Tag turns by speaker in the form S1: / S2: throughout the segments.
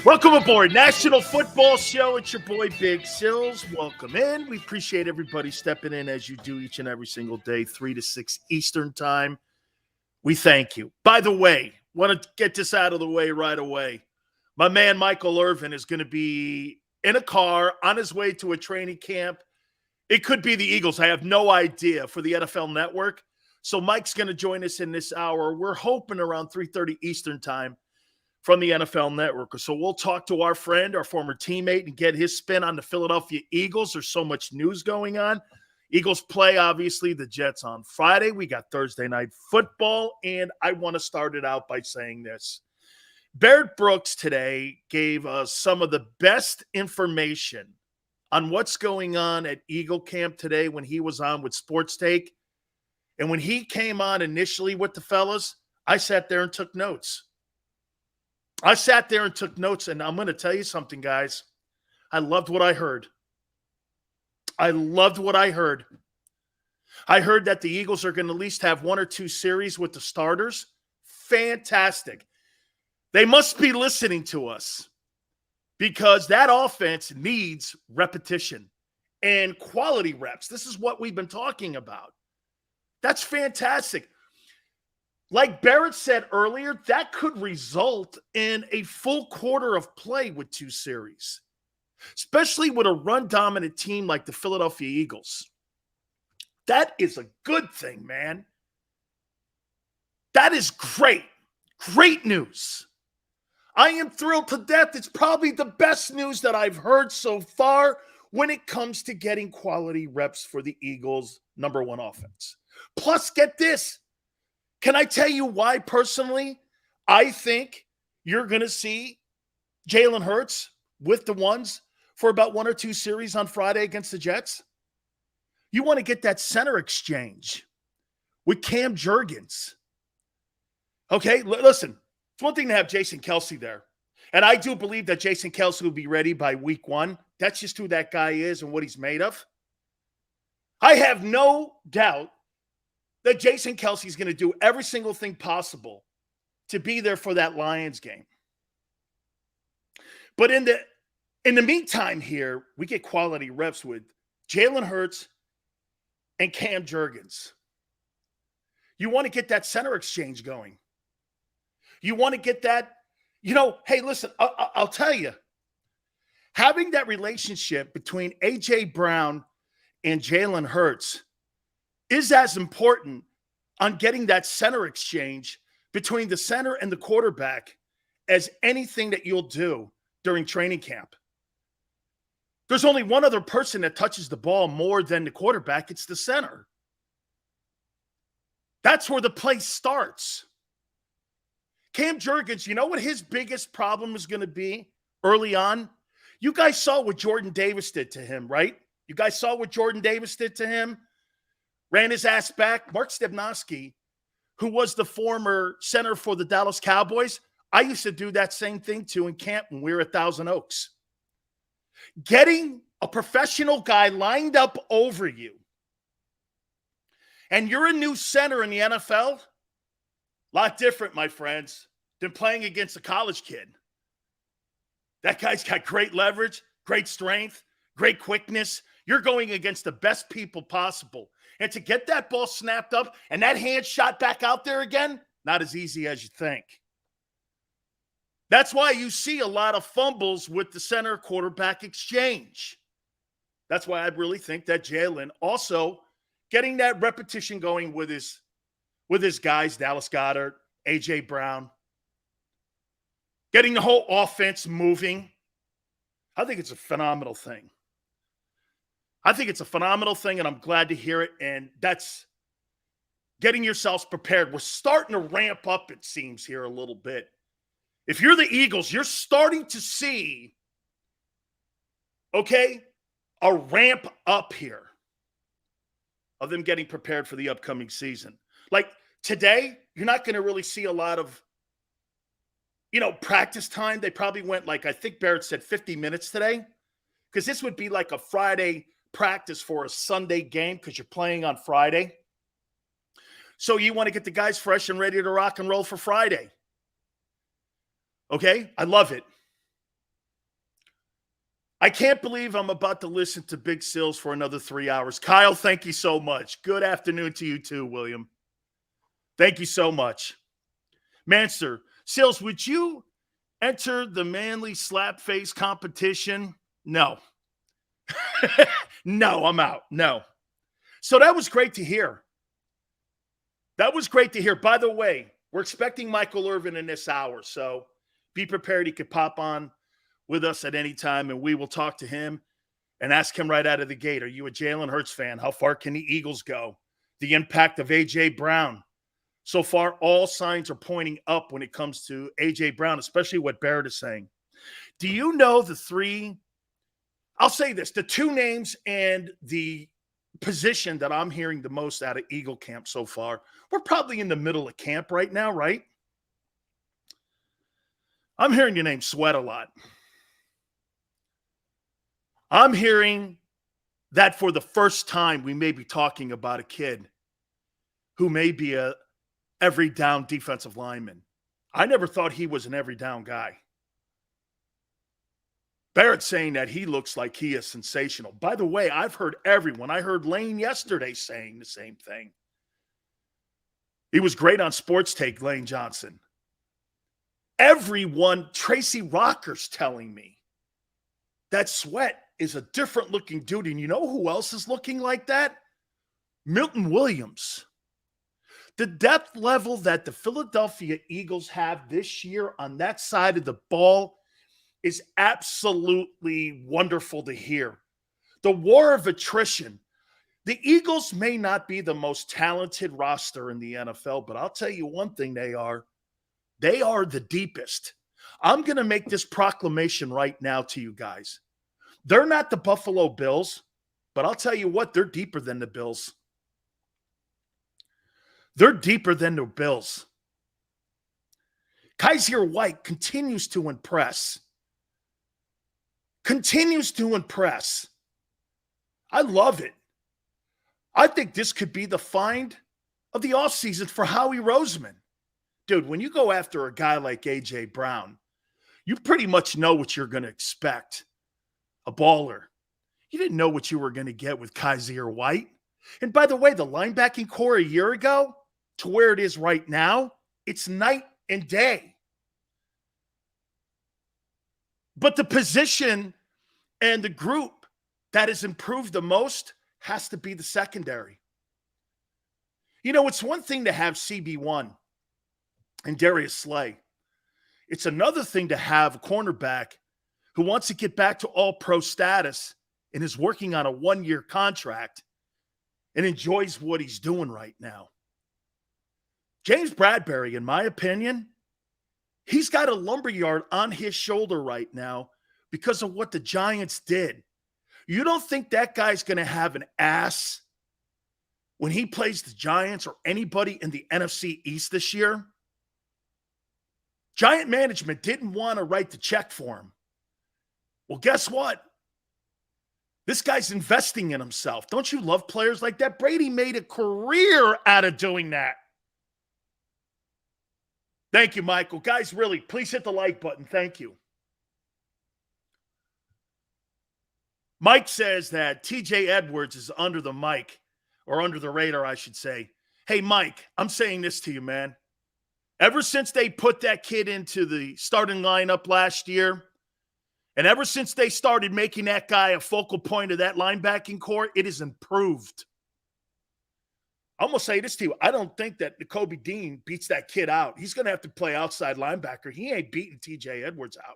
S1: Welcome aboard National Football Show. It's your boy Big Sills. Welcome in. We appreciate everybody stepping in as you do each and every single day, 3 to 6 Eastern time. We thank you. By the way, want to get this out of the way right away. My man Michael Irvin is going to be in a car on his way to a training camp. It could be the Eagles. I have no idea, for the NFL Network. So Mike's going to join us in this hour. We're hoping around 3:30 Eastern time from the NFL Network. So we'll talk to our friend, our former teammate, and get his spin on the Philadelphia Eagles. There's so much news going on. Eagles play, obviously, the Jets on Friday. We got Thursday night football, and I want to start it out by saying this. Barrett Brooks today gave us some of the best information on what's going on at Eagle Camp today when he was on with Sports Take. And when he came on initially with the fellas, I sat there and took notes. And I'm going to tell you something, guys. I loved what I heard. I heard that the Eagles are going to at least have 1 or 2 series with the starters. Fantastic. They must be listening to us because that offense needs repetition and quality reps. This is what we've been talking about. That's fantastic. Like Barrett said earlier, that could result in a full quarter of play with 2 series, especially with a run-dominant team like the Philadelphia Eagles. That is a good thing, man. That is great. Great news. I am thrilled to death. It's probably the best news that I've heard so far when it comes to getting quality reps for the Eagles' number 1 offense. Plus, get this. Can I tell you why, personally, I think you're going to see Jalen Hurts with the ones for about 1 or 2 series on Friday against the Jets? You want to get that center exchange with Cam Jurgens. Okay, listen, it's one thing to have Jason Kelce there. And I do believe that Jason Kelce will be ready by week 1. That's just who that guy is and what he's made of. I have no doubt that Jason Kelce is going to do every single thing possible to be there for that Lions game. But in the meantime here, we get quality reps with Jalen Hurts and Cam Jurgens. You want to get that center exchange going. You want to get that, hey, listen, I'll tell you, having that relationship between A.J. Brown and Jalen Hurts is as important on getting that center exchange between the center and the quarterback as anything that you'll do during training camp. There's only one other person that touches the ball more than the quarterback. It's the center. That's where the play starts. Cam Jurgens, you know what his biggest problem is going to be early on? You guys saw what Jordan Davis did to him, right? You guys saw what Jordan Davis did to him? Ran his ass back. Mark Stepnoski, who was the former center for the Dallas Cowboys, I used to do that same thing too in camp when we were at Thousand Oaks. Getting a professional guy lined up over you, and you're a new center in the NFL, a lot different, my friends, than playing against a college kid. That guy's got great leverage, great strength, great quickness. You're going against the best people possible. And to get that ball snapped up and that hand shot back out there again, not as easy as you think. That's why you see a lot of fumbles with the center quarterback exchange. That's why I really think that Jalen also getting that repetition going with his guys, Dallas Goedert, A.J. Brown, getting the whole offense moving. I think it's a phenomenal thing. And I'm glad to hear it. And that's getting yourselves prepared. We're starting to ramp up, it seems, here a little bit. If you're the Eagles, you're starting to see, a ramp up here of them getting prepared for the upcoming season. Like today, you're not going to really see a lot of, practice time. They probably went I think Barrett said 50 minutes today, because this would be like a Friday practice for a Sunday game because you're playing on Friday. So you want to get the guys fresh and ready to rock and roll for Friday. Okay? I love it. I can't believe I'm about to listen to Big Sills for another 3 hours. Kyle, thank you so much. Good afternoon to you too, William. Thank you so much. Manster, Sills, would you enter the manly slap face competition? No. No, I'm out. No. So that was great to hear. That was great to hear. By the way, we're expecting Michael Irvin in this hour, so be prepared. He could pop on with us at any time, and we will talk to him and ask him right out of the gate, are you a Jalen Hurts fan? How far can the Eagles go? The impact of A.J. Brown. So far, all signs are pointing up when it comes to A.J. Brown, especially what Barrett is saying. Do you know the three – I'll say this, the two names and the position that I'm hearing the most out of Eagle camp so far, we're probably in the middle of camp right now, right? I'm hearing your name Sweat a lot. I'm hearing that for the first time we may be talking about a kid who may be a every down defensive lineman. I never thought he was an every down guy. Barrett's saying that he looks like he is sensational. By the way, I've heard everyone. I heard Lane yesterday saying the same thing. He was great on Sports Take, Lane Johnson. Everyone, Tracy Rocker's telling me that Sweat is a different looking dude. And you know who else is looking like that? Milton Williams. The depth level that the Philadelphia Eagles have this year on that side of the ball is absolutely wonderful to hear. The war of attrition. The Eagles may not be the most talented roster in the NFL, but I'll tell you one thing they are. They are the deepest. I'm going to make this proclamation right now to you guys. They're not the Buffalo Bills, but I'll tell you what, they're deeper than the Bills. They're deeper than the Bills. Kaiser White continues to impress. Continues to impress. I love it. I think this could be the find of the offseason for Howie Roseman. Dude, when you go after a guy like A.J. Brown, you pretty much know what you're going to expect. A baller. You didn't know what you were going to get with Kaiser White. And by the way, the linebacking core a year ago to where it is right now, it's night and day. But the position and the group that has improved the most has to be the secondary. You know, it's one thing to have CB1 and Darius Slay. It's another thing to have a cornerback who wants to get back to all-pro status and is working on a one-year contract and enjoys what he's doing right now. James Bradbury, in my opinion, he's got a lumberyard on his shoulder right now because of what the Giants did. You don't think that guy's going to have an ass when he plays the Giants or anybody in the NFC East this year? Giant management didn't want to write the check for him. Well, guess what? This guy's investing in himself. Don't you love players like that? Brady made a career out of doing that. Thank you, Michael. Guys, really, please hit the like button. Thank you. Mike says that TJ Edwards is under the mic, or under the radar, I should say. Hey, Mike, I'm saying this to you, man. Ever since they put that kid into the starting lineup last year, and ever since they started making that guy a focal point of that linebacking core, it has improved. I'm going to say this to you. I don't think that Nakobe Dean beats that kid out. He's going to have to play outside linebacker. He ain't beating TJ Edwards out.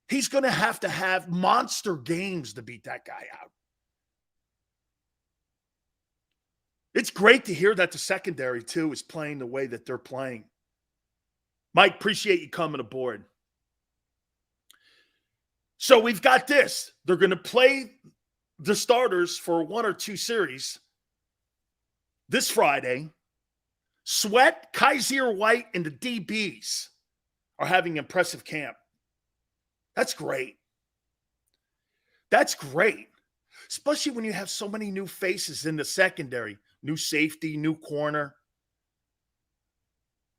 S1: He's going to have monster games to beat that guy out. It's great to hear that the secondary, too, is playing the way that they're playing. Mike, appreciate you coming aboard. So we've got this. They're going to play the starters for one or two series this Friday. Sweat, Kaiser White, and the DBs are having impressive camp. That's great. That's great. Especially when you have so many new faces in the secondary. New safety, new corner.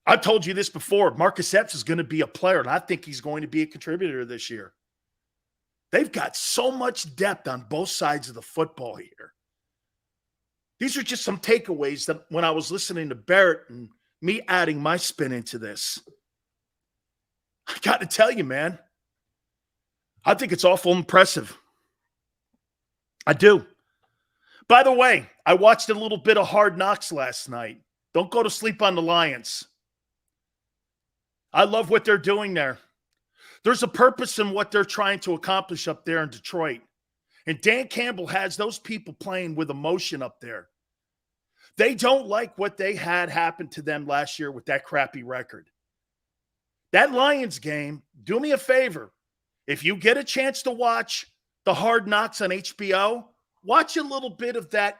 S1: I told you this before. Marcus Epps is going to be a player, and I think he's going to be a contributor this year. They've got so much depth on both sides of the football here. These are just some takeaways that when I was listening to Barrett and me adding my spin into this, I got to tell you, man, I think it's awful impressive. I do. By the way, I watched a little bit of Hard Knocks last night. Don't go to sleep on the Lions. I love what they're doing there. There's a purpose in what they're trying to accomplish up there in Detroit. And Dan Campbell has those people playing with emotion up there. They don't like what they had happen to them last year with that crappy record. That Lions game, do me a favor. If you get a chance to watch the Hard Knocks on HBO, watch a little bit of that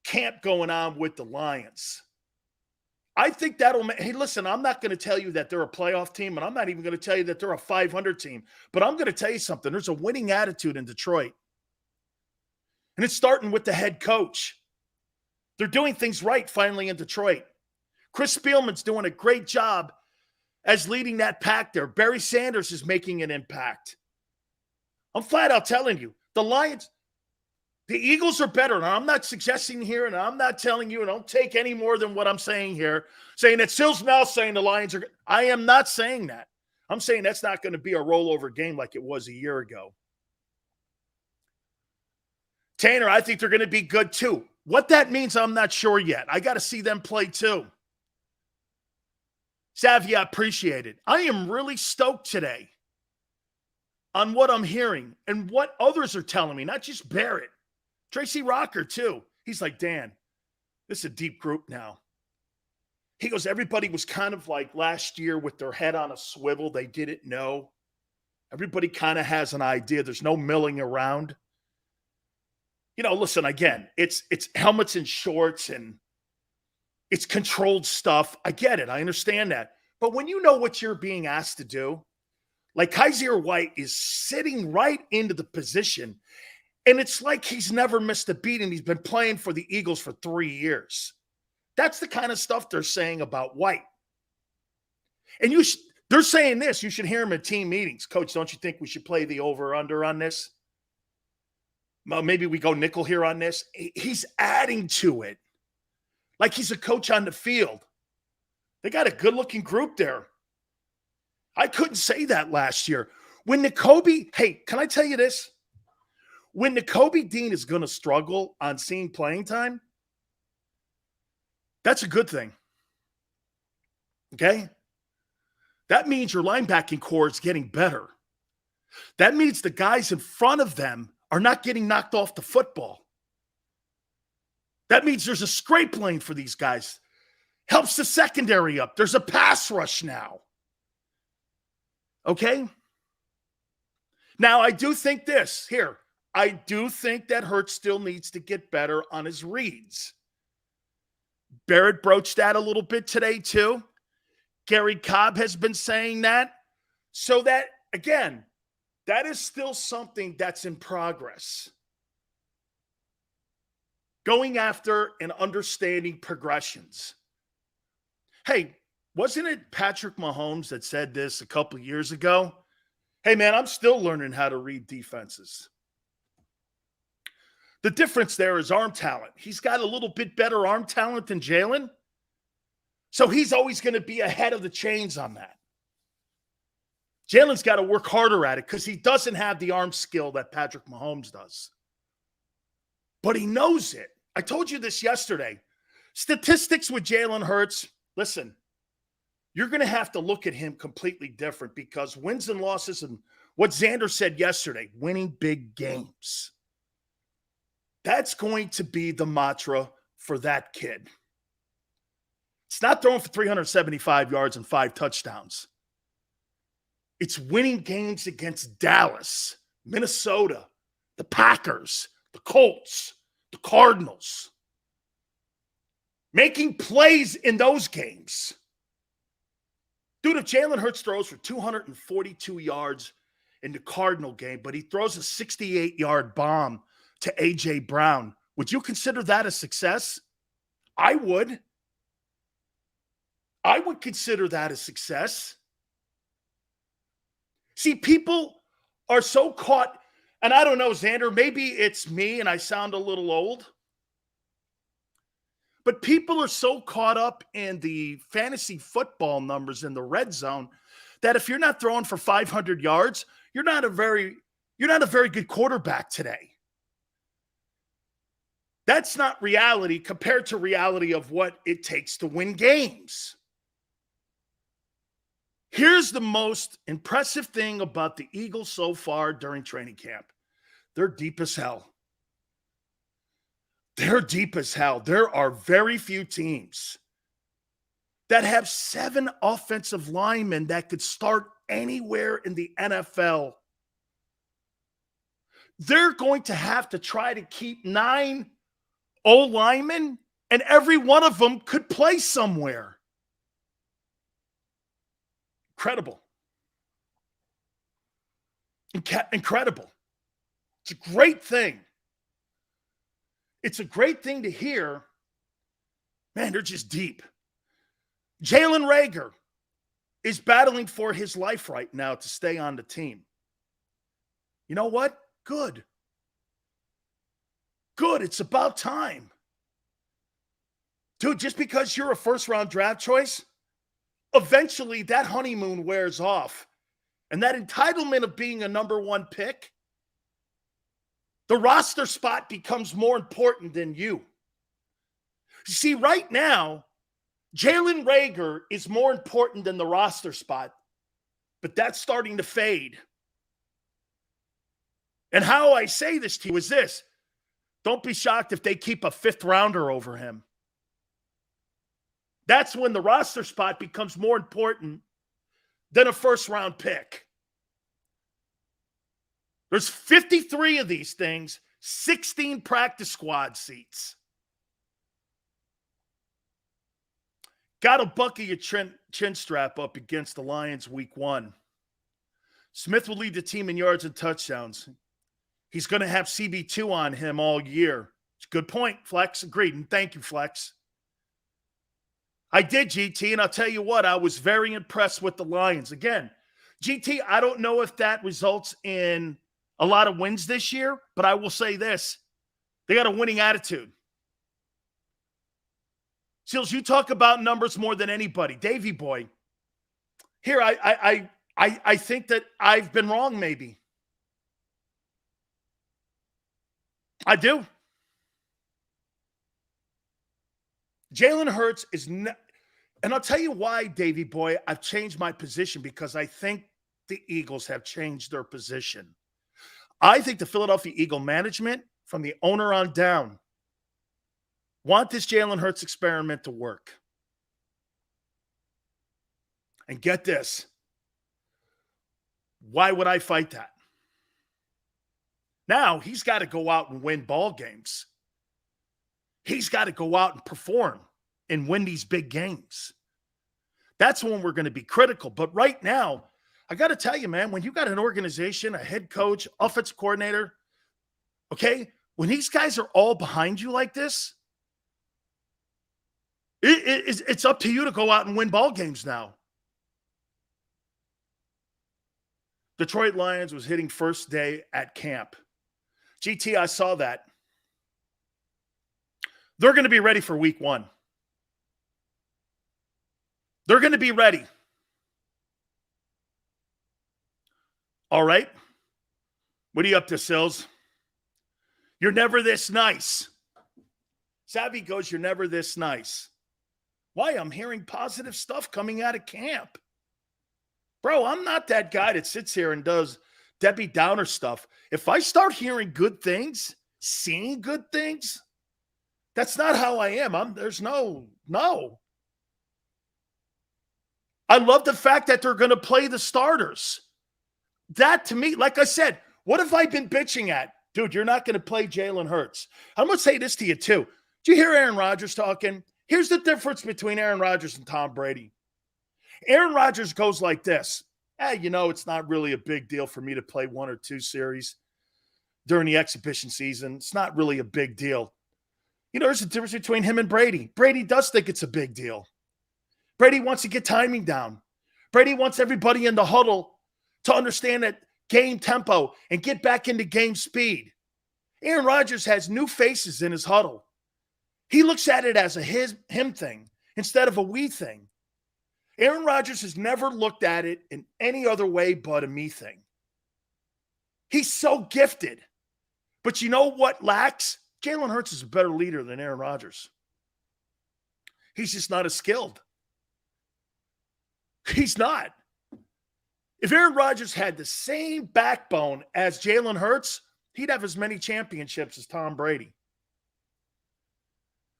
S1: camp going on with the Lions. I think that'll – hey, listen, I'm not going to tell you that they're a playoff team, and I'm not even going to tell you that they're a 500 team. But I'm going to tell you something. There's a winning attitude in Detroit. And it's starting with the head coach. They're doing things right finally in Detroit. Chris Spielman's doing a great job as leading that pack there. Barry Sanders is making an impact. I'm flat out telling you, the Lions – the Eagles are better, and I'm not suggesting here, and I'm not telling you, and don't take any more than what I'm saying here, saying that Sills Mel saying the Lions are – I am not saying that. I'm saying that's not going to be a rollover game like it was a year ago. Tanner, I think they're going to be good too. What that means, I'm not sure yet. I got to see them play too. Savvy, I appreciate it. I am really stoked today on what I'm hearing and what others are telling me, not just Barrett. Tracy Rocker, too. He's like, Dan, this is a deep group now. He goes, everybody was kind of like last year with their head on a swivel. They didn't know. Everybody kind of has an idea. There's no milling around. You know, listen, again, it's helmets and shorts and it's controlled stuff. I get it. I understand that. But when you know what you're being asked to do, like Kaiser White is sitting right into the position. And it's like he's never missed a beat, and he's been playing for the Eagles for 3 years. That's the kind of stuff they're saying about White. And they're saying this. You should hear him at team meetings. Coach, don't you think we should play the over-under on this? Well, maybe we go nickel here on this. He's adding to it. Like he's a coach on the field. They got a good-looking group there. I couldn't say that last year. When Nakobe – hey, can I tell you this? When Nakobe Dean is going to struggle on seeing playing time, that's a good thing. Okay? That means your linebacking core is getting better. That means the guys in front of them are not getting knocked off the football. That means there's a scrape lane for these guys. Helps the secondary up. There's a pass rush now. Okay? Now, I do think this. Here. I do think that Hurts still needs to get better on his reads. Barrett broached that a little bit today, too. Gary Cobb has been saying that. So that, again, that is still something that's in progress. Going after and understanding progressions. Hey, wasn't it Patrick Mahomes that said this a couple of years ago? Hey, man, I'm still learning how to read defenses. The difference there is arm talent. He's got a little bit better arm talent than Jalen. So he's always going to be ahead of the chains on that. Jalen's got to work harder at it because he doesn't have the arm skill that Patrick Mahomes does. But he knows it. I told you this yesterday. Statistics with Jalen Hurts, listen, you're going to have to look at him completely different because wins and losses and what Xander said yesterday, winning big games. That's going to be the mantra for that kid. It's not throwing for 375 yards and 5 touchdowns. It's winning games against Dallas, Minnesota, the Packers, the Colts, the Cardinals. Making plays in those games. Dude, if Jalen Hurts throws for 242 yards in the Cardinal game, but he throws a 68-yard bomb to A.J. Brown, would you consider that a success? I would. I would consider that a success. See, people are so caught, and I don't know, Xander, maybe it's me and I sound a little old, but people are so caught up in the fantasy football numbers in the red zone that if you're not throwing for 500 yards, you're not a very good quarterback today. That's not reality compared to reality of what it takes to win games. Here's the most impressive thing about the Eagles so far during training camp. They're deep as hell. They're deep as hell. There are very few teams that have 7 offensive linemen that could start anywhere in the NFL. They're going to have to try to keep 9 O-linemen, and every one of them could play somewhere. Incredible. Incredible. It's a great thing. It's a great thing to hear. Man, they're just deep. Jalen Reagor is battling for his life right now to stay on the team. You know what? Good. Good. It's about time. Dude, just because you're a first-round draft choice, eventually that honeymoon wears off. And that entitlement of being a number 1 pick, the roster spot becomes more important than you. You see, right now, Jalen Reagor is more important than the roster spot, but that's starting to fade. And how I say this to you is this: don't be shocked if they keep a 5th rounder over him. That's when the roster spot becomes more important than a first-round pick. There's 53 of these things, 16 practice squad seats. Got to buckle your chin strap up against the Lions week 1. Smith will lead the team in yards and touchdowns. He's going to have CB2 on him all year. It's a good point, Flex. Agreed. And thank you, Flex. I did, GT, and I'll tell you what, I was very impressed with the Lions. Again, GT, I don't know if that results in a lot of wins this year, but I will say this: they got a winning attitude. Seals, you talk about numbers more than anybody. Davey boy, here, I think that I've been wrong maybe. I do. Jalen Hurts is not, and I'll tell you why, Davey boy, I've changed my position, because I think the Eagles have changed their position. I think the Philadelphia Eagle management, from the owner on down, want this Jalen Hurts experiment to work. And get this. Why would I fight that? Now, he's got to go out and win ball games. He's got to go out and perform and win these big games. That's when we're going to be critical. But right now, I got to tell you, man, when you got an organization, a head coach, offensive coordinator, okay, when these guys are all behind you like this, it's up to you to go out and win ball games now. Detroit Lions was hitting first day at camp. GT, I saw that. They're going to be ready for week 1. They're going to be ready. All right. What are you up to, Sills? You're never this nice. Savvy goes, you're never this nice. Why? I'm hearing positive stuff coming out of camp. Bro, I'm not that guy that sits here and does Debbie Downer stuff. If I start hearing good things, seeing good things, that's not how I am. There's no. I love the fact that they're going to play the starters. That, to me, like I said, what have I been bitching at? Dude, you're not going to play Jalen Hurts. I'm going to say this to you, too. Did you hear Aaron Rodgers talking? Here's the difference between Aaron Rodgers and Tom Brady. Aaron Rodgers goes like this. It's not really a big deal for me to play 1 or 2 series during the exhibition season. It's not really a big deal. There's a difference between him and Brady. Brady does think it's a big deal. Brady wants to get timing down. Brady wants everybody in the huddle to understand that game tempo and get back into game speed. Aaron Rodgers has new faces in his huddle. He looks at it as a him thing instead of a we thing. Aaron Rodgers has never looked at it in any other way but a me thing. He's so gifted. But you know what lacks? Jalen Hurts is a better leader than Aaron Rodgers. He's just not as skilled. He's not. If Aaron Rodgers had the same backbone as Jalen Hurts, he'd have as many championships as Tom Brady.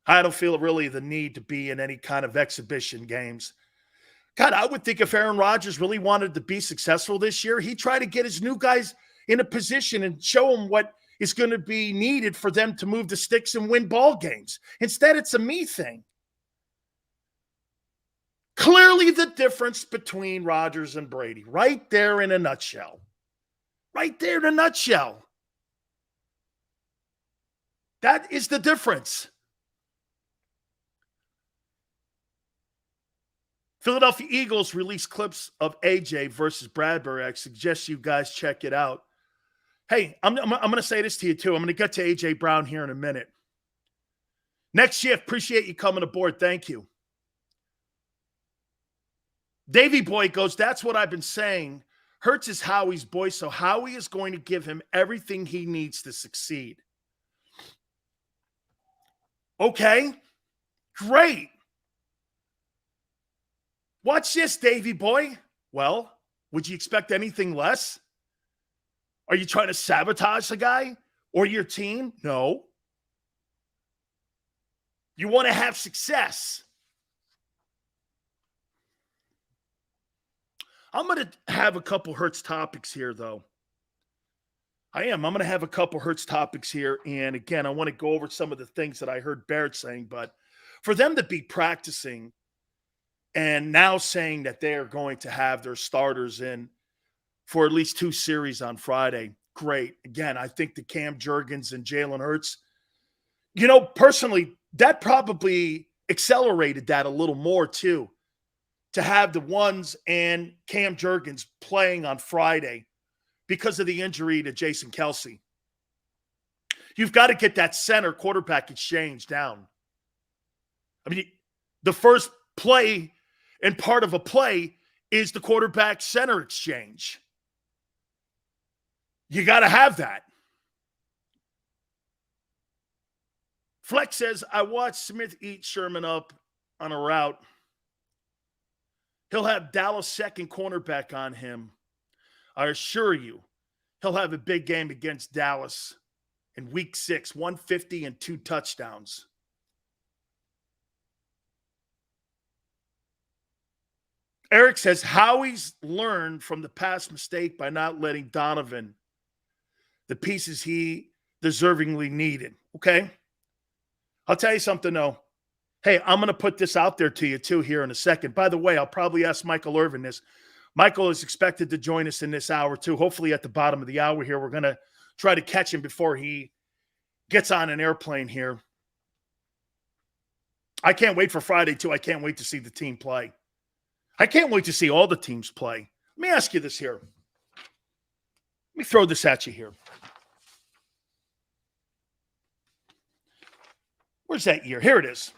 S1: I don't feel really the need to be in any kind of exhibition games. God, I would think if Aaron Rodgers really wanted to be successful this year, he'd try to get his new guys in a position and show them what is going to be needed for them to move the sticks and win ball games. Instead, it's a me thing. Clearly the difference between Rodgers and Brady, right there in a nutshell. Right there in a nutshell. That is the difference. Philadelphia Eagles release clips of AJ versus Bradbury. I suggest you guys check it out. Hey, I'm going to say this to you too. I'm going to get to AJ Brown here in a minute. Next shift, appreciate you coming aboard. Thank you. Davey Boy goes, that's what I've been saying. Hurts is Howie's boy, so Howie is going to give him everything he needs to succeed. Okay, great. Watch this, Davey Boy. Well, would you expect anything less? Are you trying to sabotage the guy or your team? No. You want to have success. I'm going to have a couple Hurts topics here, though. I am. I'm going to have a couple Hurts topics here. And again, I want to go over some of the things that I heard Barrett saying. But for them to be practicing and now saying that they are going to have their starters in for at least 2 series on Friday, great. Again, I think the Cam Jurgens and Jalen Hurts, personally, that probably accelerated that a little more too, to have the ones and Cam Jurgens playing on Friday because of the injury to Jason Kelce. You've got to get that center quarterback exchange down. I mean, the first play and part of a play is the quarterback center exchange. You got to have that. Flex says, I watched Smith eat Sherman up on a route. He'll have Dallas' second cornerback on him. I assure you, he'll have a big game against Dallas in week 6, 150 and 2 touchdowns. Eric says, Howie's learned from the past mistake by not letting Donovan the pieces he deservingly needed. Okay? I'll tell you something, though. Hey, I'm going to put this out there to you, too, here in a second. By the way, I'll probably ask Michael Irvin this. Michael is expected to join us in this hour, too. Hopefully at the bottom of the hour here, we're going to try to catch him before he gets on an airplane here. I can't wait for Friday, too. I can't wait to see the team play. I can't wait to see all the teams play. Let me ask you this here. Let me throw this at you here. Where's that year? Here it is.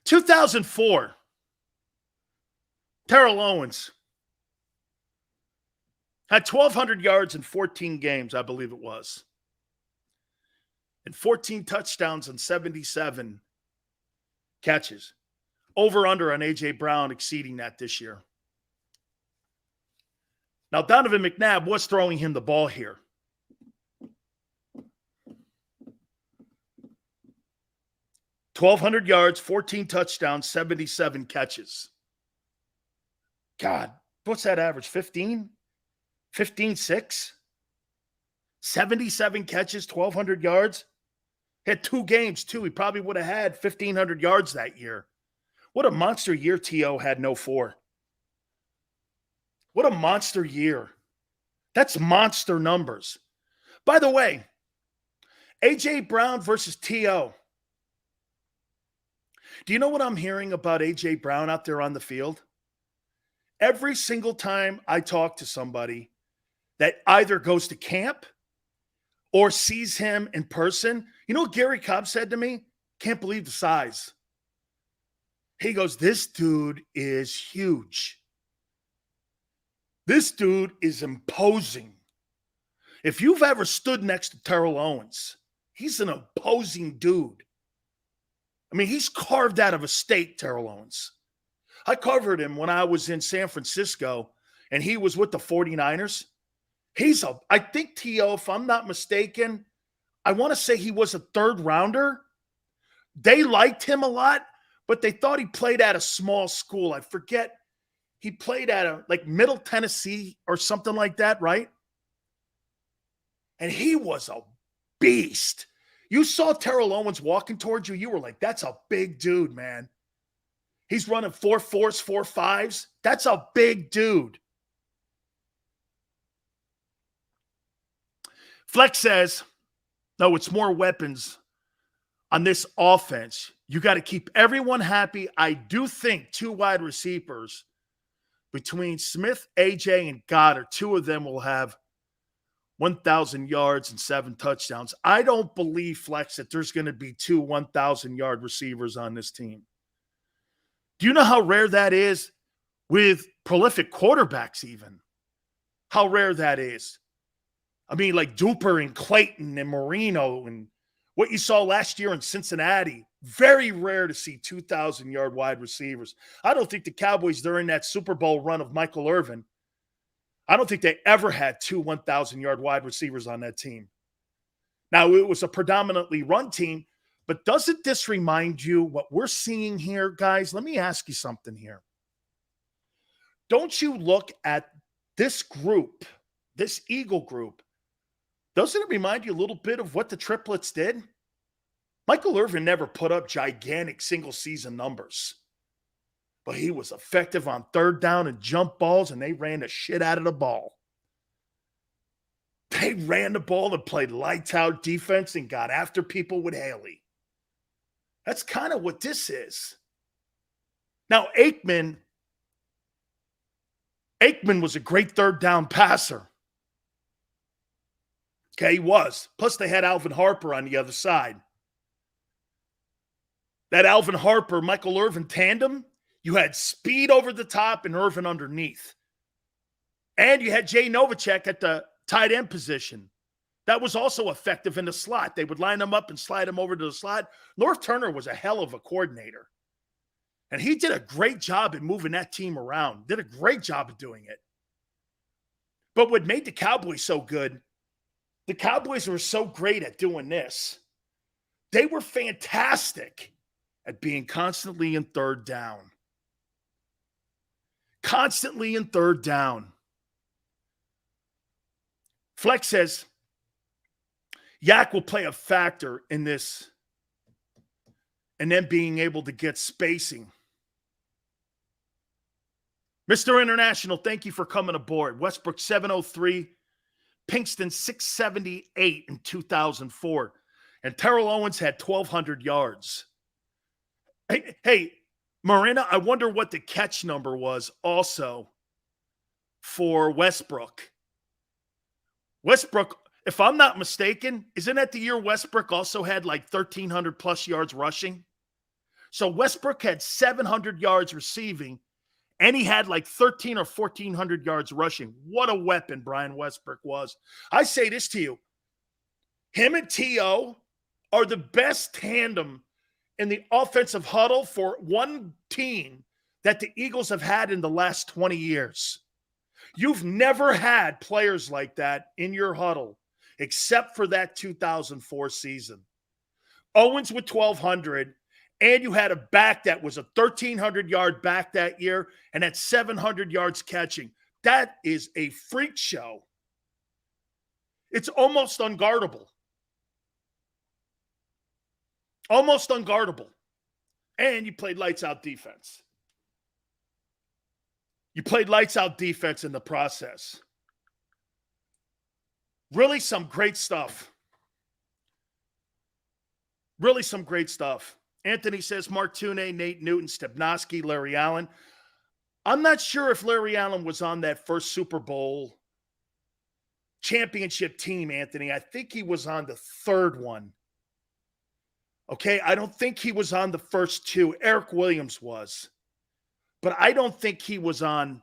S1: 2004. Terrell Owens had 1,200 yards in 14 games, I believe it was. And 14 touchdowns and 77 catches. Over under on A.J. Brown exceeding that this year. Now, Donovan McNabb was throwing him the ball here. .1,200 yards, 14 touchdowns, 77 catches. God, what's that average? 15? 15-6? 77 catches, 1,200 yards? Had 2 games, too. He probably would have had 1,500 yards that year. What a monster year T.O. had in 04. What a monster year. That's monster numbers. By the way, A.J. Brown versus T.O. Do you know what I'm hearing about A.J. Brown out there on the field? every single time I talk to somebody that either goes to camp or sees him in person, you know what Gary Cobb said to me? Can't believe the size. He goes, this dude is huge. This dude is imposing. If you've ever stood next to Terrell Owens, he's an imposing dude. I mean, he's carved out of a steak, Terrell Owens. I covered him when I was in San Francisco, and he was with the 49ers. I think, T.O., if I'm not mistaken, I want to say he was a third rounder. They liked him a lot, but they thought he played at a small school. I forget. He played at Middle Tennessee or something like that, right? And he was a beast. You saw Terrell Owens walking towards you. You were like, that's a big dude, man. He's running 4.4s, 4.5s. That's a big dude. Flex says, no, it's more weapons on this offense. You got to keep everyone happy. I do think 2 wide receivers between Smith, AJ, and Goddard, 2 of them will have 1,000 yards and 7 touchdowns. I don't believe, Flex, that there's going to be 2 1,000-yard receivers on this team. Do you know how rare that is with prolific quarterbacks even? How rare that is. I mean, like Duper and Clayton and Marino and what you saw last year in Cincinnati. Very rare to see 2,000-yard wide receivers. I don't think the Cowboys during that Super Bowl run of Michael Irvin, I don't think they ever had 2 1,000-yard wide receivers on that team. Now, it was a predominantly run team, but doesn't this remind you what we're seeing here, guys? Let me ask you something here. Don't you look at this group, this Eagle group, doesn't it remind you a little bit of what the Triplets did? Michael Irvin never put up gigantic single-season numbers, but he was effective on third down and jump balls, and they ran the shit out of the ball. They ran the ball and played lights-out defense and got after people with Haley. That's kind of what this is. Now, Aikman was a great third down passer. Okay, he was. Plus, they had Alvin Harper on the other side. That Alvin Harper, Michael Irvin tandem, you had speed over the top and Irvin underneath. And you had Jay Novacek at the tight end position. That was also effective in the slot. They would line him up and slide him over to the slot. North Turner was a hell of a coordinator. And he did a great job at moving that team around. Did a great job of doing it. But what made the Cowboys so good, the Cowboys were so great at doing this. They were fantastic at being constantly in third down. Constantly in third down. Flex says, Yak will play a factor in this and then being able to get spacing. Mr. International, thank you for coming aboard. Westbrook 703, Pinkston 678 in 2004. And Terrell Owens had 1,200 yards. Hey, Marina, I wonder what the catch number was also for Westbrook. Westbrook, if I'm not mistaken, isn't that the year Westbrook also had like 1,300 plus yards rushing? So Westbrook had 700 yards receiving, and he had like 1,300 or 1,400 yards rushing. What a weapon Brian Westbrook was. I say this to you. Him and T.O. are the best tandem in the offensive huddle for one team that the Eagles have had in the last 20 years. You've never had players like that in your huddle except for that 2004 season. Owens with 1,200, and you had a back that was a 1,300-yard back that year and had 700 yards catching. That is a freak show. It's almost unguardable. Almost unguardable. And you played lights-out defense. You played lights-out defense in the process. Really some great stuff. Really some great stuff. Anthony says Mark Tune, Nate Newton, Stepnoski, Larry Allen. I'm not sure if Larry Allen was on that first Super Bowl championship team, Anthony. I think he was on the third one. Okay, I don't think he was on the first two. Eric Williams was. But I don't think he was on.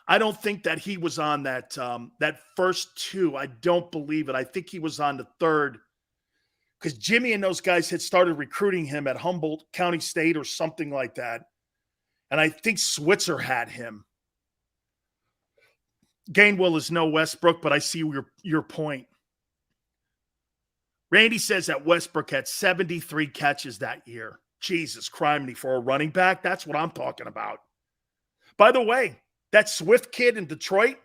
S1: I don't think that he was on that that first two. I don't believe it. I think he was on the third because Jimmy and those guys had started recruiting him at Humboldt County State or something like that. And I think Switzer had him. Gainwell is no Westbrook, but I see your point. Randy says that Westbrook had 73 catches that year. Jesus criminy for a running back. That's what I'm talking about. By the way, that Swift kid in Detroit,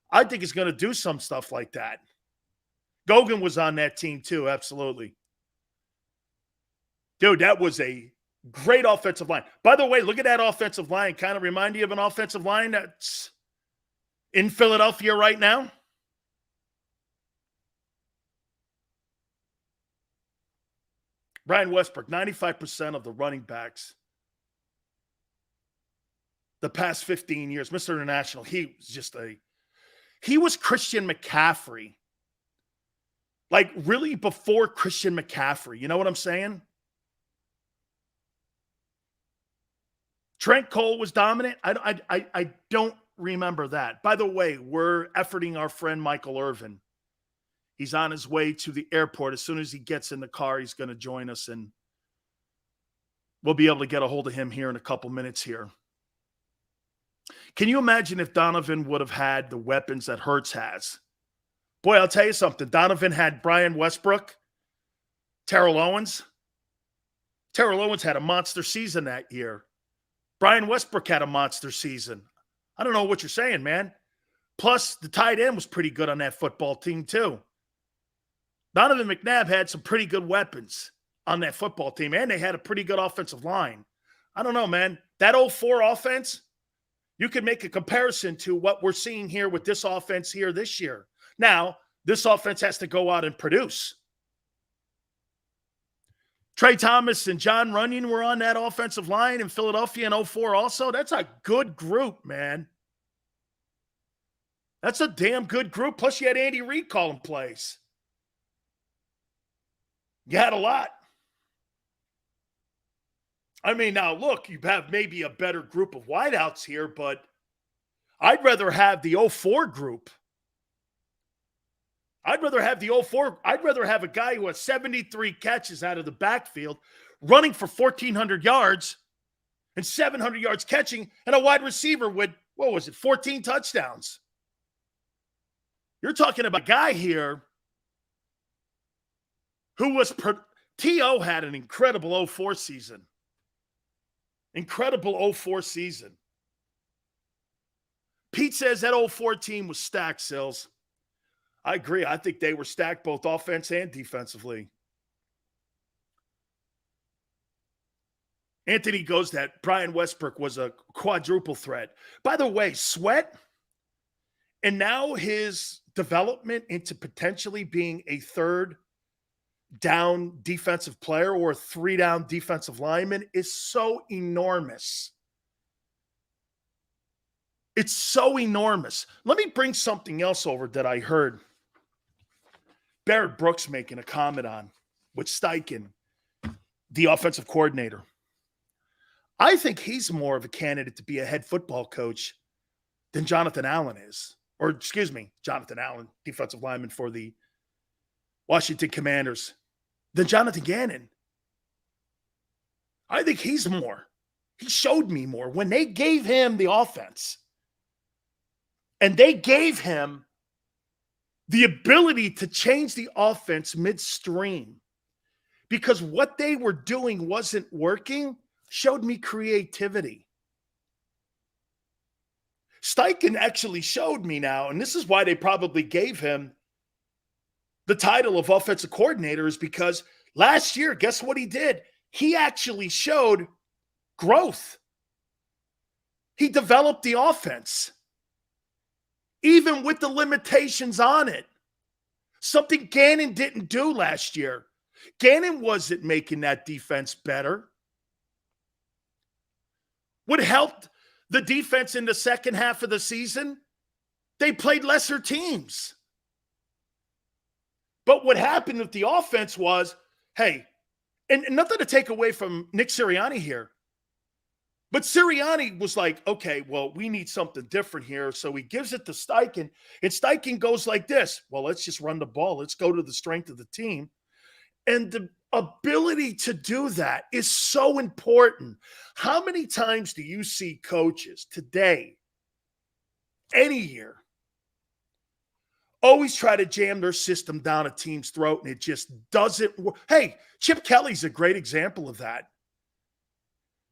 S1: I think is going to do some stuff like that. Gogan was on that team too, absolutely. Dude, that was a great offensive line. By the way, look at that offensive line. Kind of remind you of an offensive line that's in Philadelphia right now. Brian Westbrook, 95% of the running backs the past 15 years, Mr. International, he was Christian McCaffrey. Like really before Christian McCaffrey. You know what I'm saying? Trent Cole was dominant. I don't remember that. By the way, we're efforting our friend Michael Irvin. He's on his way to the airport. As soon as he gets in the car, he's going to join us, and we'll be able to get a hold of him here in a couple minutes here. Can you imagine if Donovan would have had the weapons that Hurts has? Boy, I'll tell you something. Donovan had Brian Westbrook, Terrell Owens. Terrell Owens had a monster season that year. Brian Westbrook had a monster season. I don't know what you're saying, man. Plus, the tight end was pretty good on that football team, too. Donovan McNabb had some pretty good weapons on that football team, and they had a pretty good offensive line. I don't know, man. That 04 offense, you could make a comparison to what we're seeing here with this offense here this year. Now, this offense has to go out and produce. Trey Thomas and John Runyon were on that offensive line in Philadelphia in 04 also. That's a good group, man. That's a damn good group. Plus, you had Andy Reid calling plays. You had a lot. I mean, now, look, you have maybe a better group of wideouts here, but I'd rather have the 04 group. I'd rather have the 04. I'd rather have a guy who has 73 catches out of the backfield, running for 1,400 yards and 700 yards catching, and a wide receiver with, 14 touchdowns. You're talking about a guy here who was T.O. had an incredible 04 season. Incredible 04 season. Pete says that 04 team was stacked, Sills. I agree. I think they were stacked both offense and defensively. Anthony goes that Brian Westbrook was a quadruple threat. By the way, Sweat, and now his development into potentially being a third down defensive player or a 3-down defensive lineman is so enormous. It's so enormous. Let me bring something else over that I heard Barrett Brooks making a comment on with Steichen, the offensive coordinator. I think he's more of a candidate to be a head football coach than Jonathan Allen is. Or, excuse me, Jonathan Allen, defensive lineman for the Washington Commanders, than Jonathan Gannon. I think he's more. He showed me more. When they gave him the offense, and they gave him the ability to change the offense midstream, because what they were doing wasn't working, showed me creativity. Steichen actually showed me now, and this is why they probably gave him the title of offensive coordinator, is because last year, guess what he did? He actually showed growth. He developed the offense, even with the limitations on it. Something Gannon didn't do last year. Gannon wasn't making that defense better. would help the defense in the second half of the season? They played lesser teams. But what happened with the offense was, hey, and nothing to take away from Nick Sirianni here, but Sirianni was like, okay, well, we need something different here. So he gives it to Steichen, and Steichen goes like this. Well, let's just run the ball. Let's go to the strength of the team. And the ability to do that is so important. How many times do you see coaches today, any year, always try to jam their system down a team's throat, and it just doesn't work? Hey, Chip Kelly's a great example of that.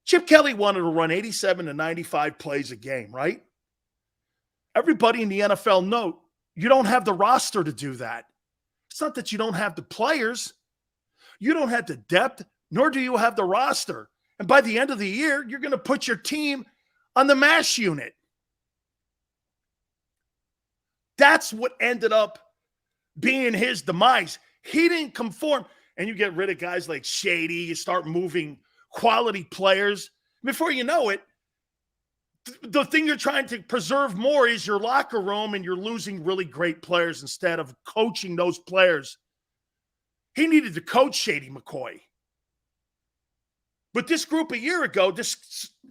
S1: Chip Kelly wanted to run 87 to 95 plays a game, right? Everybody in the NFL knows you don't have the roster to do that. It's not that you don't have the players. You don't have the depth, nor do you have the roster. And by the end of the year, you're going to put your team on the MASH unit. That's what ended up being his demise. He didn't conform. And you get rid of guys like Shady. You start moving quality players. Before you know it, the thing you're trying to preserve more is your locker room, and you're losing really great players instead of coaching those players. He needed to coach Shady McCoy. But this group a year ago,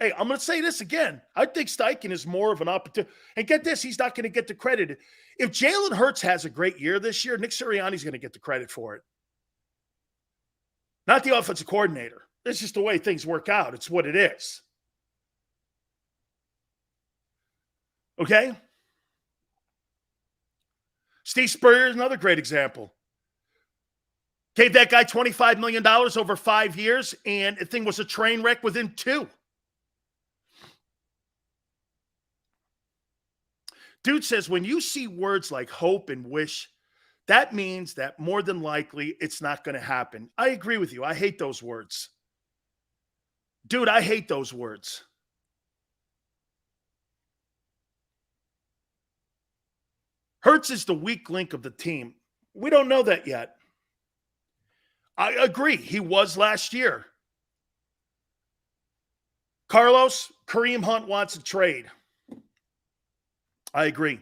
S1: hey, I'm going to say this again. I think Steichen is more of an opportunity. And get this, he's not going to get the credit. If Jalen Hurts has a great year this year, Nick Sirianni's going to get the credit for it. Not the offensive coordinator. It's just the way things work out. It's what it is. Okay? Steve Spurrier is another great example. Gave that guy $25 million over 5 years, and the thing was a train wreck within 2. Dude says, when you see words like hope and wish, that means that more than likely it's not going to happen. I agree with you. I hate those words. Dude, I hate those words. Hurts is the weak link of the team. We don't know that yet. I agree. He was last year. Carlos, Kareem Hunt wants a trade. I agree.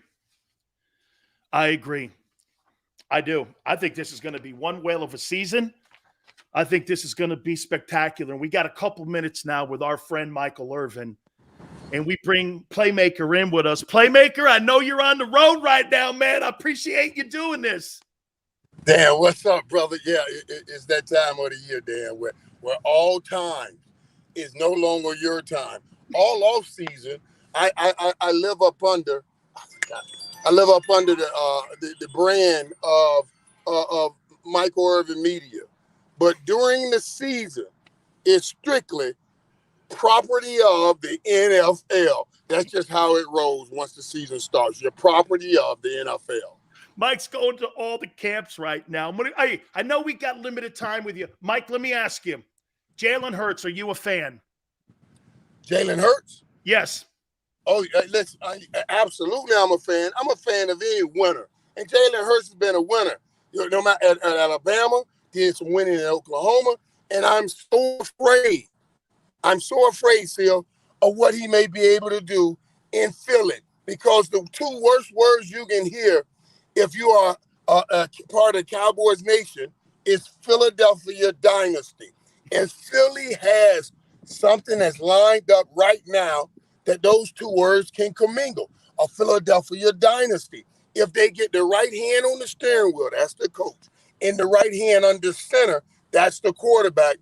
S1: I do. I think this is going to be one whale of a season. I think this is going to be spectacular. And we got a couple minutes now with our friend Michael Irvin. And we bring Playmaker in with us. Playmaker, I know you're on the road right now, man. I appreciate you doing this.
S2: Dan, what's up, brother? Yeah, it's that time of the year, Dan, where all time is no longer your time. All off season, I live up under the brand of Michael Irvin Media, but during the season, it's strictly property of the NFL. That's just how it rolls once the season starts. You're property of the NFL.
S1: Mike's going to all the camps right now. I know we got limited time with you. Mike, let me ask you. Jalen Hurts, are you a fan?
S2: Jalen Hurts?
S1: Yes.
S2: Oh, listen, absolutely I'm a fan. I'm a fan of any winner. And Jalen Hurts has been a winner. You know, at Alabama, did some winning in Oklahoma, and I'm so afraid. I'm so afraid, Seal, of what he may be able to do in Philly. Because the 2 worst words you can hear if you are a part of Cowboys Nation is Philadelphia dynasty. And Philly has something that's lined up right now that those 2 words can commingle, a Philadelphia dynasty. If they get the right hand on the steering wheel, that's the coach, and the right hand under center, that's the quarterback,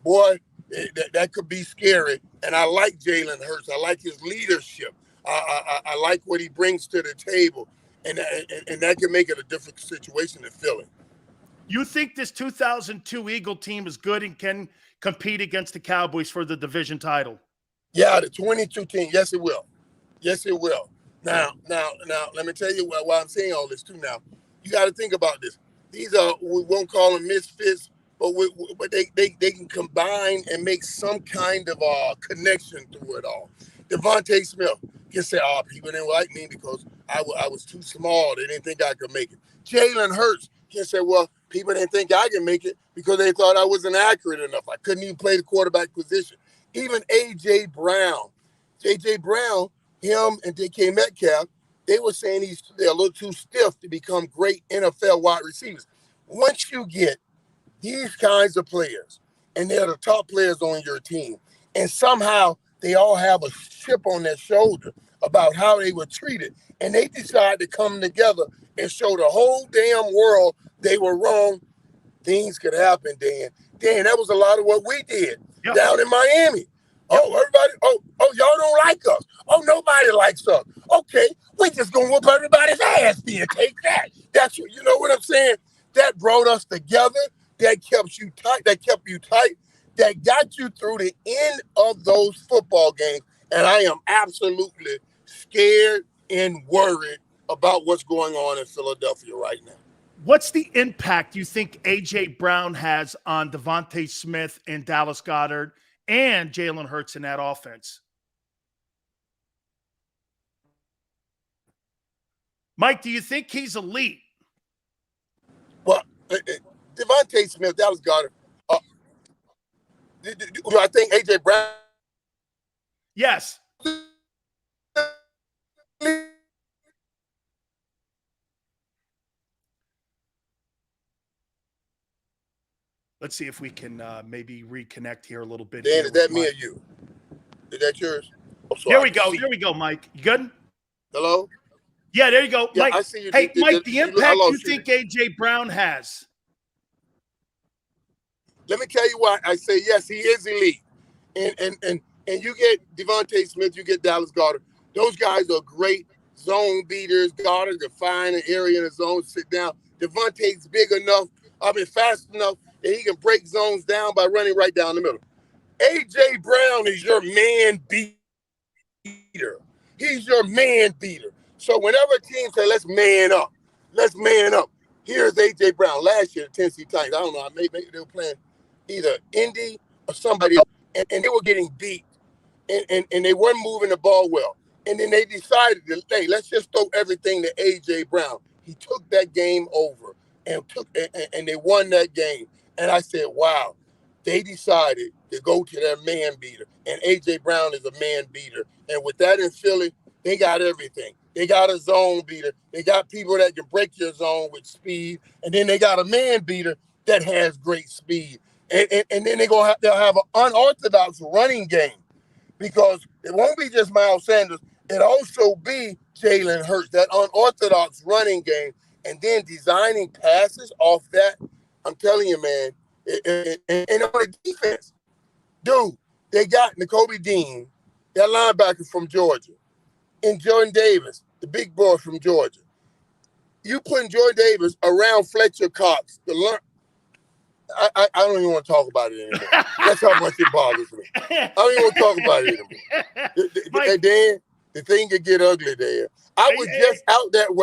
S2: boy, that could be scary. And I like Jalen Hurts. I like his leadership. I like what he brings to the table. And that can make it a different situation in Philly.
S1: You think this 2002 Eagle team is good and can compete against the Cowboys for the division title?
S2: Yeah, the 22 team. Yes, it will. Yes, it will. Now, let me tell you why I'm saying all this too. Now, you got to think about this. These are, we won't call them misfits, but they can combine and make some kind of connection through it all. Devontae Smith can say, "Oh, people didn't like me because I was too small. They didn't think I could make it." Jalen Hurts can say, "Well, people didn't think I could make it because they thought I wasn't accurate enough. I couldn't even play the quarterback position." Even A.J. Brown J.J. Brown, him and D.K. Metcalf, they were saying they're a little too stiff to become great NFL wide receivers. Once you get these kinds of players, and they're the top players on your team, and somehow they all have a chip on their shoulder about how they were treated, and they decide to come together and show the whole damn world they were wrong, things could happen, Dan. Dan, that was a lot of what we did down in Miami. Oh, everybody, y'all don't like us. Oh, nobody likes us. Okay, we just gonna whoop everybody's ass then. Take that. That's what, you know what I'm saying? That brought us together. That kept you tight. That got you through the end of those football games. And I am absolutely scared and worried about what's going on in Philadelphia right now.
S1: What's the impact you think A.J. Brown has on Devontae Smith and Dallas Goedert and Jalen Hurts in that offense? Mike, do you think he's elite?
S2: Well, Devontae Smith, Dallas Goedert. Do I think A.J. Brown?
S1: Yes. Let's see if we can maybe reconnect here a little bit.
S2: Dan, is that me or you? Is that yours?
S1: There we go. There we go, Mike. You good?
S2: Hello?
S1: Yeah, there you go.
S2: Yeah,
S1: Mike.
S2: I see you.
S1: Hey, Mike, the impact you think A.J. Brown has?
S2: Let me tell you why I say yes, he is elite. And you get Devontae Smith, you get Dallas Goedert. Those guys are great zone beaters. Goddard can find an area in the zone, sit down. Devontae's big enough, fast enough that he can break zones down by running right down the middle. A.J. Brown is your man beater. He's your man beater. So whenever a team say, let's man up, here's A.J. Brown. Last year, the Tennessee Titans, I don't know, maybe they were playing either Indy or somebody else, and they were getting beat, and they weren't moving the ball well. And then they decided, hey, let's just throw everything to A.J. Brown. He took that game over and they won that game. And I said, wow, they decided to go to their man beater. And A.J. Brown is a man beater. And with that in Philly, they got everything. They got a zone beater. They got people that can break your zone with speed. And then they got a man beater that has great speed. And then they'll have an unorthodox running game, because it won't be just Miles Sanders. It'll also be Jalen Hurts, that unorthodox running game. And then designing passes off that, I'm telling you, man. And on the defense, dude, they got Nakobe Dean, that linebacker from Georgia, and Jordan Davis, the big boy from Georgia. You putting Jordan Davis around Fletcher Cox to learn. I don't even want to talk about it anymore. That's how much it bothers me. I don't even want to talk about it anymore. And then the thing could get ugly there. I was just out that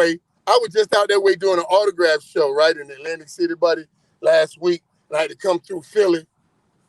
S2: way doing an autograph show, right, in Atlantic City, buddy, last week. And I had to come through Philly.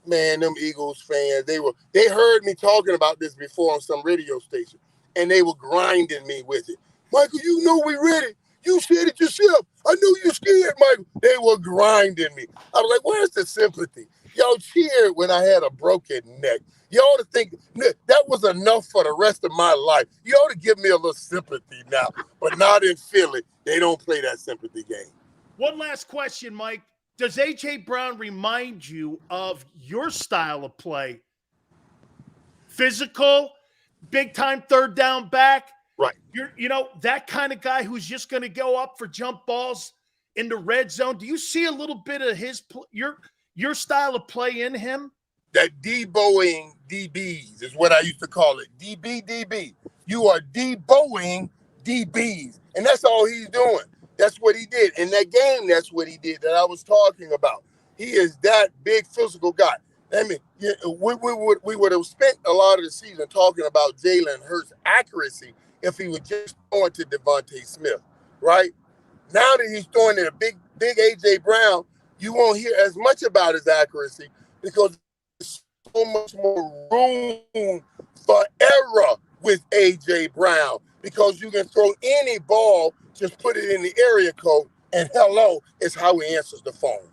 S2: Man, them Eagles fans, they heard me talking about this before on some radio station, and they were grinding me with it. Michael, you know we ready. You said it yourself. I knew you scared, Michael. They were grinding me. I was like, where's the sympathy? Y'all cheered when I had a broken neck. You ought to think that was enough for the rest of my life. You ought to give me a little sympathy now, but not in Philly. They don't play that sympathy game.
S1: One last question, Mike. Does A.J. Brown remind you of your style of play? Physical, big-time third down back?
S2: Right.
S1: You're that kind of guy who's just going to go up for jump balls in the red zone. Do you see a little bit of your style of play in him?
S2: That deboing DBs is what I used to call it. DB. You are deboing DBs. And that's all he's doing. That's what he did. In that game, that's what he did that I was talking about. He is that big physical guy. I mean, we would have spent a lot of the season talking about Jalen Hurts' accuracy if he was just throwing to Devontae Smith, right? Now that he's throwing to a big A.J. Brown, you won't hear as much about his accuracy because there's so much more room for error with A.J. Brown, because you can throw any ball, just put it in the area code, and hello is how he answers the phone.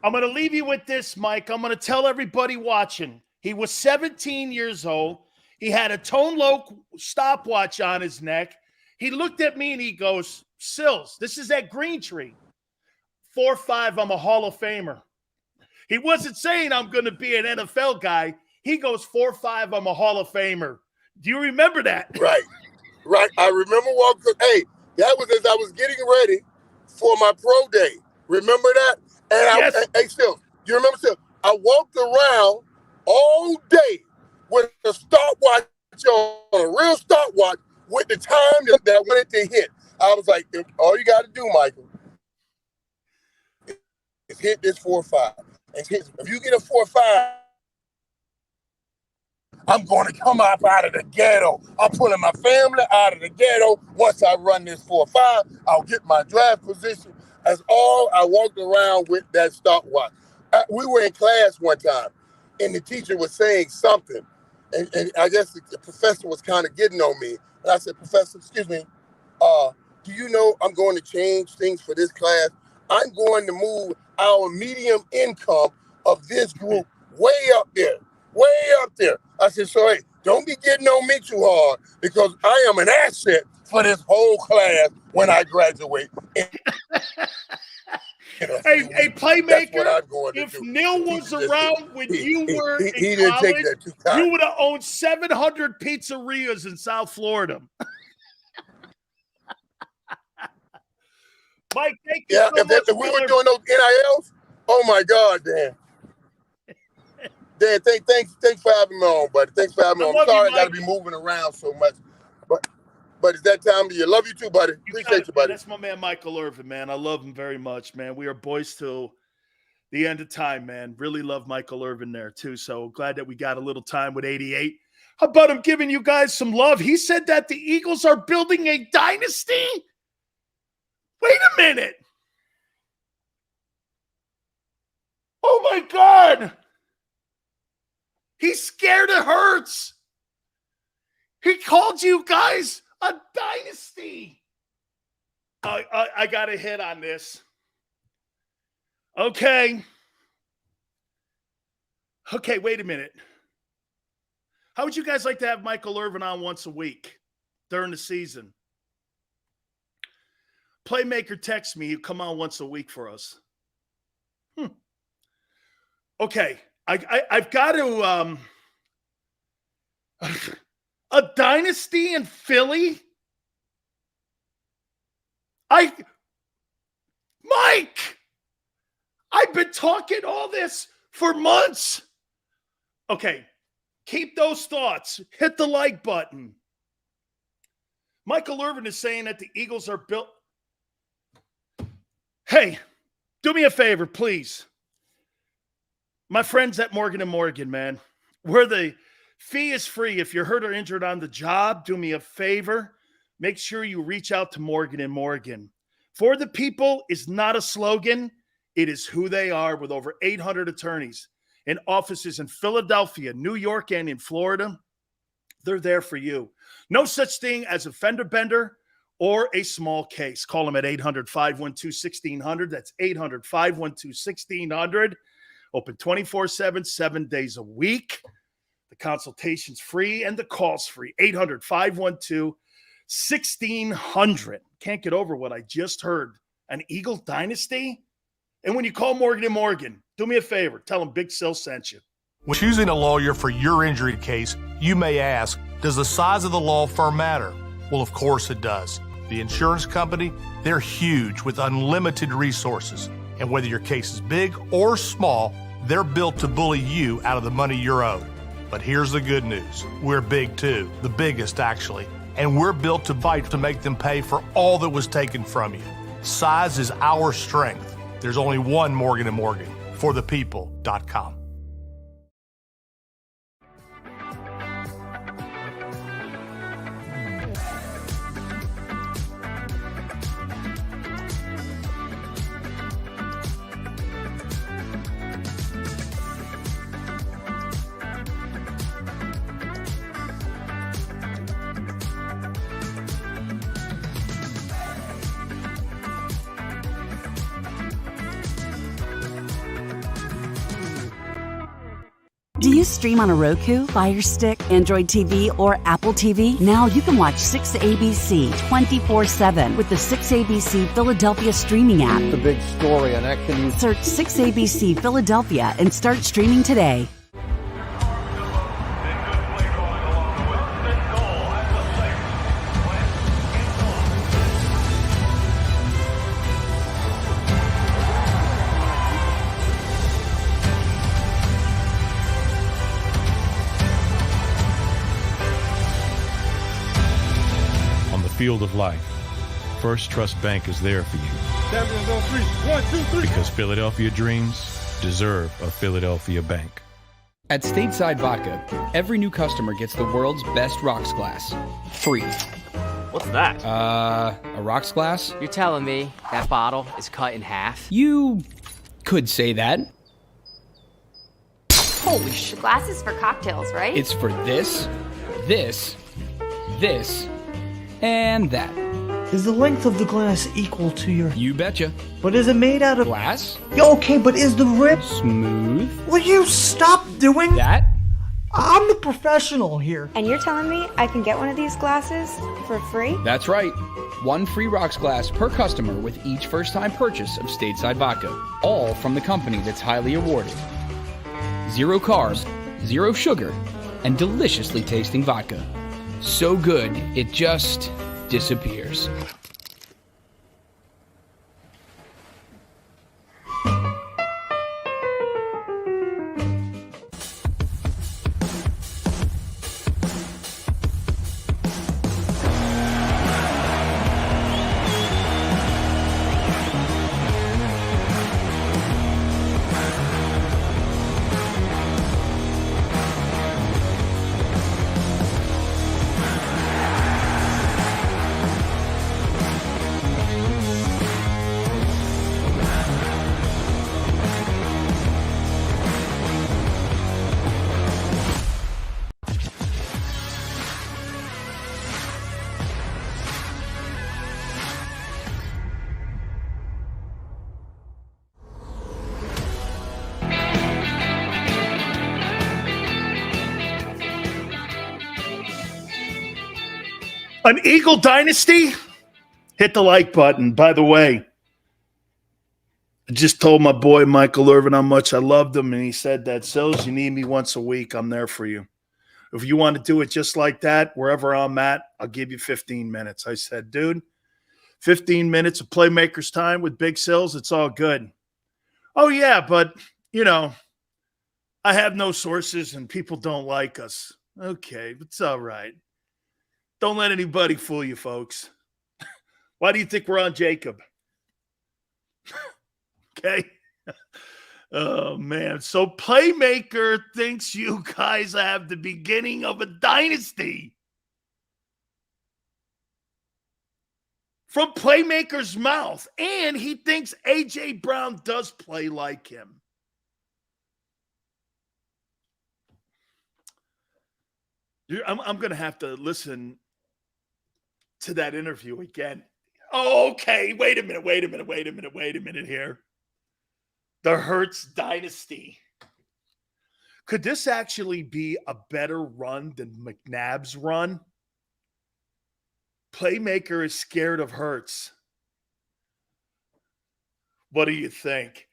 S1: I'm going to leave you with this, Mike. I'm going to tell everybody watching. He was 17 years old. He had a tone low stopwatch on his neck. He looked at me and he goes, Sills, this is at Green Tree. 4'5", I'm a Hall of Famer. He wasn't saying I'm going to be an NFL guy. He goes 4'5", I'm a Hall of Famer. Do you remember that?
S2: Right. I remember walking. Hey, that was as I was getting ready for my pro day. Remember that? And
S1: yes.
S2: Still, you remember still? I walked around all day with a stopwatch on, a real stopwatch with the time that I wanted to hit. I was like, all you got to do, Michael, is hit this 4-5. And if you get a 4-5, I'm going to come up out of the ghetto. I'm pulling my family out of the ghetto. Once I run this 4-5, I'll get my draft position. That's all I walked around with that stopwatch. We were in class one time, and the teacher was saying something. And I guess the professor was kind of getting on me. And I said, Professor, excuse me, do you know I'm going to change things for this class? I'm going to move our medium income of this group way up there. I said, so hey, don't be getting on me too hard because I am an asset for this whole class when I graduate.
S1: Hey, playmaker, if
S2: do.
S1: Neil was around when you were in
S2: didn't
S1: college,
S2: take that too kind.
S1: You would have owned 700 pizzerias in South Florida. Mike, thank you so much.
S2: If we were doing those NILs, oh my God, Dan. Dan, thanks for having me on, buddy. Thanks for having me on. I'm sorry I got to be moving around so much. But it's that time of year. Love you too, buddy. Appreciate you, buddy.
S1: That's my man, Michael Irvin, man. I love him very much, man. We are boys till the end of time, man. Really love Michael Irvin there, too. So glad that we got a little time with 88. How about him giving you guys some love? He said that the Eagles are building a dynasty. Wait a minute. Oh, my God. He's scared of Hurts. He called you guys a dynasty. I got a hit on this. Okay, wait a minute. How would you guys like to have Michael Irvin on once a week during the season? Playmaker texts me. He'll come on once a week for us. Okay, I've got to a dynasty in Philly? Mike, I've been talking all this for months. Okay, keep those thoughts. Hit the like button. Michael Irvin is saying that the Eagles are built. Hey, do me a favor, please. My friends at Morgan & Morgan, man, where the fee is free. If you're hurt or injured on the job, do me a favor. Make sure you reach out to Morgan & Morgan. For the people is not a slogan. It is who they are, with over 800 attorneys and offices in Philadelphia, New York, and in Florida. They're there for you. No such thing as a fender bender or a small case. Call them at 800-512-1600. That's 800-512-1600. Open 24/7, 7 days a week. The consultation's free and the call's free. 800-512-1600. Can't get over what I just heard. An Eagle dynasty? And when you call Morgan & Morgan, do me a favor. Tell them Big Sil sent you.
S3: When choosing a lawyer for your injury case, you may ask, does the size of the law firm matter? Well, of course it does. The insurance company, they're huge with unlimited resources. And whether your case is big or small, they're built to bully you out of the money you're owed. But here's the good news. We're big too, the biggest actually. And we're built to fight to make them pay for all that was taken from you. Size is our strength. There's only one Morgan & Morgan, forthepeople.com.
S4: Do you stream on a Roku, Fire Stick, Android TV, or Apple TV? Now you can watch 6ABC 24/7 with the 6ABC Philadelphia streaming app.
S5: The big story, and that can use.
S4: Search 6ABC Philadelphia and start streaming today.
S6: Field of life, First Trust Bank is there for you.
S2: Champions on three. 1, 2, 3.
S6: Because Philadelphia dreams deserve a Philadelphia bank.
S7: At Stateside Vodka, every new customer gets the world's best rocks glass. Free.
S8: What's that?
S7: A rocks glass?
S8: You're telling me that bottle is cut in half?
S7: You could say that.
S8: Holy shit.
S9: The glass is for cocktails, right?
S7: It's for this, this, this, and that.
S10: Is the length of the glass equal to your...
S7: You betcha.
S10: But is it made out of...
S7: Glass?
S10: Yeah, okay, but is the rip...
S7: Smooth?
S10: Will you stop doing...
S7: That?
S10: I'm the professional here.
S9: And you're telling me I can get one of these glasses for free?
S7: That's right. One free rocks glass per customer with each first-time purchase of Stateside Vodka. All from the company that's highly awarded. 0 carbs, 0 sugar, and deliciously tasting vodka. So good, it just disappears.
S1: An Eagle dynasty? Hit the like button. By the way, I just told my boy Michael Irvin how much I loved him, and he said that, Sills, you need me once a week, I'm there for you. If you want to do it just like that, wherever I'm at, I'll give you 15 minutes. I said, dude, 15 minutes of Playmakers time with Big Sills, it's all good. Oh, yeah, but, you know, I have no sources and people don't like us. Okay, it's all right. Don't let anybody fool you, folks. Why do you think we're on JAKIB? Okay. Oh, man. So Playmaker thinks you guys have the beginning of a dynasty. From Playmaker's mouth. And he thinks A.J. Brown does play like him. I'm going to have to listen to that interview again. Oh, okay. Wait a minute here. The Hurts dynasty. Could this actually be a better run than McNabb's run? Playmaker is scared of Hurts. What do you think?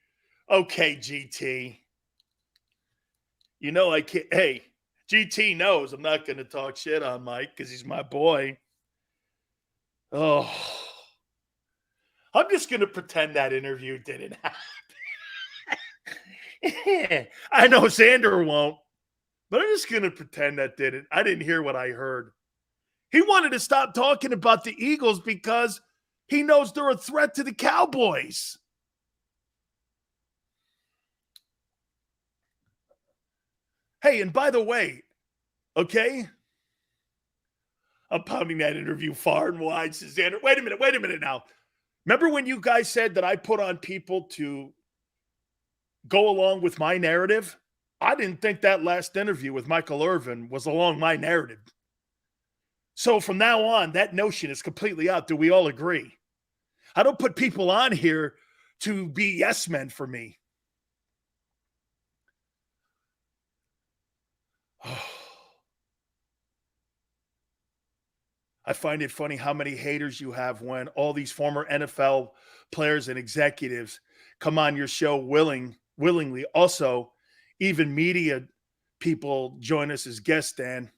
S1: Okay, GT. You know I can't. Hey, GT knows I'm not going to talk shit on Mike because he's my boy. Oh, I'm just going to pretend that interview didn't happen. I know Xander won't, but I'm just going to pretend that didn't. I didn't hear what I heard. He wanted to stop talking about the Eagles because he knows they're a threat to the Cowboys. Hey, and by the way, okay, I'm pounding that interview far and wide, Xander. Wait a minute now. Remember when you guys said that I put on people to go along with my narrative? I didn't think that last interview with Michael Irvin was along my narrative. So from now on, that notion is completely out. Do we all agree? I don't put people on here to be yes men for me. I find it funny how many haters you have when all these former NFL players and executives come on your show willingly. Also, even media people join us as guests, Dan.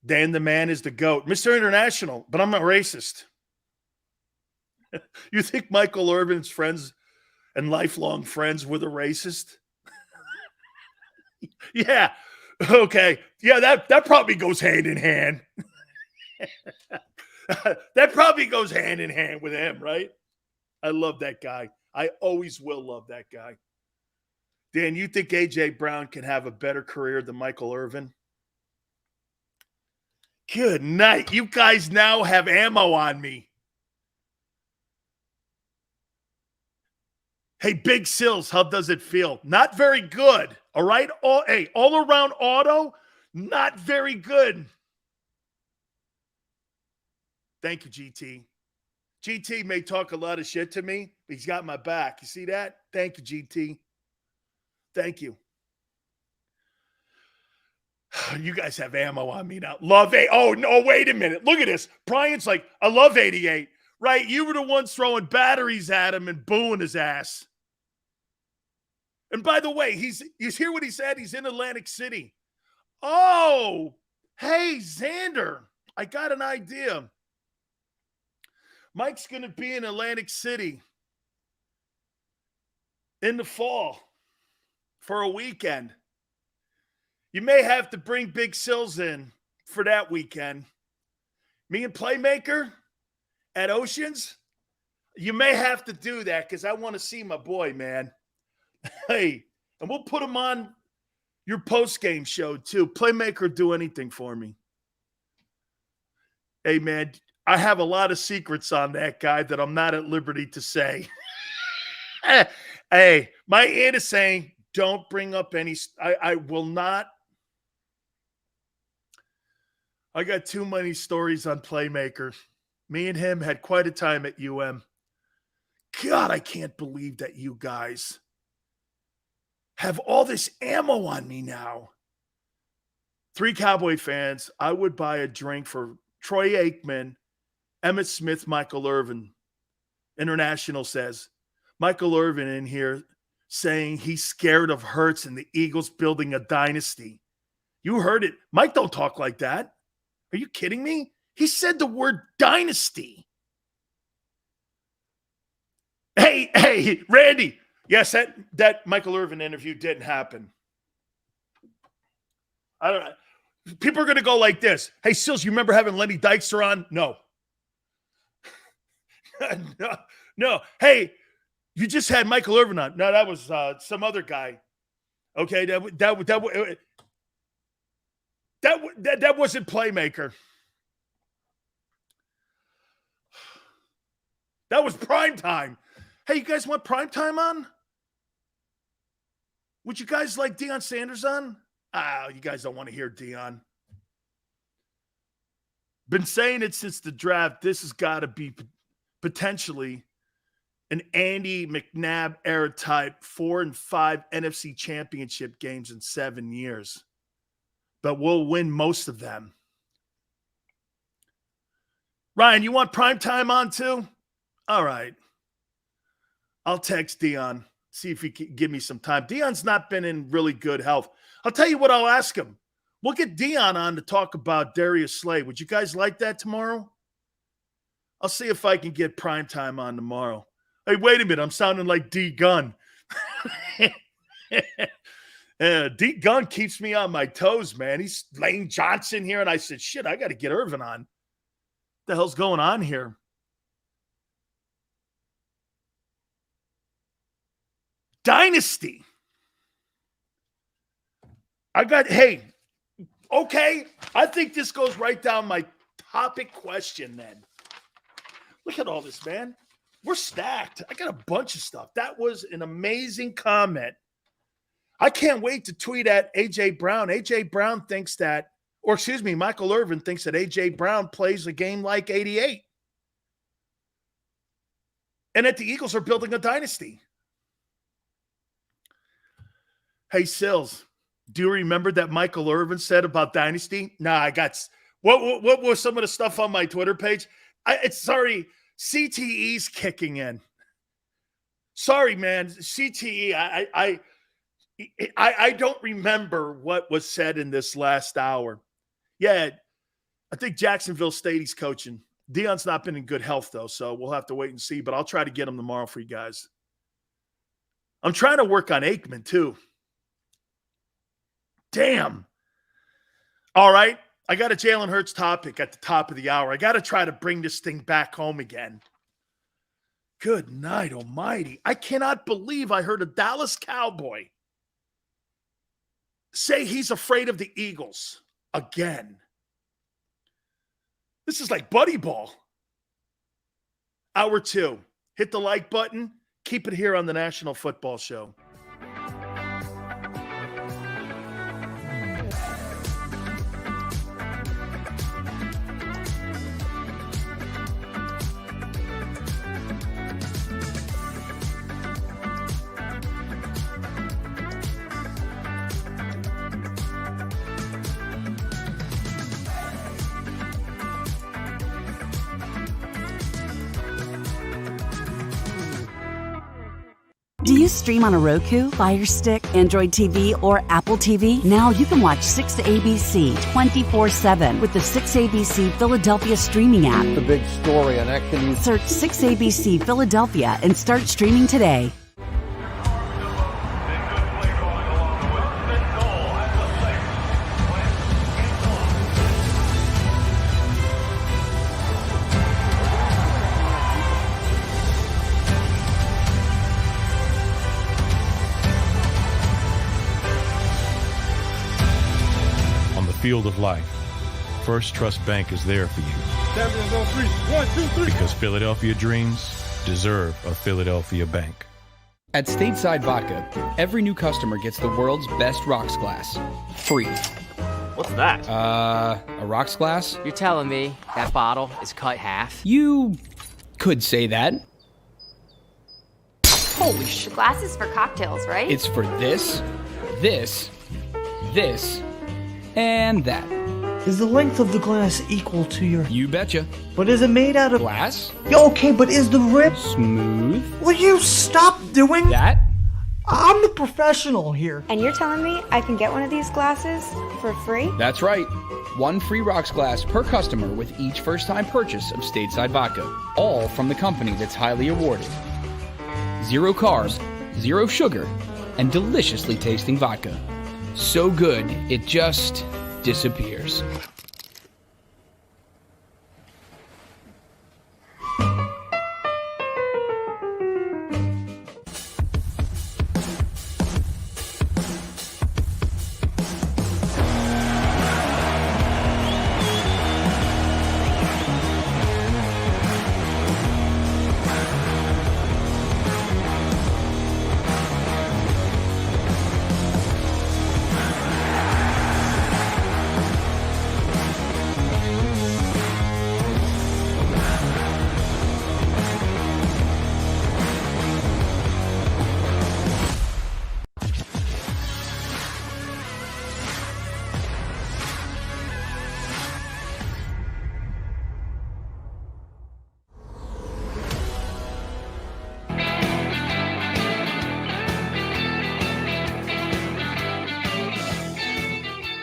S1: Dan the man is the GOAT. Mr. International, but I'm not racist. You think Michael Irvin's friends and lifelong friends were the racist? Yeah. Okay. Yeah, that probably goes hand in hand. That probably goes hand in hand with him, right? I love that guy. I always will love that guy. Dan, you think A.J. Brown can have a better career than Michael Irvin? Good night. You guys now have ammo on me. Hey, Big Sills, how does it feel? Not very good. All right? All around auto, not very good. Thank you, GT. GT may talk a lot of shit to me, but he's got my back. You see that? Thank you, GT. Thank you. You guys have ammo on me now. Love it. Oh, no, wait a minute. Look at this. Brian's like, I love 88. Right? You were the ones throwing batteries at him and booing his ass. And by the way, you hear what he said? He's in Atlantic City. Oh, hey, Xander. I got an idea. Mike's going to be in Atlantic City in the fall for a weekend. You may have to bring Big Sills in for that weekend. Me and Playmaker at Oceans, you may have to do that because I want to see my boy, man. Hey, and we'll put him on your post-game show too. Playmaker, do anything for me. Hey, man, I have a lot of secrets on that guy that I'm not at liberty to say. Hey, my aunt is saying, don't bring up any. I will not. I got too many stories on Playmaker. Me and him had quite a time at UM. God, I can't believe that you guys have all this ammo on me now. 3 Cowboy fans, I would buy a drink for Troy Aikman, Emmitt Smith, Michael Irvin. International says, Michael Irvin in here saying he's scared of Hurts and the Eagles building a dynasty. You heard it. Mike don't talk like that. Are you kidding me? He said the word dynasty. Hey, Randy. Yes, that Michael Irvin interview didn't happen. I don't know. People are going to go like this. Hey, Sills, you remember having Lenny Dykstra on? No. No. Hey, you just had Michael Irvin on. No, that was some other guy. Okay, that wasn't Playmaker. That was Primetime. Hey, you guys want Primetime on? Would you guys like Deion Sanders on? You guys don't want to hear Deion. Been saying it since the draft. This has got to be potentially an Andy McNabb era type 4 and 5 NFC championship games in 7 years. But we'll win most of them. Ryan, you want Primetime on too? All right. I'll text Deion, see if he can give me some time. Deion's not been in really good health. I'll tell you what I'll ask him. We'll get Deion on to talk about Darius Slay. Would you guys like that tomorrow? I'll see if I can get Primetime on tomorrow. Hey, wait a minute. I'm sounding like D Gunn. D Gunn keeps me on my toes, man. He's Lane Johnson here, and I said, shit, I got to get Irvin on. What the hell's going on here? Dynasty. Okay. I think this goes right down my topic question then. Look at all this, man. We're stacked. I got a bunch of stuff. That was an amazing comment. I can't wait to tweet at A.J. Brown. A.J. Brown thinks that, Michael Irvin thinks that A.J. Brown plays a game like 88. And that the Eagles are building a dynasty. Hey, Sills, do you remember that Michael Irvin said about dynasty? Nah, What was some of the stuff on my Twitter page? CTE's kicking in. Sorry, man. CTE. I don't remember what was said in this last hour. Yeah, I think Jacksonville State he's coaching. Deion's not been in good health, though, so we'll have to wait and see. But I'll try to get him tomorrow for you guys. I'm trying to work on Aikman, too. Damn. All right. I got a Jalen Hurts topic at the top of the hour. I got to try to bring this thing back home again. Good night, almighty. I cannot believe I heard a Dallas Cowboy say he's afraid of the Eagles again. This is like buddy ball. Hour 2. Hit the like button. Keep it here on the National Football Show.
S4: Do you stream on a Roku, Fire Stick, Android TV, or Apple TV? Now you can watch 6ABC 24/7 with the 6ABC Philadelphia streaming app.
S5: The big story on Action News.
S4: Search 6ABC Philadelphia and start streaming today.
S6: Field of life, First Trust Bank is there for you.
S2: Champions on 3. 1, 2, 3.
S6: Because Philadelphia dreams deserve a Philadelphia bank.
S7: At Stateside Vodka, every new customer gets the world's best rocks glass. Free.
S8: What's that?
S7: A rocks glass?
S8: You're telling me that bottle is cut half?
S7: You could say that.
S9: Holy shit. Glass is for cocktails, right?
S7: It's for this, and that.
S10: Is the length of the glass equal to your...
S7: You betcha.
S10: But is it made out of...
S7: Glass?
S10: Yeah, okay, but is the rip...
S7: Smooth?
S10: Will you stop doing...
S7: That?
S10: I'm the professional here.
S9: And you're telling me I can get one of these glasses for free?
S7: That's right. One free rocks glass per customer with each first-time purchase of Stateside Vodka. All from the company that's highly awarded. 0 carbs, 0 sugar, and deliciously tasting vodka. So good, it just disappears.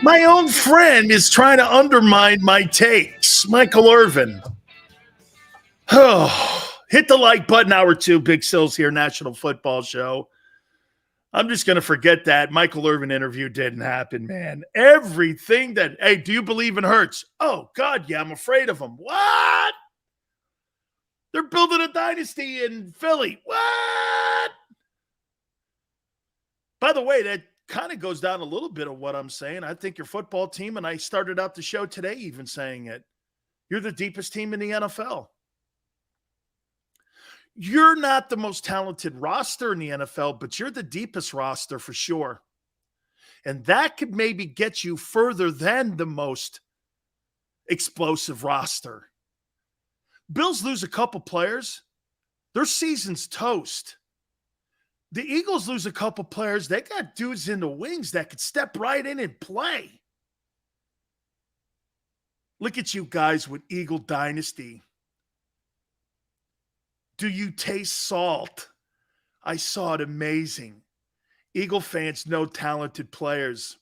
S1: My own friend is trying to undermine my takes. Michael Irvin. Oh, hit the like button. Hour 2. Big Sills here, National Football Show. I'm just going to forget that Michael Irvin interview didn't happen, man. Everything that, hey, do you believe in Hurts? Oh, God, yeah, I'm afraid of him. What? They're building a dynasty in Philly. What? By the way, that kind of goes down a little bit of what I'm saying. I think your football team, and I started out the show today even saying it, you're the deepest team in the NFL. You're not the most talented roster in the NFL, but you're the deepest roster for sure. And that could maybe get you further than the most explosive roster. Bills lose a couple players, their season's toast. The Eagles lose a couple players, they got dudes in the wings that could step right in and play. Look at you guys with Eagle Dynasty. Do you taste salt? I saw it amazing. Eagle fans know talented players.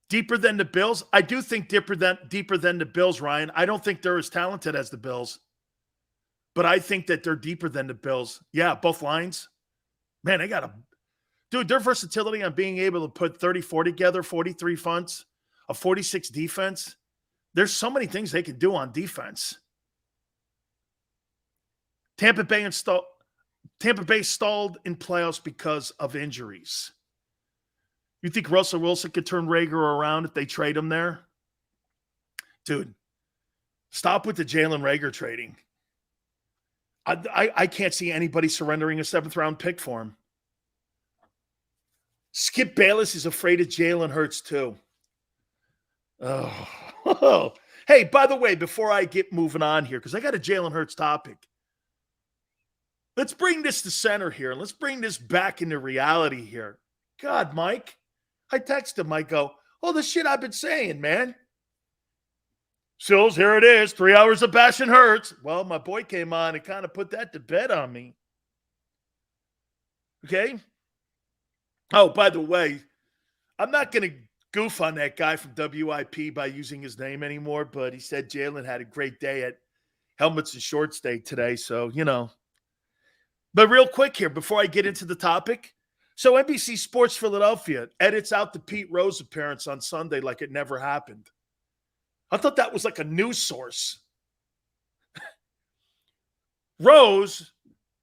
S1: Deeper than the Bills? I do think deeper than the Bills, Ryan. I don't think they're as talented as the Bills. But I think that they're deeper than the Bills. Yeah, both lines. Man, they got a... Dude, their versatility on being able to put 34 together, 43 fronts, a 46 defense. There's so many things they can do on defense. Tampa Bay stalled in playoffs because of injuries. You think Russell Wilson could turn Rager around if they trade him there? Dude, stop with the Jalen Rager trading. I can't see anybody surrendering a 7th-round pick for him. Skip Bayless is afraid of Jalen Hurts too. Oh. Hey, by the way, before I get moving on here, because I got a Jalen Hurts topic, let's bring this to center here. Let's bring this back into reality here. God, Mike. I text him. I go, oh, the shit I've been saying, man. Sills, here it is. 3 hours of bashing Hurts. Well, my boy came on and kind of put that to bed on me. Okay? Oh, by the way, I'm not going to goof on that guy from WIP by using his name anymore, but he said Jalen had a great day at Helmets and Shorts Day today, so, you know. But real quick here, before I get into the topic, so NBC Sports Philadelphia edits out the Pete Rose appearance on Sunday like it never happened. I thought that was like a news source. Rose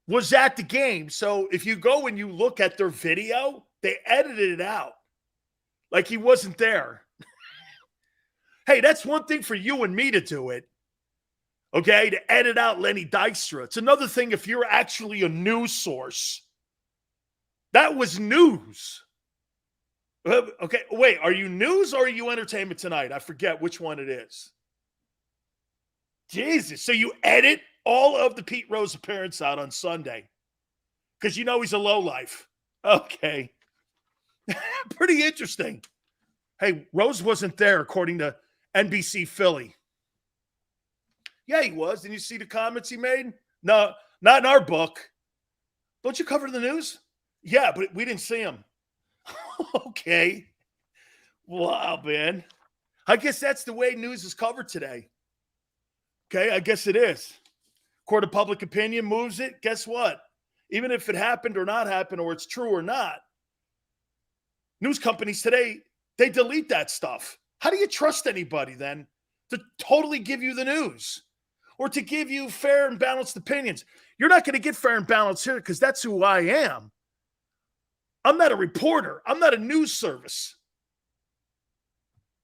S1: was at the game, so if you go and you look at their video, they edited it out like he wasn't there. Hey, that's one thing for you and me to do it, okay, to edit out Lenny Dykstra. It's another thing if you're actually a news source. That was news. Okay, wait, are you news or are you Entertainment Tonight? I forget which one it is. Jesus, so you edit all of the Pete Rose appearance out on Sunday because you know he's a lowlife. Okay. Pretty interesting. Hey, Rose wasn't there according to NBC Philly. Yeah, he was. Didn't you see the comments he made? No, not in our book. Don't you cover the news? Yeah, but we didn't see him. Okay. Wow, man. I guess that's the way news is covered today. Okay, I guess it is. Court of public opinion moves it. Guess what? Even if it happened or not happened or it's true or not, news companies today, they delete that stuff. How do you trust anybody then to totally give you the news or to give you fair and balanced opinions? You're not going to get fair and balanced here because that's who I am. I'm not a reporter. I'm not a news service.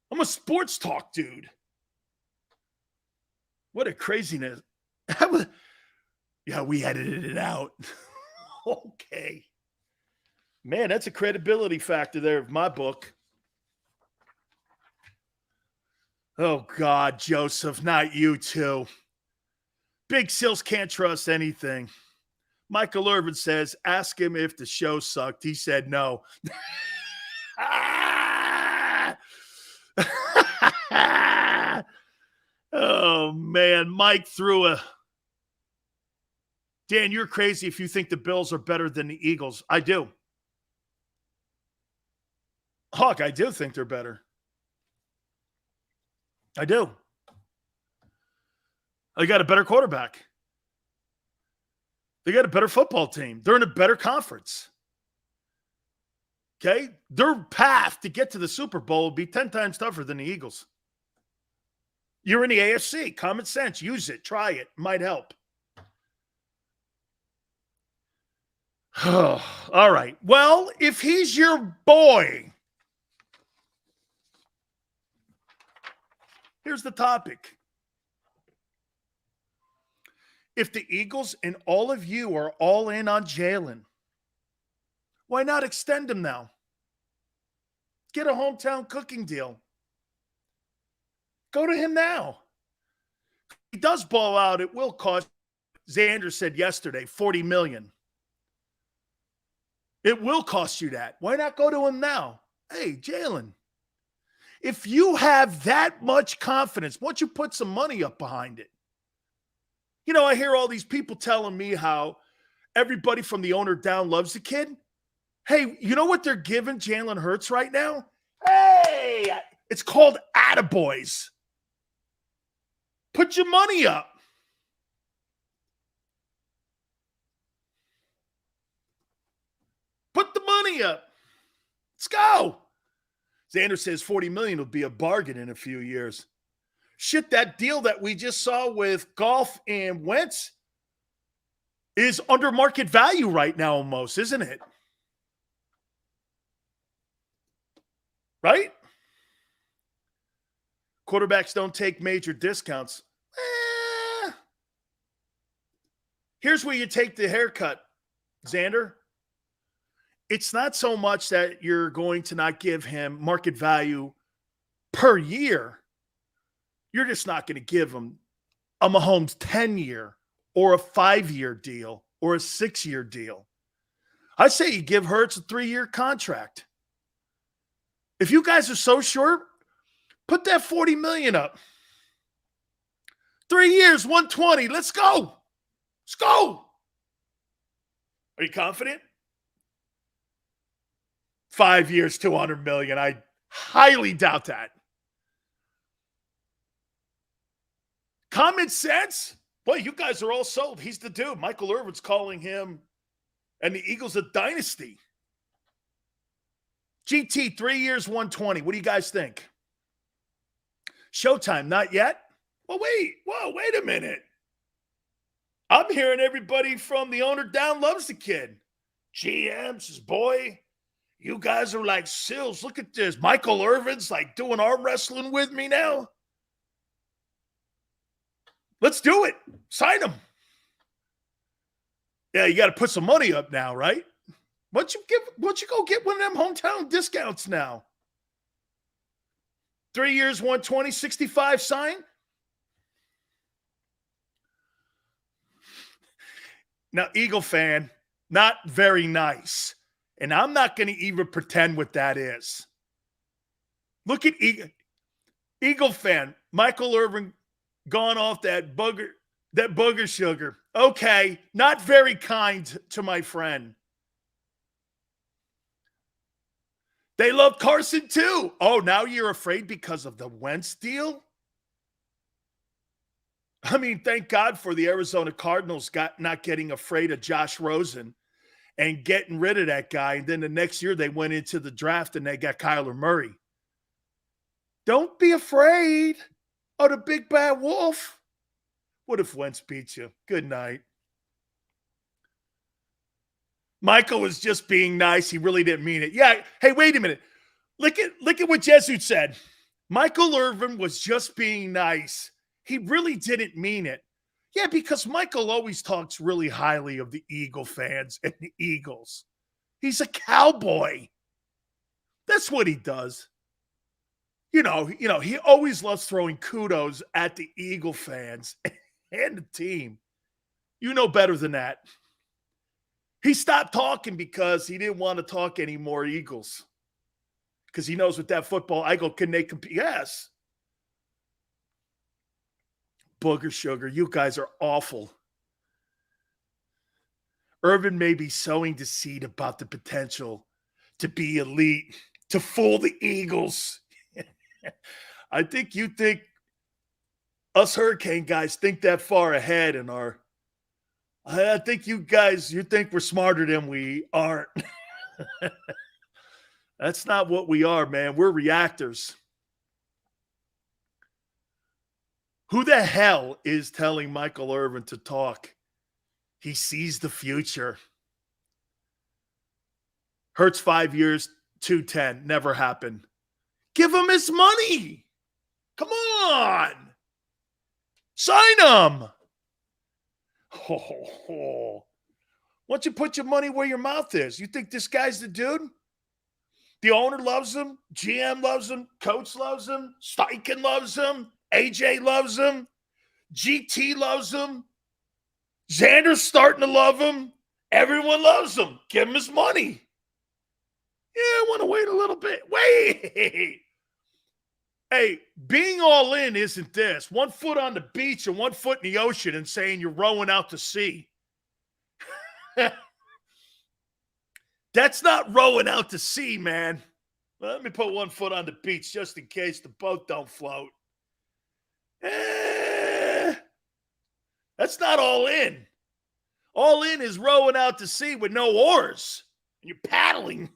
S1: I'm a sports talk dude. What a craziness. Yeah, we edited it out. Okay. Man, that's a credibility factor there of my book. Oh, God, Joseph, not you too. Big Sills can't trust anything. Michael Irvin says, ask him if the show sucked. He said no. Oh, man. Mike threw a... Dan, you're crazy if you think the Bills are better than the Eagles. I do. Hawk, I do think they're better. I do. They got a better quarterback. They got a better football team. They're in a better conference. Okay? Their path to get to the Super Bowl will be 10 times tougher than the Eagles. You're in the AFC. Common sense. Use it. Try it. Might help. All right. Well, if he's your boy, here's the topic. If the Eagles and all of you are all in on Jalen, why not extend him now? Get a hometown cooking deal. Go to him now. If he does ball out, it will cost, Xander said yesterday, $40 million. It will cost you that. Why not go to him now? Hey, Jalen, If you have that much confidence, why don't you put some money up behind it? You know, I hear all these people telling me how everybody from the owner down loves the kid. Hey, you know what they're giving Jalen Hurts right now? Hey, it's called attaboys. Put your money up. Put the money up. Let's go. Xander says $40 million will be a bargain in a few years. Shit, that deal that we just saw with Goff and Wentz is under market value right now almost, isn't it? Right? Quarterbacks don't take major discounts. Here's where you take the haircut, Xander. It's not so much that you're going to not give him market value per year. You're just not going to give him a Mahomes 10-year or a 5-year deal or a 6-year deal. I say you give Hurts a 3-year contract. If you guys are so sure, put that $40 million up. 3 years, 120. Let's go. Let's go. Are you confident? 5 years, $200 million. I highly doubt that. Common sense? Boy, you guys are all sold. He's the dude. Michael Irvin's calling him and the Eagles a dynasty. GT, 3 years, 120. What do you guys think? Showtime, not yet? Well, wait a minute. I'm hearing everybody from the owner down loves the kid. GMs, his boy. You guys are like sills. Look at this. Michael Irvin's like doing arm wrestling with me now. Let's do it. Sign him. Yeah, you got to put some money up now, right? Why don't you go get one of them hometown discounts now? 3 years, 120, 65 sign. Now, Eagle fan, not very nice. And I'm not going to even pretend what that is. Look at Eagle fan, Michael Irvin gone off that booger sugar. Okay, not very kind to my friend. They love Carson too. Oh, now you're afraid because of the Wentz deal? I mean, thank God for the Arizona Cardinals not getting afraid of Josh Rosen and getting rid of that guy. And then the next year they went into the draft and they got Kyler Murray. Don't be afraid of the big bad wolf. What if Wentz beats you? Good night. Michael was just being nice. He really didn't mean it. Yeah. Hey, wait a minute. Look at what Jesuit said. Michael Irvin was just being nice. He really didn't mean it. Yeah, because Michael always talks really highly of the Eagle fans and the Eagles. He's a cowboy. That's what he does. You know, he always loves throwing kudos at the Eagle fans and the team. You know better than that. He stopped talking because he didn't want to talk anymore Eagles. Because he knows with that football, can they compete? Yes. Booger sugar, you guys are awful. Irvin may be sowing the seed about the potential to be elite, to fool the Eagles. I think you think us Hurricane guys think that far ahead and are. I think you think we're smarter than we aren't. That's not what we are, man. We're reactors. Who the hell is telling Michael Irvin to talk? He sees the future. Hurts 5 years, 210. Never happened. Give him his money. Come on. Sign him. Why don't you put your money where your mouth is? You think this guy's the dude? The owner loves him. GM loves him. Coach loves him. Steichen loves him. AJ loves him. GT loves him. Xander's starting to love him. Everyone loves him. Give him his money. Yeah, I want to wait a little bit. Wait. Hey, being all in isn't this. 1 foot on the beach and 1 foot in the ocean and saying you're rowing out to sea. That's not rowing out to sea, man. Well, let me put 1 foot on the beach just in case the boat don't float. That's not all in. All in is rowing out to sea with no oars. And you're paddling.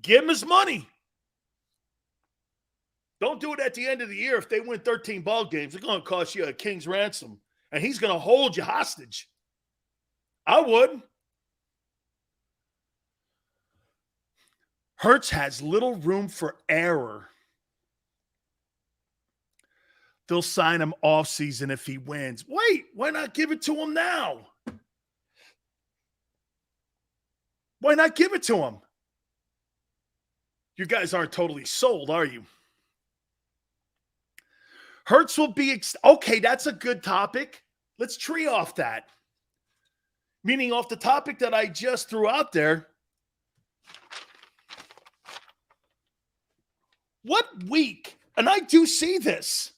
S1: Give him his money. Don't do it at the end of the year. If they win 13 ball games, it's going to cost you a king's ransom. And he's going to hold you hostage. I would. Hurts has little room for error. They'll sign him off season if he wins. Wait, why not give it to him now? Why not give it to him? You guys aren't totally sold, are you? Hurts will be okay, that's a good topic. Let's tree off that. Meaning off the topic that I just threw out there. What week, and I do see this,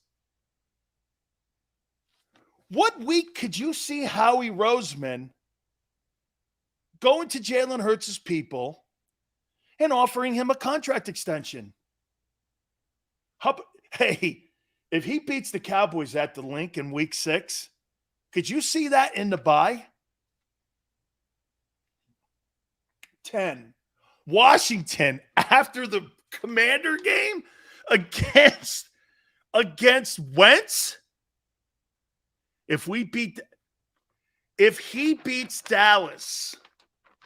S1: what week could you see Howie Roseman going to Jalen Hurts' people and offering him a contract extension? Hey, if he beats the Cowboys at the link in week 6, could you see that in the bye? 10. Washington after the Commander game against Wentz. If he beats Dallas,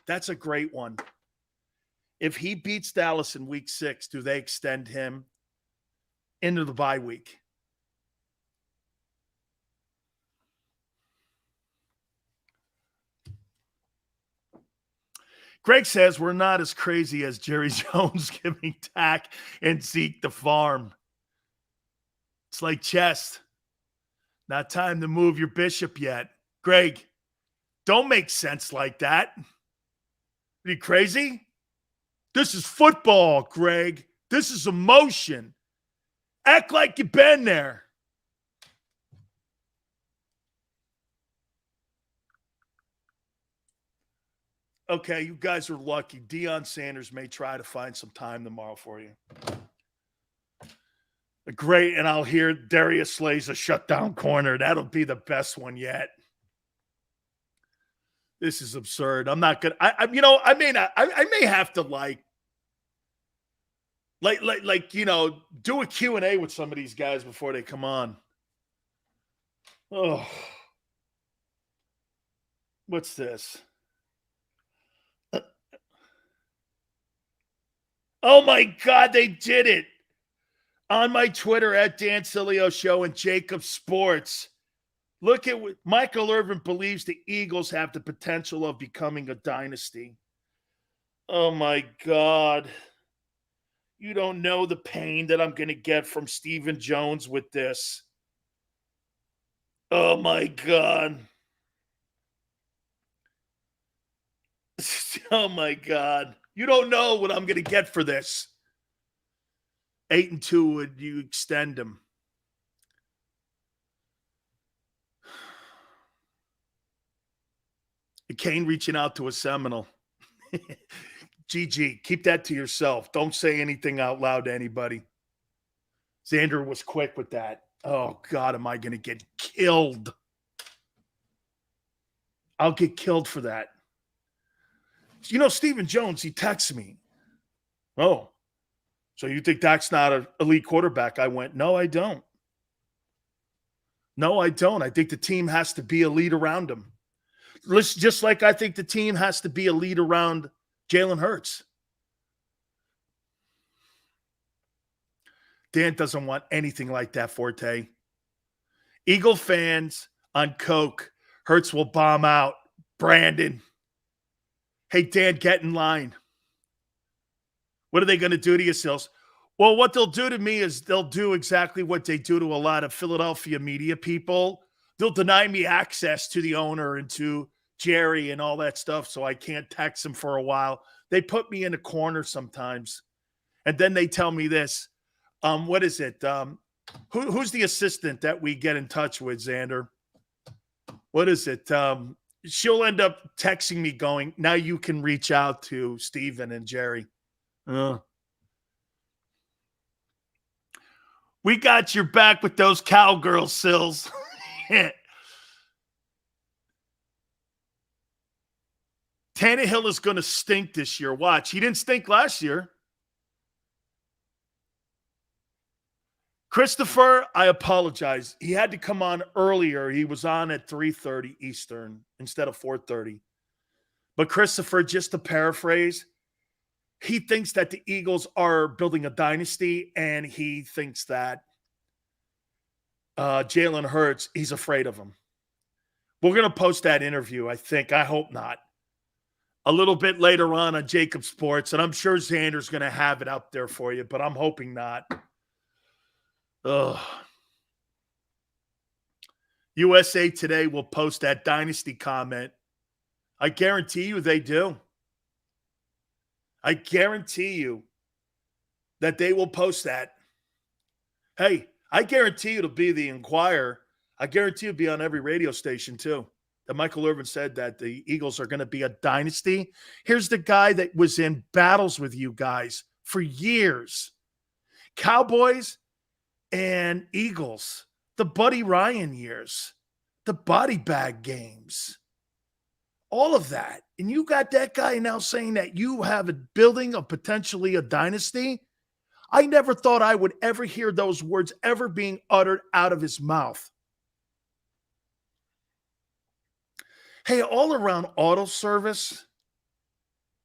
S1: that's a great one. If he beats Dallas in week 6, do they extend him into the bye week? Greg says we're not as crazy as Jerry Jones giving Dak and Zeke the farm. It's like chess. Not time to move your bishop yet. Greg, don't make sense like that. Are you crazy? This is football, Greg. This is emotion. Act like you've been there. Okay, you guys are lucky. Deion Sanders may try to find some time tomorrow for you. Great, and I'll hear Darius Slay's a shutdown corner. That'll be the best one yet. This is absurd. I'm not gonna. I may have to do a Q&A with some of these guys before they come on. Oh, what's this? Oh my God, they did it. On my Twitter at Dan Sileo Show and JAKIB Sports. Look at what Michael Irvin believes the Eagles have the potential of becoming a dynasty. Oh my God. You don't know the pain that I'm going to get from Stephen Jones with this. Oh my God. Oh my God. You don't know what I'm going to get for this. 8-2 would you extend him? Kane reaching out to a Seminole. GG, keep that to yourself. Don't say anything out loud to anybody. Xander was quick with that. Oh, God, am I going to get killed? I'll get killed for that. You know, Stephen Jones, he texts me. Oh, so you think Dak's not an elite quarterback? I went, no, I don't. No, I don't. I think the team has to be elite around him. Just like I think the team has to be elite around Jalen Hurts. Dan doesn't want anything like that, Forte. Eagle fans on coke. Hurts will bomb out. Brandon. Hey, Dan, get in line. What are they going to do to yourselves? Well, what they'll do to me is they'll do exactly what they do to a lot of Philadelphia media people. They'll deny me access to the owner and to Jerry and all that stuff, so I can't text them for a while. They put me in a corner sometimes, And then they tell me this. What is it? Who's the assistant that we get in touch with, Xander? What is it? She'll end up texting me going, now you can reach out to Steven and Jerry. We got your back with those cowgirl sills. Tannehill is going to stink this year. Watch. He didn't stink last year. Christopher, I apologize. He had to come on earlier. He was on at 3:30 Eastern instead of 4:30. But Christopher, just to paraphrase, he thinks that the Eagles are building a dynasty, and he thinks that Jalen Hurts, he's afraid of him. We're going to post that interview, I think. I hope not. A little bit later on JAKIB Sports, and I'm sure Xander's going to have it up there for you, but I'm hoping not. Ugh. USA Today will post that dynasty comment. I guarantee you they do. I guarantee you that they will post that. Hey, I guarantee you it'll be the Inquirer. I guarantee it'll be on every radio station too. That Michael Irvin said that the Eagles are going to be a dynasty. Here's the guy that was in battles with you guys for years. Cowboys and Eagles, the Buddy Ryan years, the body bag games, all of that. And you got that guy now saying that you have a building of potentially a dynasty. I never thought I would ever hear those words ever being uttered out of his mouth. Hey, all around auto service,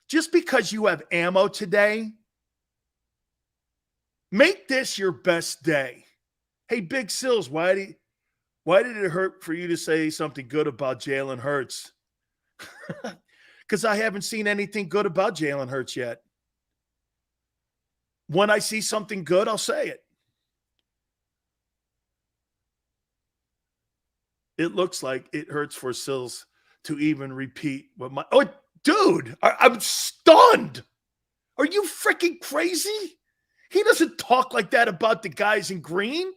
S1: just because you have ammo today, make this your best day. Hey, Big Sills, why did it hurt for you to say something good about Jalen Hurts? Because I haven't seen anything good about Jalen Hurts yet. When I see something good, I'll say it. It looks like it hurts for Sills to even repeat what my... Oh, dude, I'm stunned. Are you freaking crazy? He doesn't talk like that about the guys in green.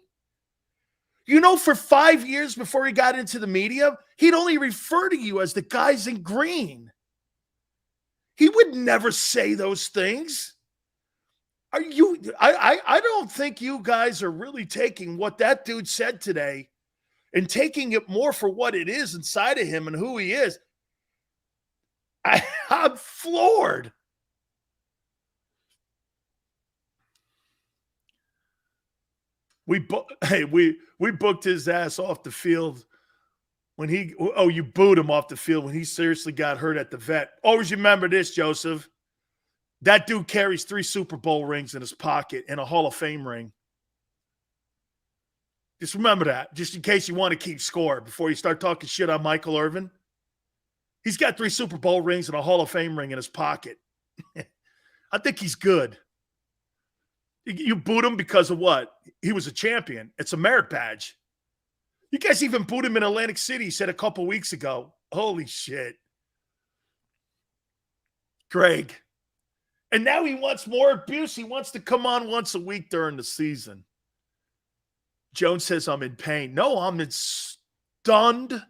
S1: You know, for 5 years before he got into the media, he'd only refer to you as the guys in green. He would never say those things. Are you? I don't think you guys are really taking what that dude said today and taking it more for what it is inside of him and who he is. I'm floored. We booked his ass off the field when you booed him off the field when he seriously got hurt at the vet. Always remember this, Joseph. That dude carries 3 Super Bowl rings in his pocket and a Hall of Fame ring. Just remember that, just in case you want to keep score before you start talking shit on Michael Irvin. He's got 3 Super Bowl rings and a Hall of Fame ring in his pocket. I think he's good. You booed him because of what? He was a champion. It's a merit badge. You guys even booed him in Atlantic City, he said a couple weeks ago. Holy shit. Greg. And now he wants more abuse. He wants to come on once a week during the season. Jones says I'm in pain. No, I'm stunned.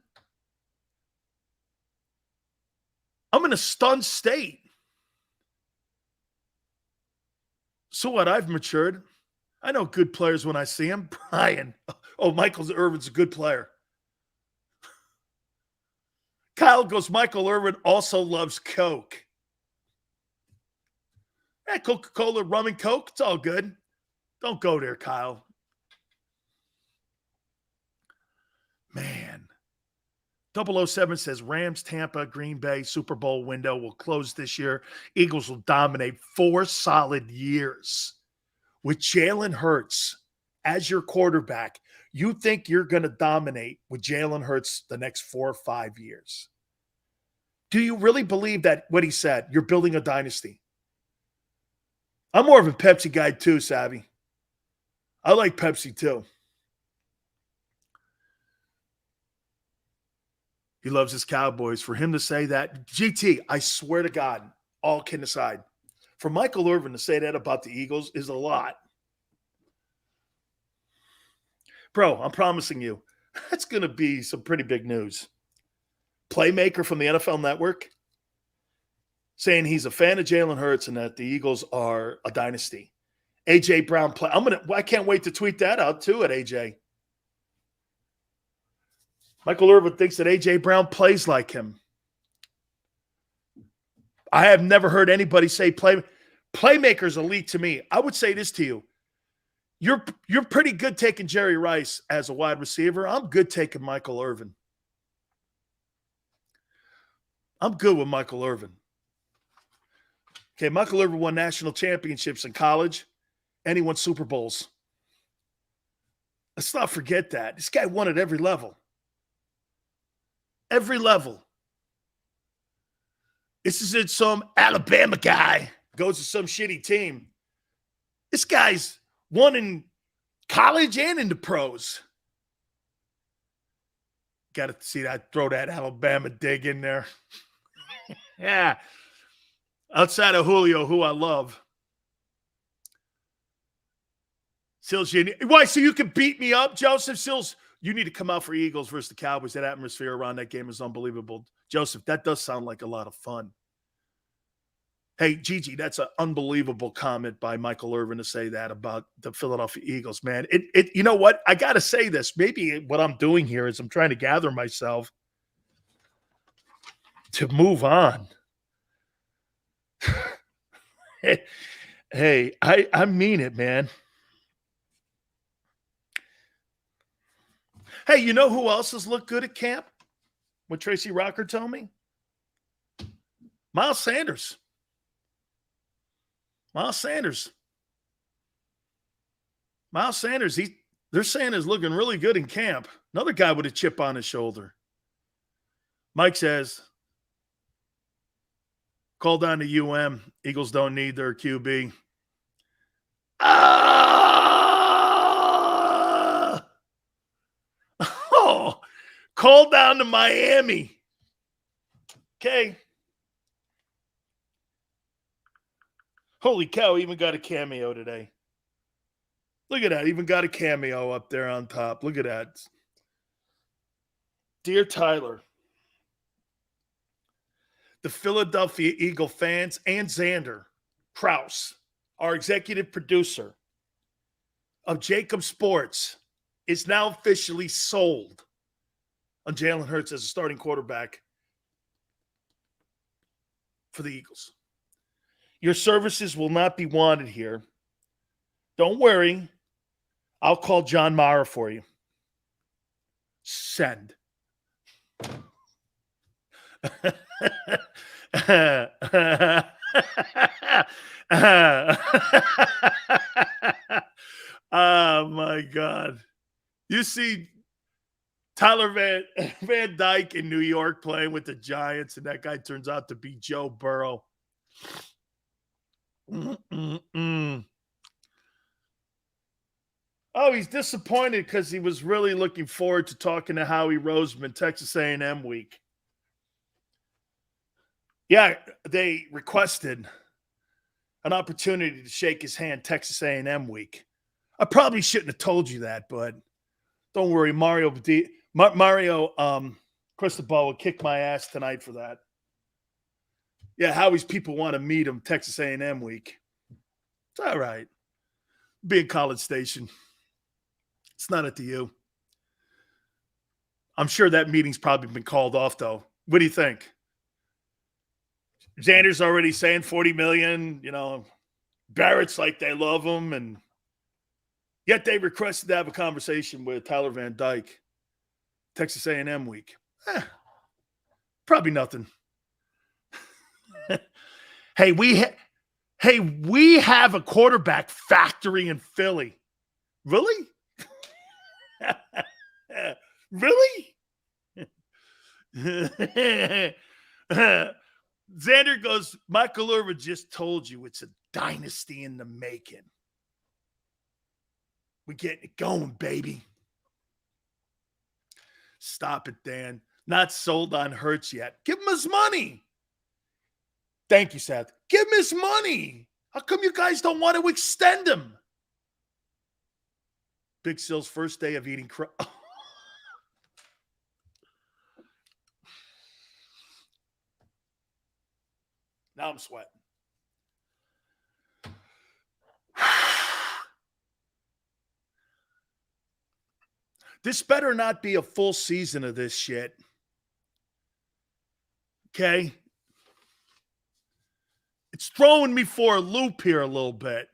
S1: I'm in a stunned state. So what? I've matured. I know good players when I see them. Brian. Oh, Michael Irvin's a good player. Kyle goes, Michael Irvin also loves Coke. Yeah, Coca-Cola, rum and Coke, it's all good. Don't go there, Kyle. Man. 007 says Rams, Tampa, Green Bay, Super Bowl window will close this year. Eagles will dominate 4 solid years. With Jalen Hurts as your quarterback, you think you're going to dominate with Jalen Hurts the next 4 or 5 years? Do you really believe that what he said, you're building a dynasty? I'm more of a Pepsi guy too, Savvy. I like Pepsi too. He loves his Cowboys. For him to say that, GT, I swear to God, all kidding aside, For Michael Irvin to say that about the Eagles is a lot. Bro, I'm promising you, that's going to be some pretty big news. Playmaker from the NFL Network saying he's a fan of Jalen Hurts and that the Eagles are a dynasty. A.J. Brown play. I can't wait to tweet that out too at A.J. Michael Irvin thinks that A.J. Brown plays like him. I have never heard anybody say playmaker's elite to me. I would say this to you. You're pretty good taking Jerry Rice as a wide receiver. I'm good taking Michael Irvin. I'm good with Michael Irvin. Okay, Michael Irvin won national championships in college, and he won Super Bowls. Let's not forget that. This guy won at every level. Every level. This isn't some Alabama guy goes to some shitty team. This guy's won in college and in the pros. Got to see that, throw that Alabama dig in there. Yeah. Outside of Julio, who I love. Sills, why? So you can beat me up, Joseph Sills? You need to come out for Eagles versus the Cowboys. That atmosphere around that game is unbelievable. Joseph, that does sound like a lot of fun. Hey, Gigi, that's an unbelievable comment by Michael Irvin to say that about the Philadelphia Eagles, man. You know what? I got to say this. Maybe what I'm doing here is I'm trying to gather myself to move on. Hey, I mean it, man. Hey, you know who else has looked good at camp? What Tracy Rocker told me? Miles Sanders. Miles Sanders, they're saying is looking really good in camp. Another guy with a chip on his shoulder. Mike says, call down to UM. Eagles don't need their QB. Oh, call down to Miami. Okay. Holy cow, even got a cameo today. Look at that. Even got a cameo up there on top. Look at that. Dear Tyler, the Philadelphia Eagle fans and Xander Kraus, our executive producer of JAKIB Sports, is now officially sold on Jalen Hurts as a starting quarterback for the Eagles. Your services will not be wanted here. Don't worry. I'll call John Mara for you. Send. Oh, my God. You see Tyler Van Dyke in New York playing with the Giants, and that guy turns out to be Joe Burrow. Oh, he's disappointed because he was really looking forward to talking to Howie Roseman, Texas A&M week. Yeah, they requested an opportunity to shake his hand Texas A&M week. I probably shouldn't have told you that, but don't worry, Mario Cristobal will kick my ass tonight for that. Yeah, Howie's people want to meet him Texas A&M week. It's all right. Be in College Station. It's not at the U. I'm sure that meeting's probably been called off, though. What do you think? Xander's already saying $40 million. You know, Barrett's like they love him, and yet they requested to have a conversation with Tyler Van Dyke, Texas A&M week. Probably nothing. Hey, we have a quarterback factory in Philly. Really? Really? Xander goes, Michael Irvin just told you it's a dynasty in the making. We're getting it going, baby. Stop it, Dan. Not sold on Hurts yet. Give him his money. Thank you, Seth. Give him his money. How come you guys don't want to extend him? Big Sil's first day of eating Now I'm sweating. This better not be a full season of this shit. Okay? It's throwing me for a loop here a little bit.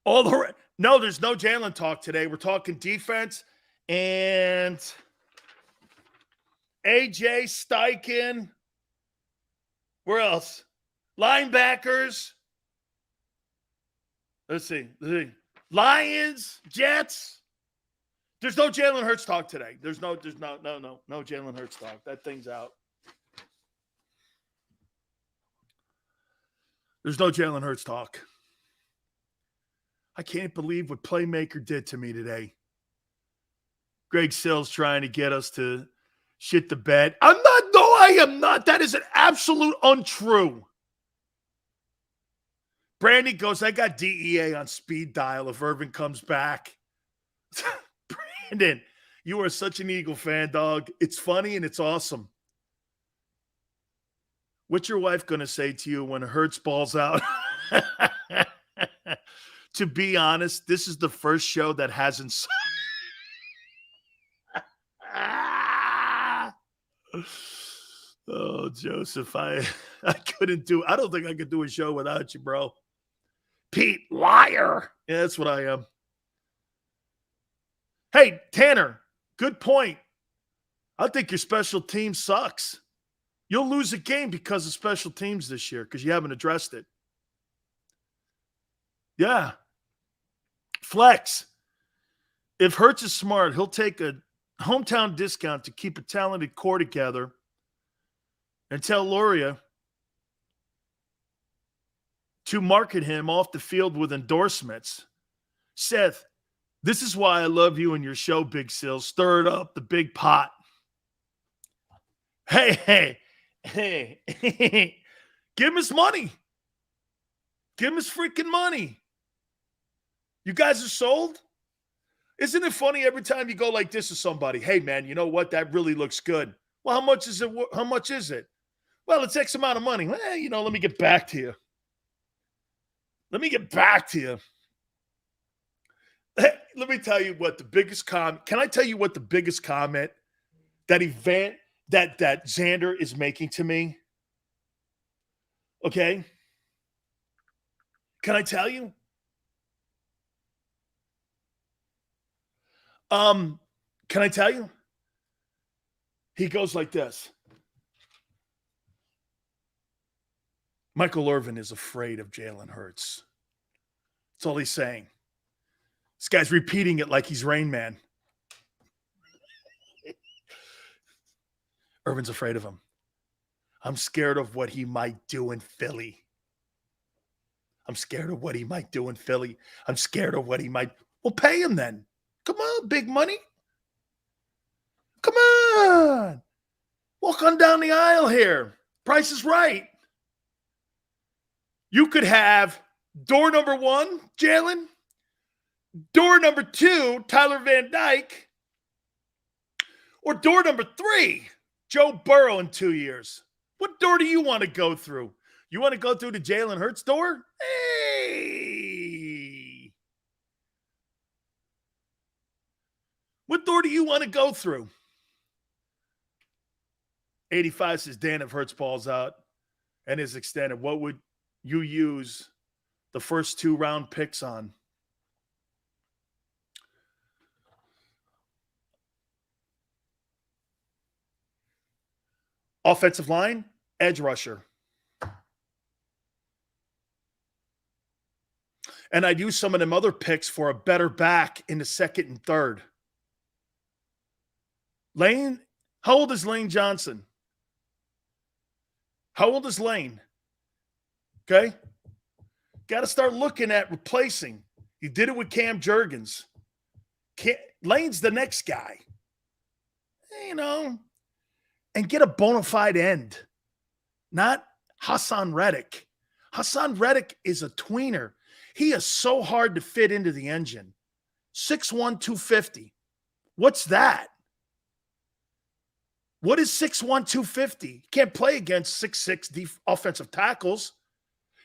S1: No, there's no Jalen talk today. We're talking defense and AJ Steichen. Where else? Linebackers. Let's see. Lions, Jets. There's no Jalen Hurts talk today. There's no Jalen Hurts talk. That thing's out. There's no Jalen Hurts talk. I can't believe what Playmaker did to me today. Greg Sills trying to get us to shit the bed. I'm not. No, I am not. That is an absolute untrue. Brandy goes, I got DEA on speed dial if Irvin comes back. Brandon, you are such an Eagle fan, dog. It's funny and it's awesome. What's your wife going to say to you when Hurts balls out? To be honest, this is the first show that hasn't. Oh, Joseph, I couldn't do. I don't think I could do a show without you, bro. Pete, liar. Yeah, that's what I am. Hey, Tanner, good point. I think your special team sucks. You'll lose a game because of special teams this year because you haven't addressed it. Yeah. Flex. If Hurts is smart, he'll take a hometown discount to keep a talented core together and tell Luria to market him off the field with endorsements. Seth, this is why I love you and your show, Big Sills. Stir it up, the big pot. Hey. Give him his money. Give him his freaking money. You guys are sold? Isn't it funny every time you go like this to somebody? Hey, man, you know what? That really looks good. Well, how much is it? How much is it? Well, it's X amount of money. Well, let me get back to you. Let me tell you what the biggest comment. Can I tell you what the biggest comment that Xander is making to me? Okay. Can I tell you? Can I tell you? He goes like this. Michael Irvin is afraid of Jalen Hurts. That's all he's saying. This guy's repeating it like he's Rain Man. Irvin's afraid of him. I'm scared of what he might do in Philly. I'm scared of what he might do in Philly. I'm scared of what he might. Well, pay him then. Come on, big money. Come on. Walk on down the aisle here. Price is right. You could have door number 1, Jalen. Door number 2, Tyler Van Dyke. Or door number 3, Joe Burrow in 2 years. What door do you want to go through? You want to go through the Jalen Hurts door? Hey. What door do you want to go through? 85 says, Dan, if Hurts balls out and is extended, what would you use the first 2 round picks on? Offensive line, edge rusher. And I'd use some of them other picks for a better back in the 2nd and 3rd. Lane, how old is Lane Johnson? How old is Lane? Okay? Got to start looking at replacing. You did it with Cam Jurgens. Lane's the next guy. And get a bona fide end. not Hassan Reddick. Hassan Reddick is a tweener. He is so hard to fit into the engine. 6'1", 250. What's that? What is 6'1", 250? You can't play against 6'6" offensive tackles.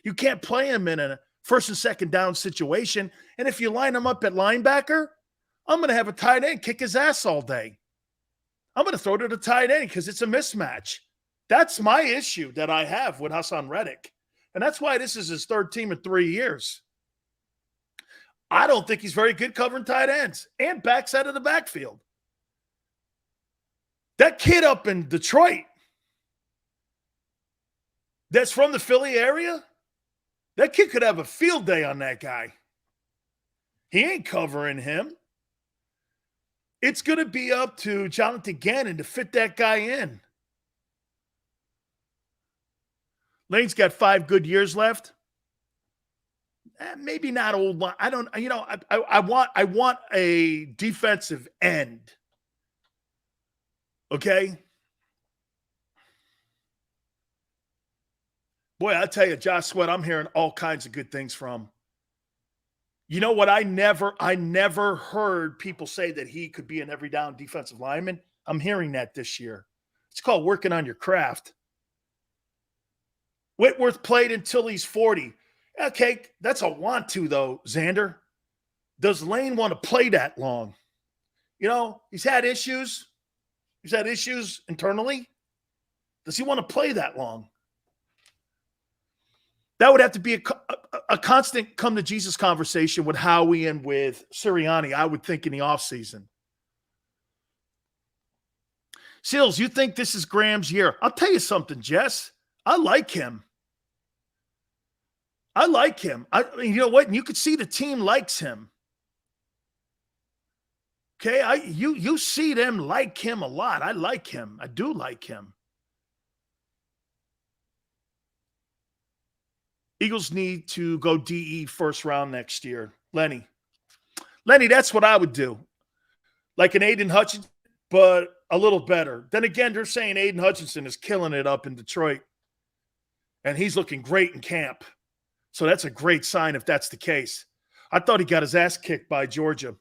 S1: You can't play him in a first and second down situation. And if you line him up at linebacker, I'm going to have a tight end kick his ass all day. I'm going to throw to the tight end because it's a mismatch. That's my issue that I have with Hassan Reddick. And that's why this is his third team in 3 years. I don't think he's very good covering tight ends and backs out of the backfield. That kid up in Detroit that's from the Philly area, that kid could have a field day on that guy. He ain't covering him. It's going to be up to Jonathan Gannon to fit that guy in. Lane's got 5 good years left. Maybe not old line. I don't, I want a defensive end. Okay? Boy, I tell you, Josh Sweat, I'm hearing all kinds of good things from. You know what? I never heard people say that he could be an every down defensive lineman. I'm hearing that this year. It's called working on your craft. Whitworth played until he's 40. Okay, that's a want to, though, Xander. Does Lane want to play that long? He's had issues. He's had issues internally. Does he want to play that long? That would have to be a constant come-to-Jesus conversation with Howie and with Sirianni, I would think, in the offseason. Seals, you think this is Graham's year? I'll tell you something, Jess. I like him. You know what? You could see the team likes him. Okay, you see them like him a lot. I like him. I do like him. Eagles need to go DE first round next year. Lenny, that's what I would do. Like an Aiden Hutchinson, but a little better. Then again, they're saying Aiden Hutchinson is killing it up in Detroit. And he's looking great in camp. So that's a great sign if that's the case. I thought he got his ass kicked by Georgia.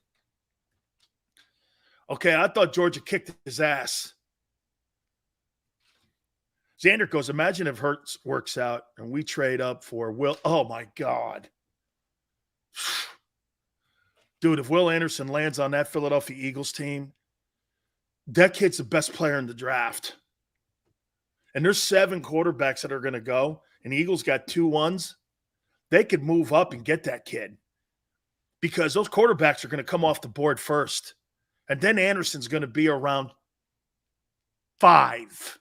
S1: Okay, I thought Georgia kicked his ass. Xander goes, imagine if Hurts works out and we trade up for Will. Oh, my God. Dude, if Will Anderson lands on that Philadelphia Eagles team, that kid's the best player in the draft. And there's 7 quarterbacks that are going to go, and the Eagles got 2 ones. They could move up and get that kid because those quarterbacks are going to come off the board first. And then Anderson's going to be around 5.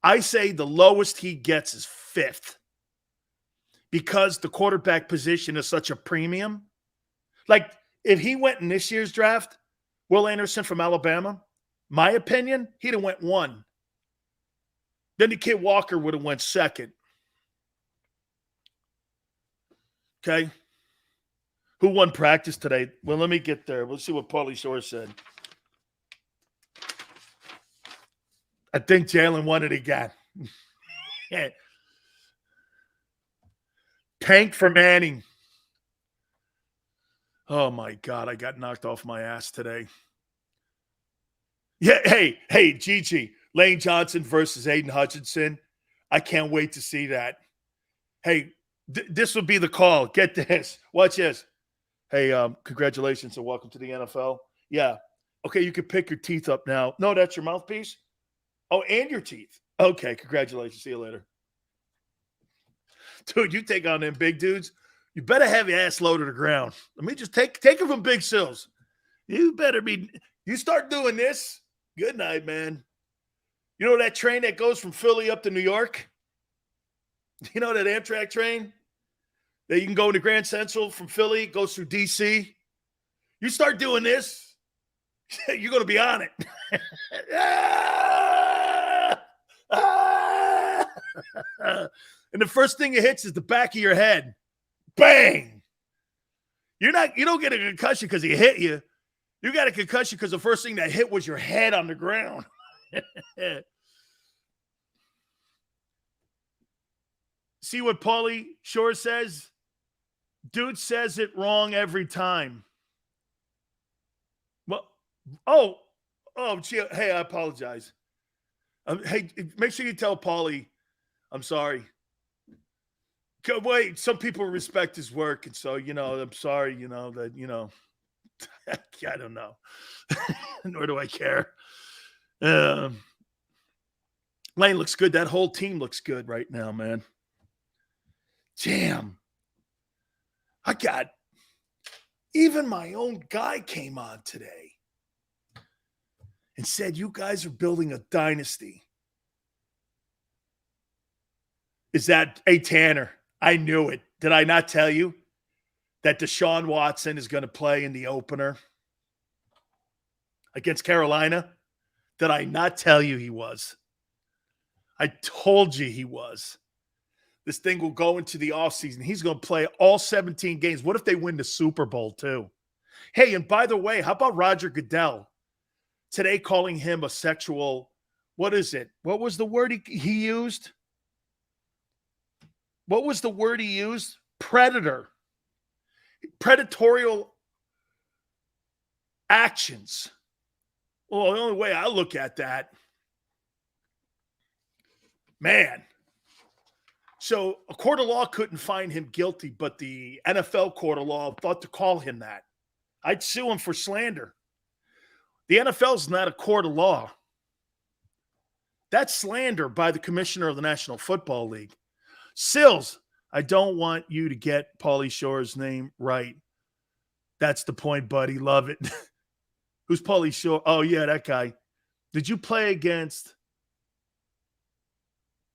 S1: I say the lowest he gets is 5th because the quarterback position is such a premium. Like, if he went in this year's draft, Will Anderson from Alabama, my opinion, he'd have went 1. Then the kid Walker would have went 2nd. Okay. Who won practice today? Well, let me get there. We'll see what Paulie Shore said. I think Jalen won it again. Tank for Manning. Oh, my God. I got knocked off my ass today. Yeah. Hey, Gigi. Lane Johnson versus Aiden Hutchinson. I can't wait to see that. Hey, this would be the call. Get this. Watch this. Hey, congratulations and welcome to the NFL. Yeah. Okay, you can pick your teeth up now. No, that's your mouthpiece? Oh, and your teeth. Okay, congratulations. See you later. Dude, you take on them big dudes, you better have your ass low to the ground. Let me just take it from Big Sills. You start doing this, good night, man. You know that train that goes from Philly up to New York? You know that Amtrak train? That you can go into Grand Central from Philly, goes through D.C. You start doing this, you're going to be on it. And the first thing it hits is the back of your head. Bang! You don't get a concussion because he hit you. You got a concussion because the first thing that hit was your head on the ground. See what Paulie Shore says? Dude says it wrong every time. Well, gee, hey, I apologize. Hey, make sure you tell Paulie I'm sorry. Wait, some people respect his work, and so, I'm sorry, that, I don't know. Nor do I care. Lane looks good. That whole team looks good right now, man. Damn. Even my own guy came on today and said, you guys are building a dynasty. Is that a Tanner? I knew it. Did I not tell you that Deshaun Watson is going to play in the opener against Carolina? Did I not tell you he was? I told you he was. This thing will go into the offseason. He's going to play all 17 games. What if they win the Super Bowl too? Hey, and by the way, how about Roger Goodell today calling him a sexual, what is it? What was the word he used? What was the word he used? Predator. Predatorial actions. Well, the only way I look at that, man. So a court of law couldn't find him guilty, but the NFL court of law thought to call him that. I'd sue him for slander. The NFL is not a court of law. That's slander by the commissioner of the National Football League. Sills, I don't want you to get Paulie Shore's name right. That's the point, buddy. Love it. Who's Paulie Shore? Oh, yeah, that guy. Did you play against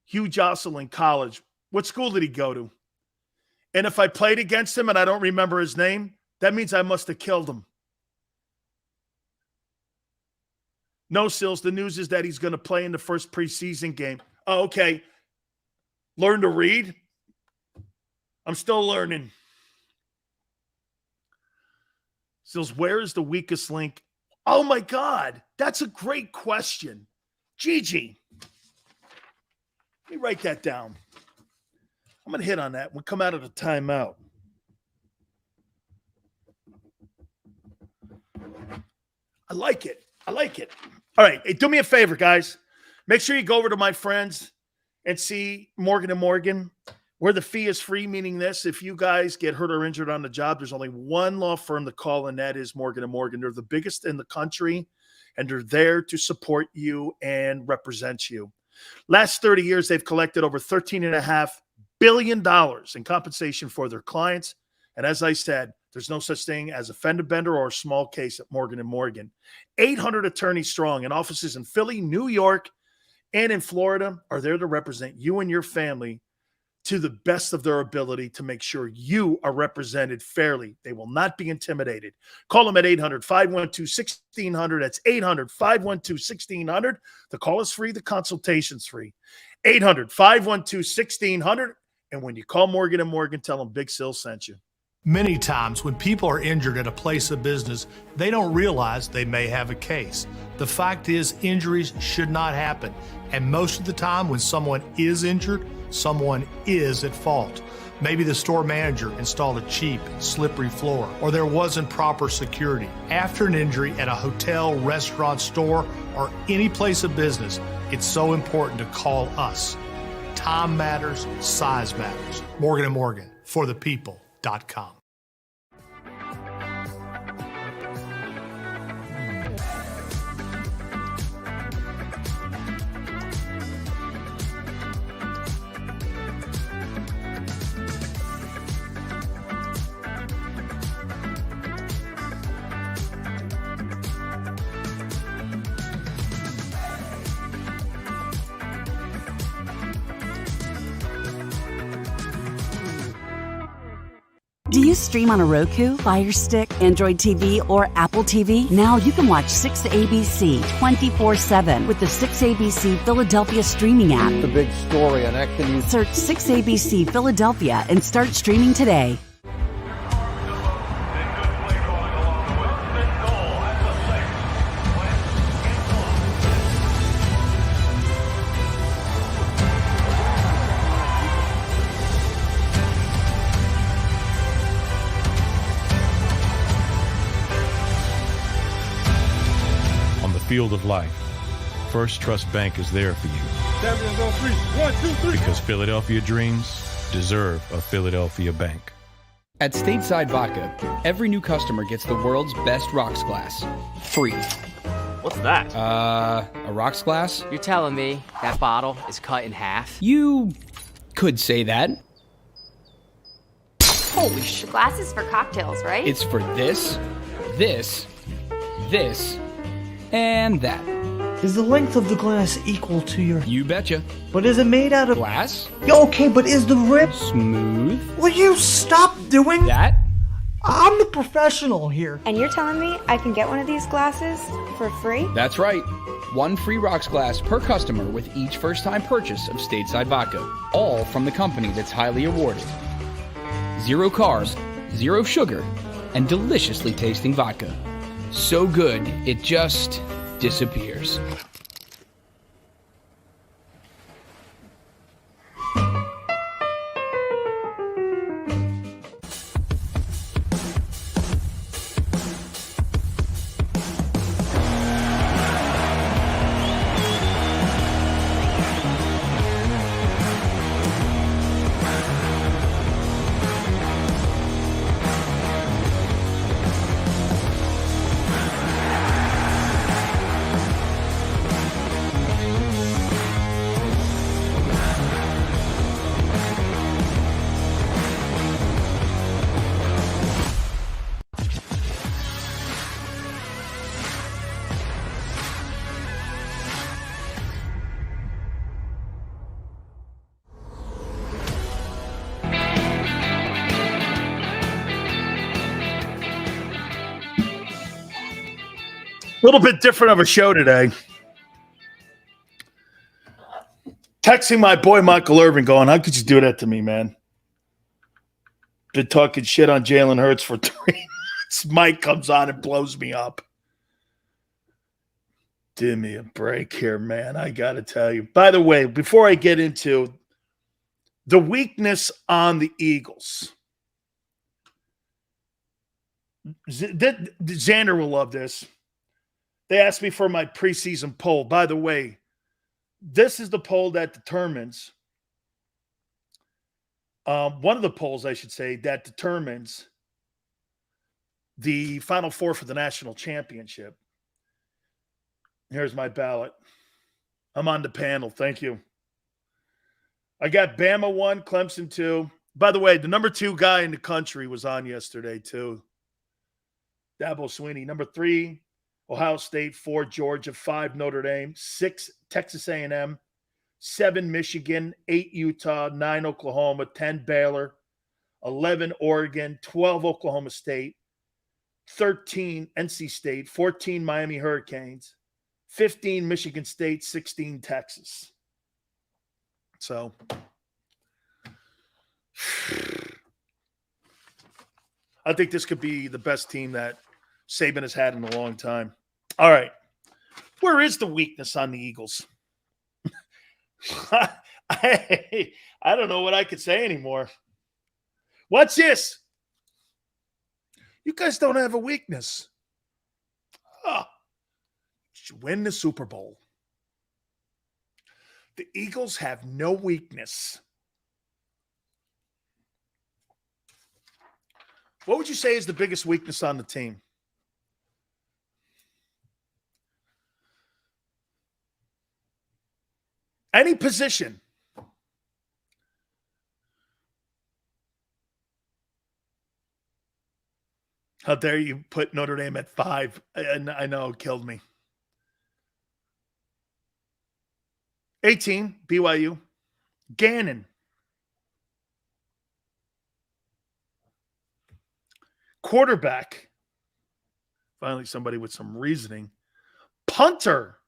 S1: Hugh Jocelyn College? What school did he go to? And if I played against him and I don't remember his name, that means I must have killed him. No, Sills, the news is that he's going to play in the first preseason game. Oh, okay. Learn to read? I'm still learning. Sills, where is the weakest link? Oh, my God. That's a great question. Gigi. Let me write that down. I'm going to hit on that. We'll come out of the timeout. I like it. All right. Hey, do me a favor, guys. Make sure you go over to my friends and see Morgan & Morgan, where the fee is free, meaning this: if you guys get hurt or injured on the job, there's only one law firm to call, and that is Morgan & Morgan. They're the biggest in the country, and they're there to support you and represent you. Last 30 years, they've collected over $13.5 billion in compensation for their clients. And as I said, there's no such thing as a fender bender or a small case at Morgan & Morgan. 800 attorneys strong, and offices in Philly, New York, and in Florida are there to represent you and your family to the best of their ability to make sure you are represented fairly. They will not be intimidated. Call them at 800-512-1600. That's 800-512-1600. The call is free. The consultation's free. 800-512-1600. And when you call Morgan & Morgan, tell them Big Sil sent you.
S3: Many times when people are injured at a place of business, they don't realize they may have a case. The fact is, injuries should not happen. And most of the time when someone is injured, someone is at fault. Maybe the store manager installed a cheap, slippery floor, or there wasn't proper security. After an injury at a hotel, restaurant, store, or any place of business, it's so important to call us. Time matters, size matters. Morgan & Morgan, for the people.com.
S4: Do you stream on a Roku, Fire Stick, Android TV, or Apple TV? Now you can watch 6ABC 24/7 with the 6ABC Philadelphia streaming app.
S5: The big story on Action News.
S4: Search 6ABC Philadelphia and start streaming today.
S6: field of life, First Trust Bank is there for you.
S2: 7 on 3. 1, 2, 3.
S6: Because Philadelphia dreams deserve a Philadelphia bank.
S7: At Stateside Vodka, every new customer gets the world's best rocks glass. Free.
S8: What's that?
S7: A rocks glass?
S8: You're telling me that bottle is cut in half?
S7: You could say that.
S9: Holy shit. Glasses for cocktails, right?
S7: It's for this, this, this, and that.
S10: Is the length of the glass equal to your...
S7: You betcha.
S10: But is it made out of...
S7: Glass?
S10: Yeah, okay, but is the rib...
S7: Smooth?
S10: Will you stop doing...
S7: That?
S10: I'm the professional here.
S9: And you're telling me I can get one of these glasses for free?
S7: That's right. One free rocks glass per customer with each first-time purchase of Stateside Vodka. All from the company that's highly awarded. 0 carbs, 0 sugar, and deliciously tasting vodka. So good, it just disappears.
S1: A little bit different of a show today. Texting my boy Michael Irvin going, how could you do that to me, man? Been talking shit on Jalen Hurts for 3 months. Mike comes on and blows me up. Give me a break here, man. I got to tell you. By the way, before I get into the weakness on the Eagles, Xander will love this. They asked me for my preseason poll. By the way, this is the poll that determines, one of the polls, I should say, that determines the Final Four for the national championship. Here's my ballot. I'm on the panel. Thank you. I got Bama 1, Clemson 2. By the way, the number 2 guy in the country was on yesterday, too. Dabo Swinney. Number 3, Ohio State. 4, Georgia. 5, Notre Dame. 6, Texas A&M. 7, Michigan. 8, Utah. 9, Oklahoma. 10, Baylor. 11, Oregon. 12, Oklahoma State. 13, NC State. 14, Miami Hurricanes. 15, Michigan State. 16, Texas. So, I think this could be the best team that Saban has had in a long time. All right. Where is the weakness on the Eagles? I don't know what I could say anymore. What's this? You guys don't have a weakness. Oh, you win the Super Bowl. The Eagles have no weakness. What would you say is the biggest weakness on the team? Any position. How dare you put Notre Dame at 5? I know, it killed me. 18, BYU. Gannon. Quarterback. Finally, somebody with some reasoning. Punter.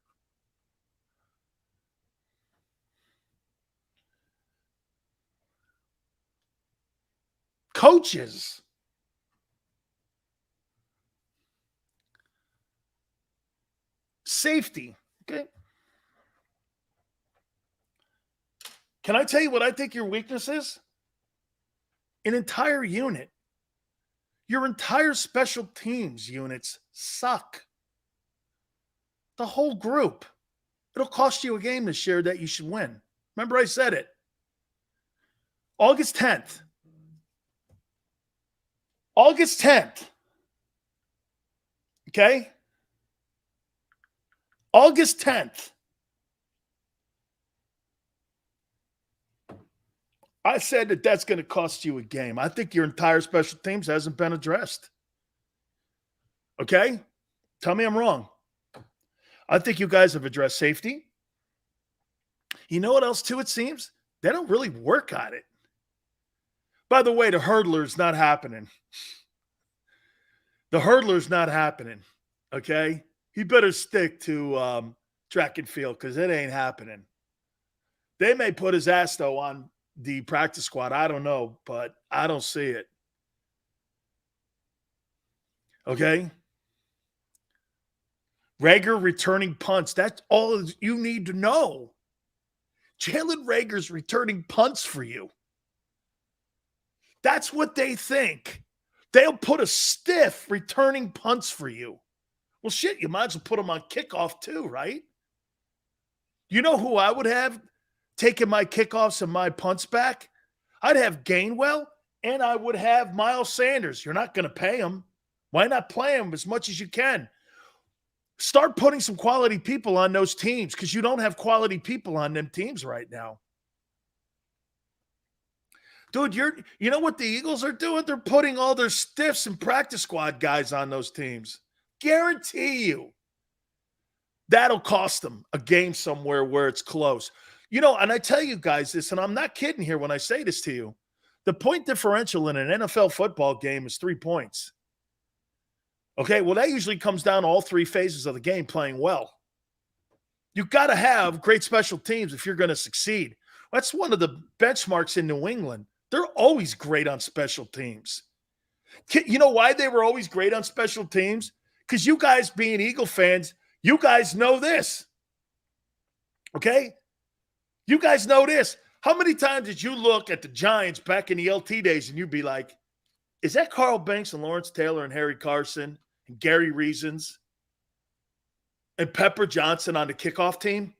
S1: Coaches. Safety. Okay. Can I tell you what I think your weakness is? An entire unit. Your entire special teams units suck. The whole group. It'll cost you a game this year that you should win. Remember I said it. August 10th. August 10th. Okay? August 10th. I said that that's going to cost you a game. I think your entire special teams hasn't been addressed. Okay? Tell me I'm wrong. I think you guys have addressed safety. You know what else, too, it seems? They don't really work on it. By the way, the hurdler's not happening. The hurdler's not happening, okay? He better stick to track and field because it ain't happening. They may put his ass, though, on the practice squad. I don't know, but I don't see it. Okay? Reagor returning punts. That's all you need to know. Jalen Reagor's returning punts for you. That's what they think. They'll put a stiff returning punts for you. Well, shit, you might as well put them on kickoff too, right? You know who I would have taken my kickoffs and my punts back? I'd have Gainwell, and I would have Miles Sanders. You're not going to pay him. Why not play him as much as you can? Start putting some quality people on those teams because you don't have quality people on them teams right now. Dude, you know what the Eagles are doing? They're putting all their stiffs and practice squad guys on those teams. Guarantee you that'll cost them a game somewhere where it's close. You know, and I tell you guys this, and I'm not kidding here when I say this to you. The point differential in an NFL football game is 3 points. Okay, well, that usually comes down to all three phases of the game playing well. You've got to have great special teams if you're going to succeed. That's one of the benchmarks in New England. They're always great on special teams. You know why they were always great on special teams? Because you guys being Eagle fans, you guys know this. Okay? You guys know this. How many times did you look at the Giants back in the LT days and you'd be like, is that Carl Banks and Lawrence Taylor and Harry Carson and Gary Reasons and Pepper Johnson on the kickoff team?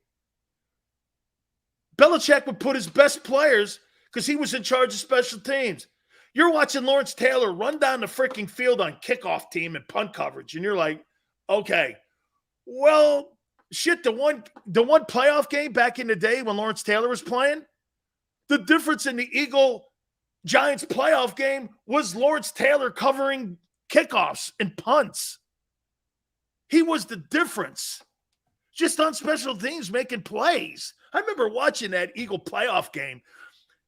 S1: Belichick would put his best players because he was in charge of special teams. You're watching Lawrence Taylor run down the freaking field on kickoff team and punt coverage, and you're like, okay, well, shit, the one playoff game back in the day when Lawrence Taylor was playing, the difference in the Eagle-Giants playoff game was Lawrence Taylor covering kickoffs and punts. He was the difference. Just on special teams making plays. I remember watching that Eagle playoff game.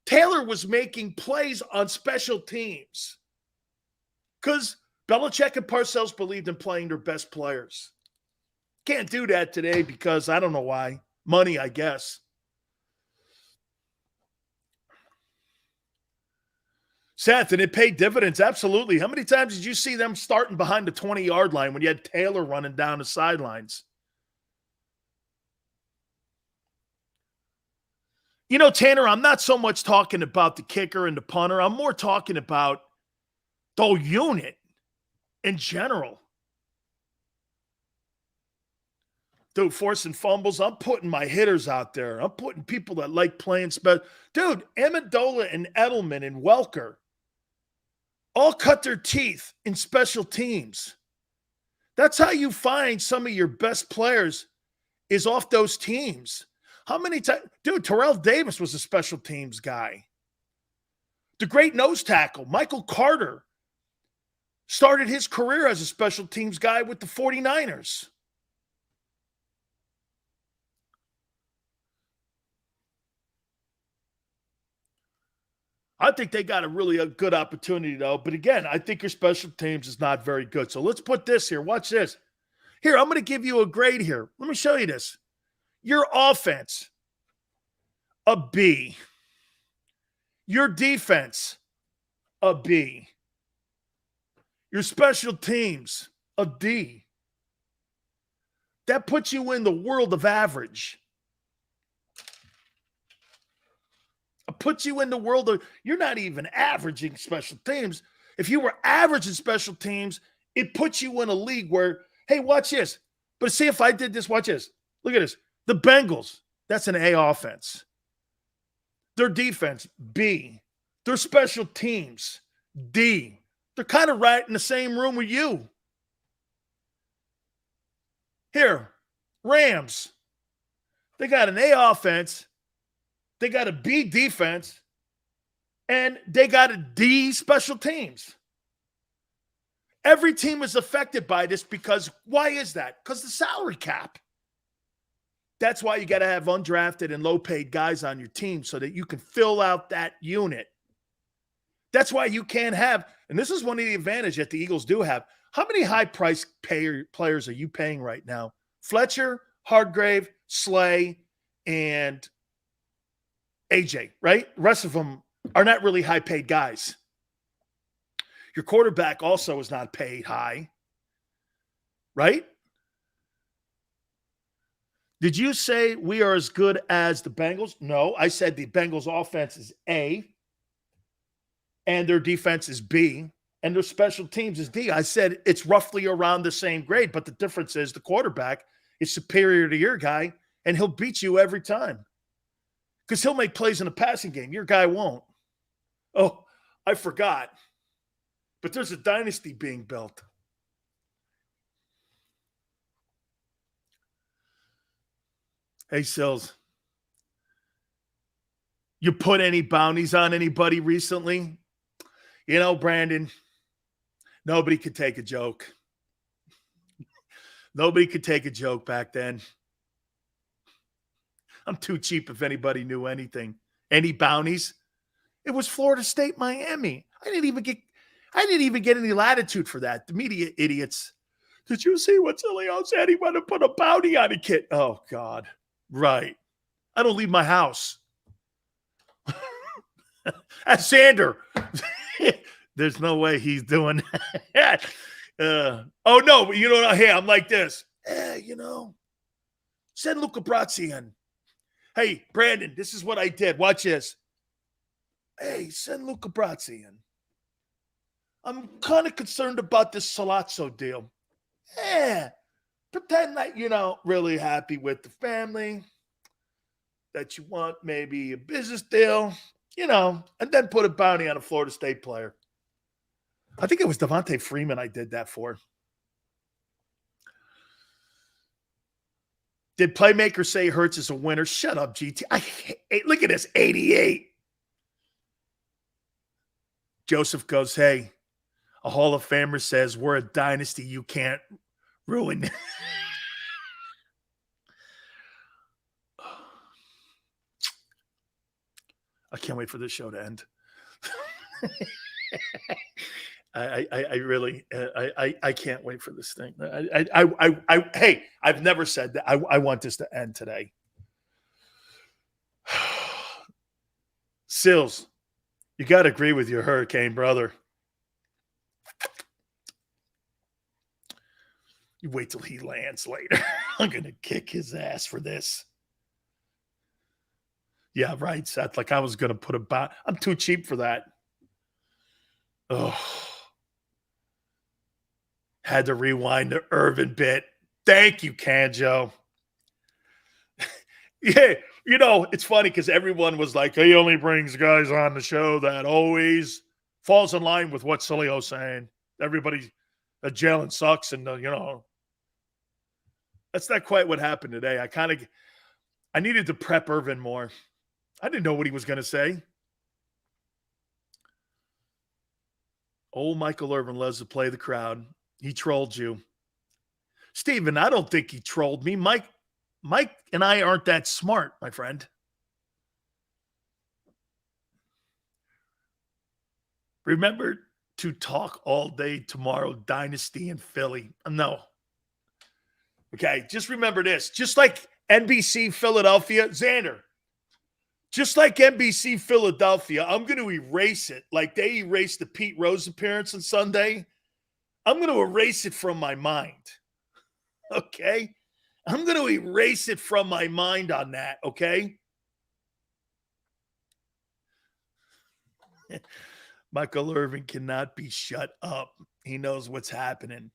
S1: Taylor was making plays on special teams because Belichick and Parcells believed in playing their best players. Can't do that today because I don't know why. Money, I guess. Seth, and it paid dividends, absolutely. How many times did you see them starting behind the 20-yard line when you had Taylor running down the sidelines? You know, Tanner, I'm not so much talking about the kicker and the punter. I'm more talking about the unit in general. Dude, forcing fumbles. I'm putting my hitters out there. I'm putting people that like playing special. Dude, Amendola and Edelman and Welker all cut their teeth in special teams. That's how you find some of your best players is off those teams. How many times? Dude, Terrell Davis was a special teams guy. The great nose tackle, Michael Carter, started his career as a special teams guy with the 49ers. I think they got a good opportunity, though. But again, I think your special teams is not very good. So let's put this here. Watch this. Here, I'm going to give you a grade here. Let me show you this. Your offense, a B. Your defense, a B. Your special teams, a D. That puts you in the world of average. It puts you in the world of, you're not even averaging special teams. If you were averaging special teams, it puts you in a league where, hey, watch this. But see, if I did this, watch this. Look at this. The Bengals, that's an A offense. Their defense, B. Their special teams, D. They're kind of right in the same room with you. Here, Rams. They got an A offense. They got a B defense. And they got a D special teams. Every team is affected by this because why is that? Because the salary cap. That's why you got to have undrafted and low-paid guys on your team so that you can fill out that unit. That's why you can't have, and this is one of the advantages that the Eagles do have. How many high-price players are you paying right now? Fletcher, Hargrave, Slay, and AJ, right? The rest of them are not really high-paid guys. Your quarterback also is not paid high, right? Did you say we are as good as the Bengals? No, I said the Bengals offense is A, and their defense is B, and their special teams is D. I said it's roughly around the same grade, but the difference is the quarterback is superior to your guy, and he'll beat you every time because he'll make plays in the passing game. Your guy won't. Oh, I forgot. But there's a dynasty being built. Hey, Sills. You put any bounties on anybody recently? You know, Brandon, nobody could take a joke. Nobody could take a joke back then. I'm too cheap if anybody knew anything. Any bounties? It was Florida State, Miami. I didn't even get any latitude for that. The media idiots. Did you see what Sileo said? He wanted to put a bounty on a kid. Oh, God. Right. I don't leave my house. That's Sander. There's no way he's doing that. Oh, no. But you know what? Hey, I'm like this. Send Luca Brazzi in. Hey, Brandon, this is what I did. Watch this. Hey, send Luca Brazzi in. I'm kind of concerned about this Salazzo deal. Pretend that you're not really happy with the family, that you want maybe a business deal, and then put a bounty on a Florida State player. I think it was Devontae Freeman I did that for. Did Playmaker say Hurts is a winner? Shut up, GT. Look at this, 88. Joseph goes, hey, a Hall of Famer says we're a dynasty you can't ruin. I can't wait for this show to end. I can't wait for this thing. Hey, I've never said that. I want this to end today. Sills, you got to agree with your Hurricane brother. You wait till he lands later. I'm going to kick his ass for this. Yeah, right, Seth. Like I was going to put a bounty. I'm too cheap for that. Oh. Had to rewind the Irvin bit. Thank you, Kanjo. Yeah, it's funny because everyone was like, he only brings guys on the show that always falls in line with what Sileo's saying. Everybody, Jalen sucks, and that's not quite what happened today. I needed to prep Irvin more. I didn't know what he was going to say. Old Michael Irvin loves to play the crowd. He trolled you. Steven, I don't think he trolled me. Mike and I aren't that smart, my friend. Remember to talk all day tomorrow, Dynasty in Philly. No. Okay, just remember this. Just like NBC Philadelphia, Xander, just like NBC Philadelphia, I'm going to erase it like they erased the Pete Rose appearance on Sunday. I'm going to erase it from my mind. Okay? I'm going to erase it from my mind on that, okay? Michael Irvin cannot be shut up. He knows what's happening.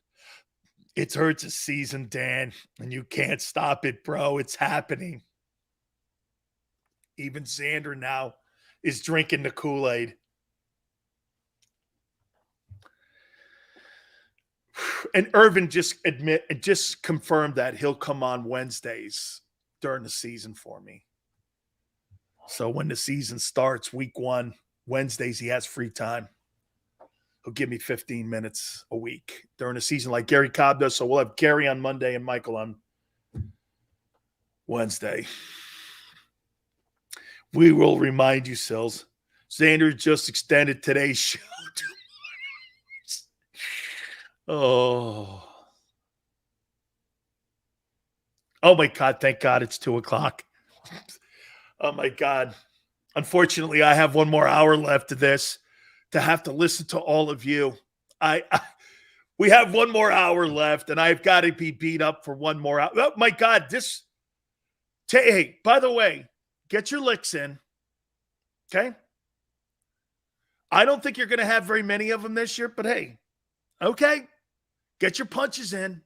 S1: It's Hurts' season, Dan, and you can't stop it, bro. It's happening. Even Xander now is drinking the Kool-Aid. And Irvin just confirmed that he'll come on Wednesdays during the season for me. So when the season starts, week 1, Wednesdays, he has free time. He'll give me 15 minutes a week during the season like Gary Cobb does. So we'll have Gary on Monday and Michael on Wednesday. We will remind you, Sills. Xander just extended today's show. Oh my God. Thank God it's 2:00. Oh my God. Unfortunately, I have one more hour left of this to have to listen to all of you. We have one more hour left, and I've got to be beat up for one more hour. Oh my God. Hey, by the way, get your licks in. Okay. I don't think you're going to have very many of them this year, but hey, okay. Get your punches in.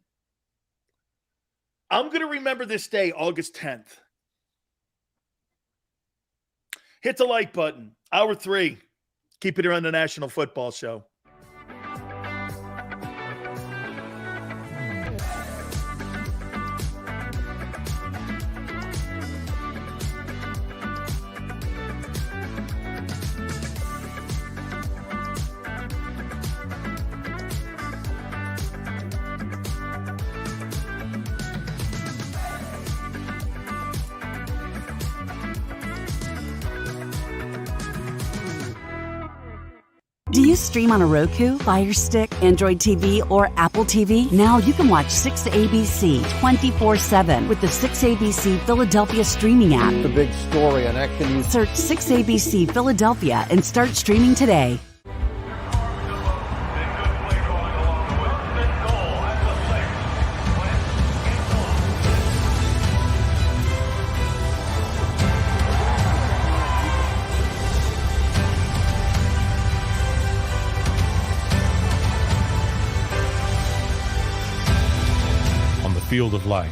S1: I'm going to remember this day, August 10th. Hit the like button. Hour 3. Keep it here on the National Football Show.
S4: Do you stream on a Roku, Fire Stick, Android TV, or Apple TV? Now you can watch 6ABC 24/7 with the 6ABC Philadelphia streaming app.
S5: The big story on Action.
S4: Search 6ABC Philadelphia and start streaming today.
S6: Field of life,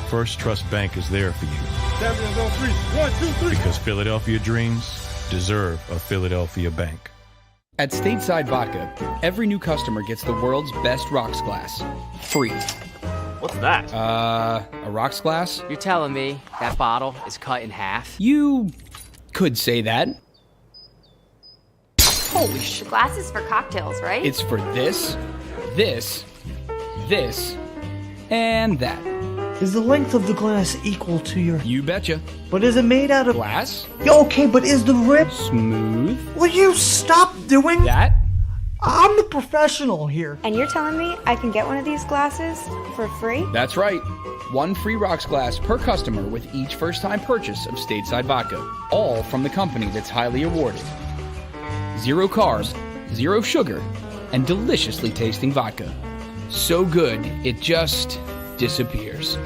S6: First Trust Bank is there for you.
S2: 7 on 3. 1, 2, 3.
S6: Because Philadelphia dreams deserve a Philadelphia bank.
S7: At Stateside Vodka, every new customer gets the world's best rocks glass. Free.
S8: What's that?
S7: A rocks glass?
S8: You're telling me that bottle is cut in half?
S7: You could say that.
S9: Holy shit. Glass is for cocktails, right?
S7: It's for this, this, this, and that.
S10: Is the length of the glass equal to your...
S7: You betcha.
S10: But is it made out of...
S7: Glass?
S10: Okay, but is the rip...
S7: Smooth?
S10: Will you stop doing...
S7: That?
S10: I'm the professional here.
S9: And you're telling me I can get one of these glasses for free?
S7: That's right. One free rocks glass per customer with each first-time purchase of Stateside Vodka. All from the company that's highly awarded. 0 carbs, 0 sugar, and deliciously tasting vodka. So good, it just disappears.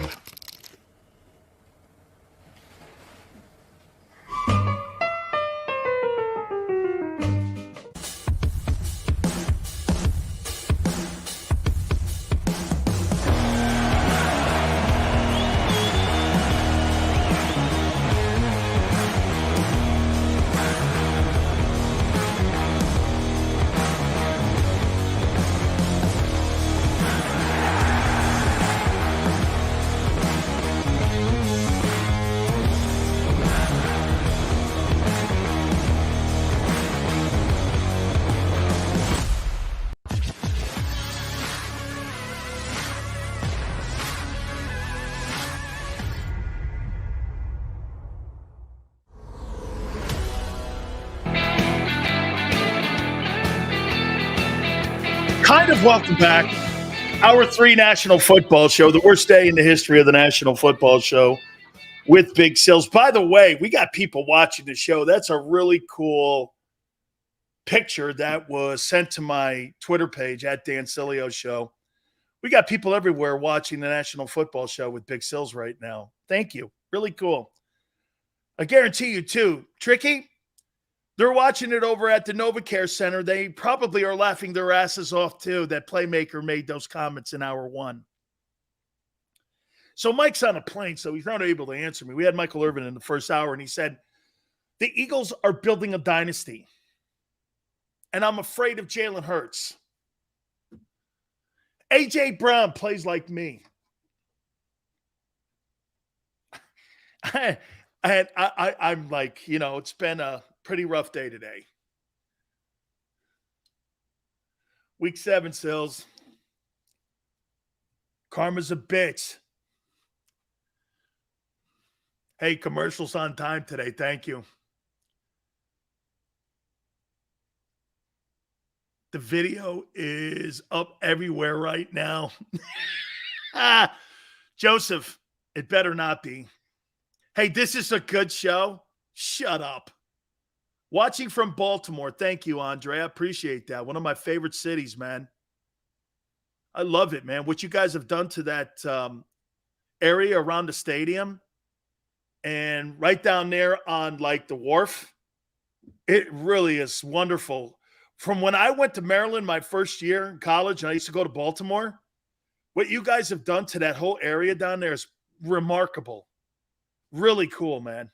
S1: Welcome back. Hour 3 National Football Show, the worst day in the history of the National Football Show with Big Sills. By the way, we got people watching the show. That's a really cool picture that was sent to my Twitter page at Dan Sileo Show. We got people everywhere watching the National Football Show with Big Sills right now. Thank you. Really cool. I guarantee you, too, Tricky, They're watching it over at the NovaCare Center. They probably are laughing their asses off, too, that Playmaker made those comments in hour one. So Mike's on a plane, so he's not able to answer me. We had Michael Irvin in the first hour, and he said, the Eagles are building a dynasty, and I'm afraid of Jalen Hurts. A.J. Brown plays like me. I'm like, you know, it's been a pretty rough day today. Week 7, Sills. Karma's a bitch. Hey, commercials on time today. Thank you. The video is up everywhere right now. Joseph, it better not be. Hey, this is a good show. Shut up. Watching from Baltimore. Thank you, Andre. I appreciate that. One of my favorite cities, man. I love it, man. What you guys have done to that area around the stadium and right down there on like the wharf, it really is wonderful. From when I went to Maryland my first year in college and I used to go to Baltimore, what you guys have done to that whole area down there is remarkable. Really cool, man.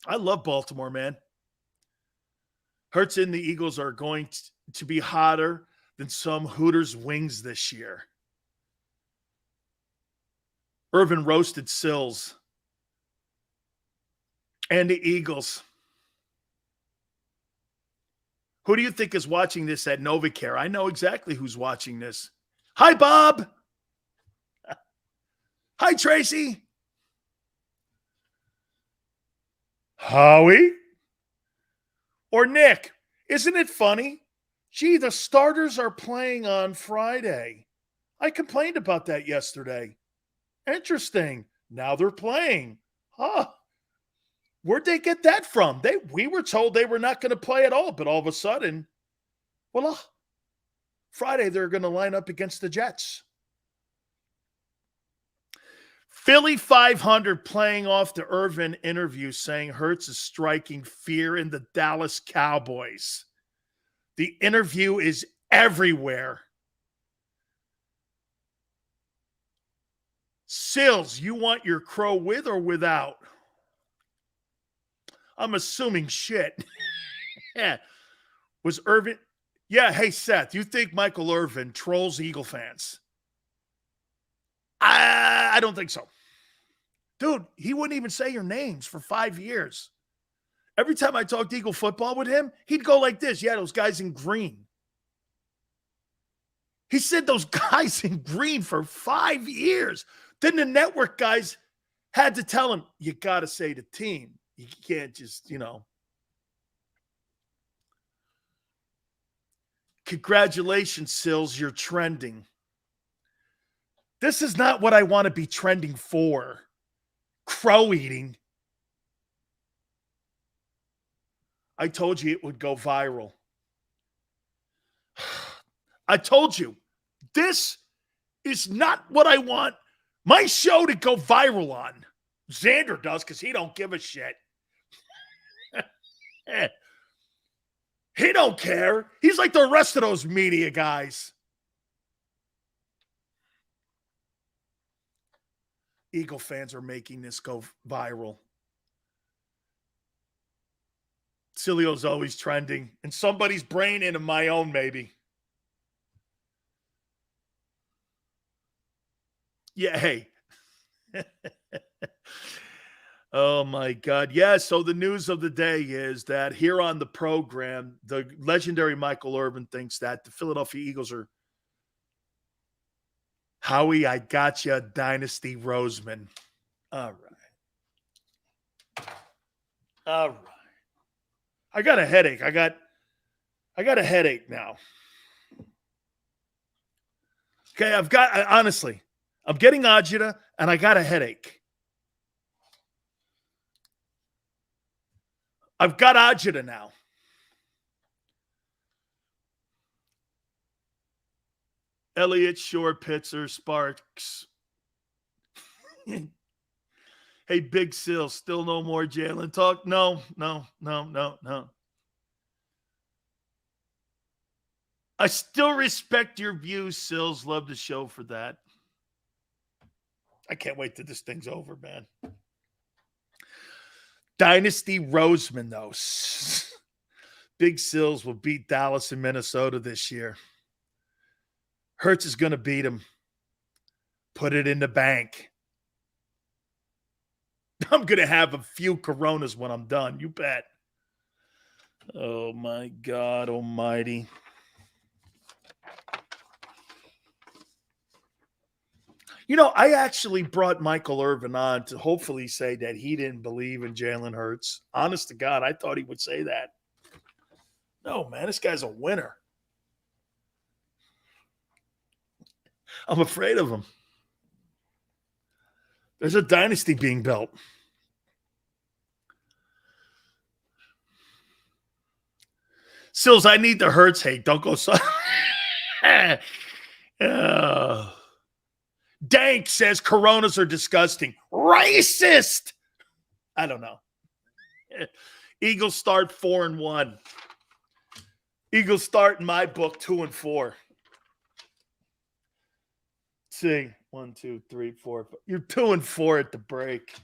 S1: I love Baltimore, man. Hurts and the Eagles are going to be hotter than some Hooters wings this year. Irvin roasted Sills. And the Eagles. Who do you think is watching this at NovaCare? I know exactly who's watching this. Hi, Bob. Hi, Tracy. Howie. Or Nick. Isn't it funny? Gee, the starters are playing on Friday. I complained about that yesterday. Interesting. Now they're playing. Huh. Where'd they get that from? We were told they were not going to play at all, but all of a sudden, voila. Friday they're going to line up against the Jets. Philly 500 playing off the Irvin interview saying Hurts is striking fear in the Dallas Cowboys. The interview is everywhere. Sills, you want your crow with or without? I'm assuming shit. Yeah. Was Irvin? Yeah, hey, Seth, you think Michael Irvin trolls Eagle fans? I don't think so. Dude, he wouldn't even say your names for 5 years. Every time I talked Eagle football with him, he'd go like this. Yeah, those guys in green. He said those guys in green for 5 years. Then the network guys had to tell him, you got to say the team. You can't just, Congratulations, Sills. You're trending. This is not what I want to be trending for. Crow eating. I told you it would go viral. I told you. This is not what I want my show to go viral on. Xander does because he don't give a shit. He don't care. He's like the rest of those media guys. Eagle fans are making this go viral. Sileo's always trending. In somebody's brain and in my own, maybe. Yeah, hey. Oh, my God. Yeah, so the news of the day is that here on the program, the legendary Michael Irvin thinks that the Philadelphia Eagles are Howie, I gotcha, Dynasty Roseman. All right. All right. I got a headache. I got a headache now. Okay, honestly, I'm getting agita and I got a headache. I've got agita now. Elliott, Shore, Pitzer, Sparks. Hey, Big Sil, still no more Jalen talk? No. I still respect your views, Sills. Love the show for that. I can't wait till this thing's over, man. Dynasty Roseman, though. Big Sills will beat Dallas and Minnesota this year. Hurts is going to beat him. Put it in the bank. I'm going to have a few Coronas when I'm done. You bet. Oh, my God almighty. You know, I actually brought Michael Irvin on to hopefully say that he didn't believe in Jalen Hurts. Honest to God, I thought he would say that. No, man, this guy's a winner. I'm afraid of him. There's a dynasty being built. Sills, I need the Hurts hate. Don't go so. Dank says Coronas are disgusting. Racist. I don't know. Eagles start 4-1. Eagles start in my book 2-4. See, 1, 2, 3, 4. You're 2-4 at the break.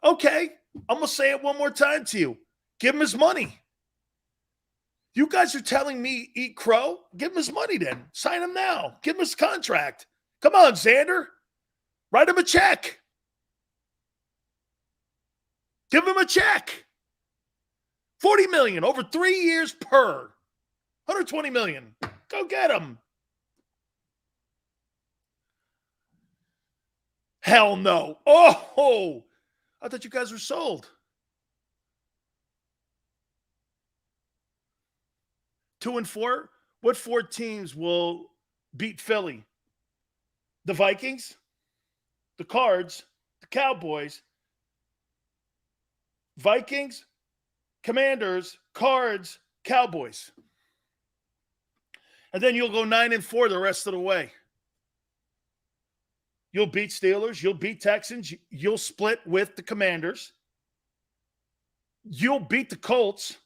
S1: Okay, I'm gonna say it one more time to you. Give him his money. You guys are telling me eat crow? Give him his money then. Sign him now. Give him his contract. Come on, Xander. Write him a check. Give him a check. $40 million over 3 years per. $120 million. Go get him. Hell no. Oh, I thought you guys were sold. 2-4. What 4 teams will beat Philly? The Vikings, the Cards, the Cowboys, Vikings, Commanders, Cards, Cowboys. And then you'll go 9-4 the rest of the way. You'll beat Steelers. You'll beat Texans. You'll split with the Commanders. You'll beat the Colts.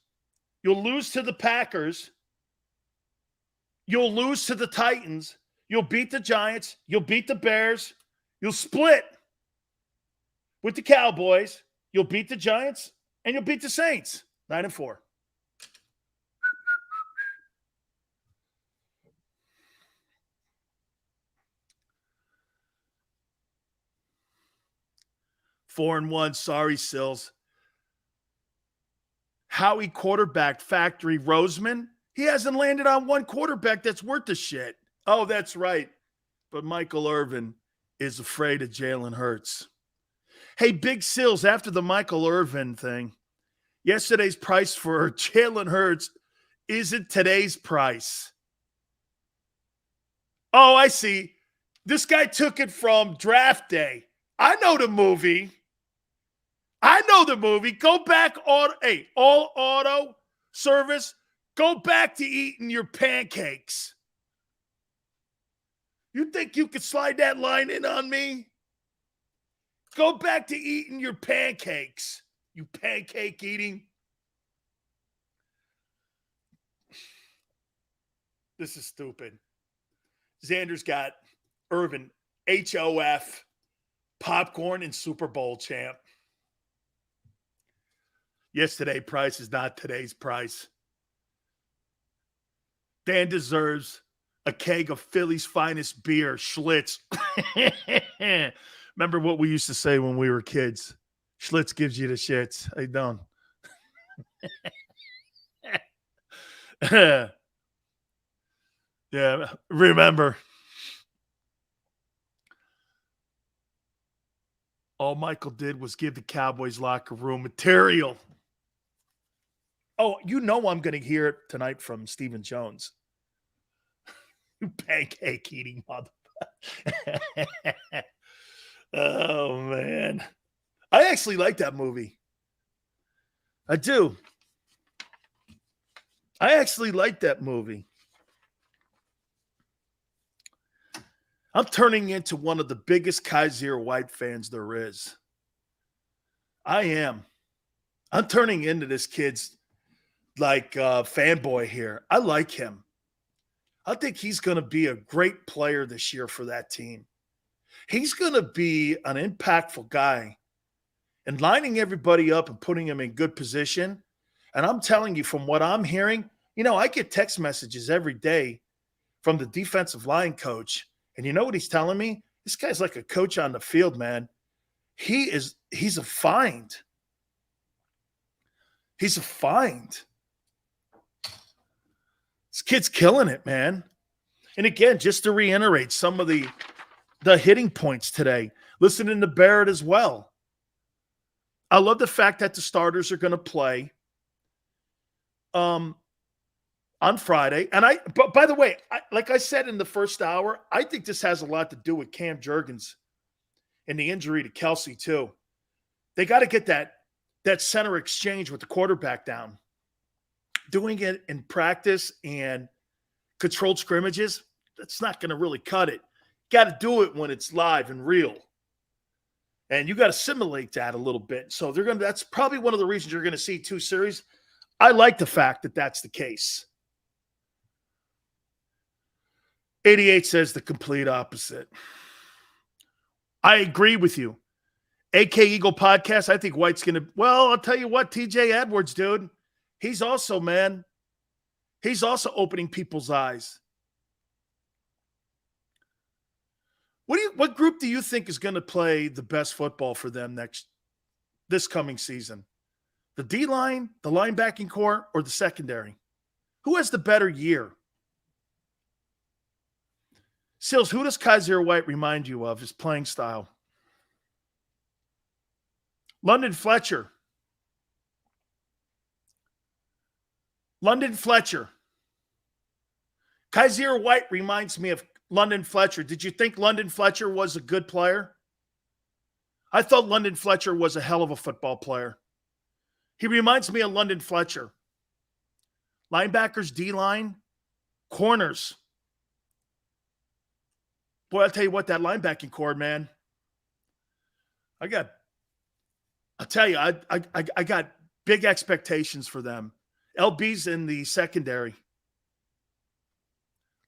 S1: You'll lose to the Packers. You'll lose to the Titans. You'll beat the Giants. You'll beat the Bears. You'll split with the Cowboys. You'll beat the Giants. And you'll beat the Saints. 9-4. Four and 1. Sorry, Sills. Howie quarterback factory Roseman. He hasn't landed on one quarterback that's worth the shit. Oh, that's right. But Michael Irvin is afraid of Jalen Hurts. Hey, Big Sills, after the Michael Irvin thing, yesterday's price for Jalen Hurts isn't today's price. Oh, I see. This guy took it from draft day. I know the movie. Go back on, all auto service. Go back to eating your pancakes. You think you could slide that line in on me? Go back to eating your pancakes. You pancake eating. This is stupid. Xander's got Irvin, HOF, popcorn, and Super Bowl champ. Yesterday's price is not today's price. Dan deserves a keg of Philly's finest beer, Schlitz. Remember what we used to say when we were kids? Schlitz gives you the shits. I don't. Yeah, remember. All Michael did was give the Cowboys locker room material. Oh, you know I'm going to hear it tonight from Stephen Jones. You pancake eating motherfucker. Oh, man. I actually like that movie. I do. I actually like that movie. I'm turning into one of the biggest Kaiser White fans there is. I am. I'm turning into this kid's fanboy here. I like him. I think he's going to be a great player this year for that team. He's going to be an impactful guy and lining everybody up and putting them in good position. And I'm telling you, from what I'm hearing, I get text messages every day from the defensive line coach. And you know what he's telling me? This guy's like a coach on the field, man. He's a find. He's a find. This kid's killing it, man. And again, just to reiterate some of the hitting points today, listening to Barrett as well. I love the fact that the starters are going to play on Friday. And but by the way, like I said in the first hour, I think this has a lot to do with Cam Jurgens and the injury to Kelsey too. They got to get that center exchange with the quarterback down. Doing it in practice and controlled scrimmages, that's not going to really cut it. Got to do it when it's live and real. And you got to simulate that a little bit. So that's probably one of the reasons you're going to see 2 series. I like the fact that that's the case. 88 says the complete opposite. I agree with you. AK Eagle Podcast, I think White's going to – I'll tell you what, TJ Edwards, dude. He's also opening people's eyes. What group do you think is going to play the best football for them this coming season? The D-line, the linebacking core, or the secondary? Who has the better year? Sills, who does Kaiser White remind you of, his playing style? London Fletcher. Kaiser White reminds me of London Fletcher. Did you think London Fletcher was a good player? I thought London Fletcher was a hell of a football player. He reminds me of London Fletcher. Linebackers, D-line, corners. Boy, I'll tell you what, that linebacking core, man. I got big expectations for them. LB's in the secondary.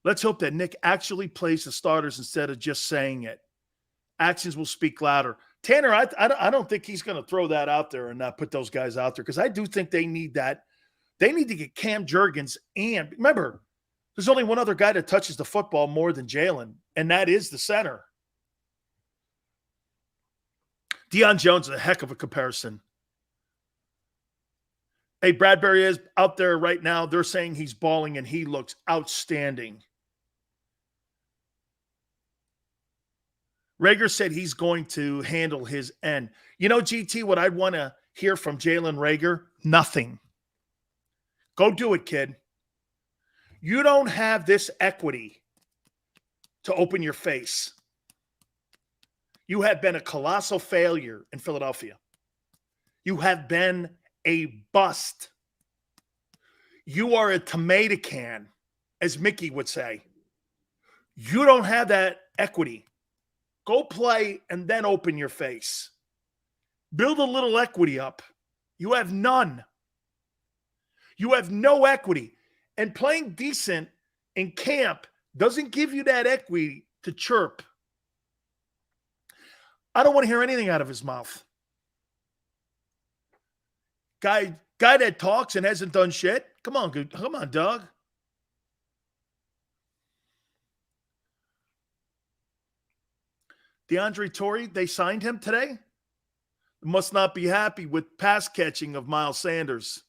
S1: Let's hope that Nick actually plays the starters instead of just saying it. Actions will speak louder. Tanner, I don't think he's going to throw that out there and not put those guys out there, because I do think they need that. They need to get Cam Jurgens. And remember, there's only one other guy that touches the football more than Jalen, and that is the center. Deion Jones is a heck of a comparison. Hey, Bradbury is out there right now. They're saying he's balling, and he looks outstanding. Rager said he's going to handle his end. You know, GT, what I'd want to hear from Jalen Rager? Nothing. Go do it, kid. You don't have this equity to open your face. You have been a colossal failure in Philadelphia. You have been a bust. You are a tomato can, as Mickey would say. You don't have that equity. Go play and then open your face. Build a little equity up. You have none. You have no equity. And playing decent in camp doesn't give you that equity to chirp. I don't want to hear anything out of his mouth. Guy that talks and hasn't done shit. Come on, dog. DeAndre Torrey, they signed him today. Must not be happy with pass catching of Miles Sanders.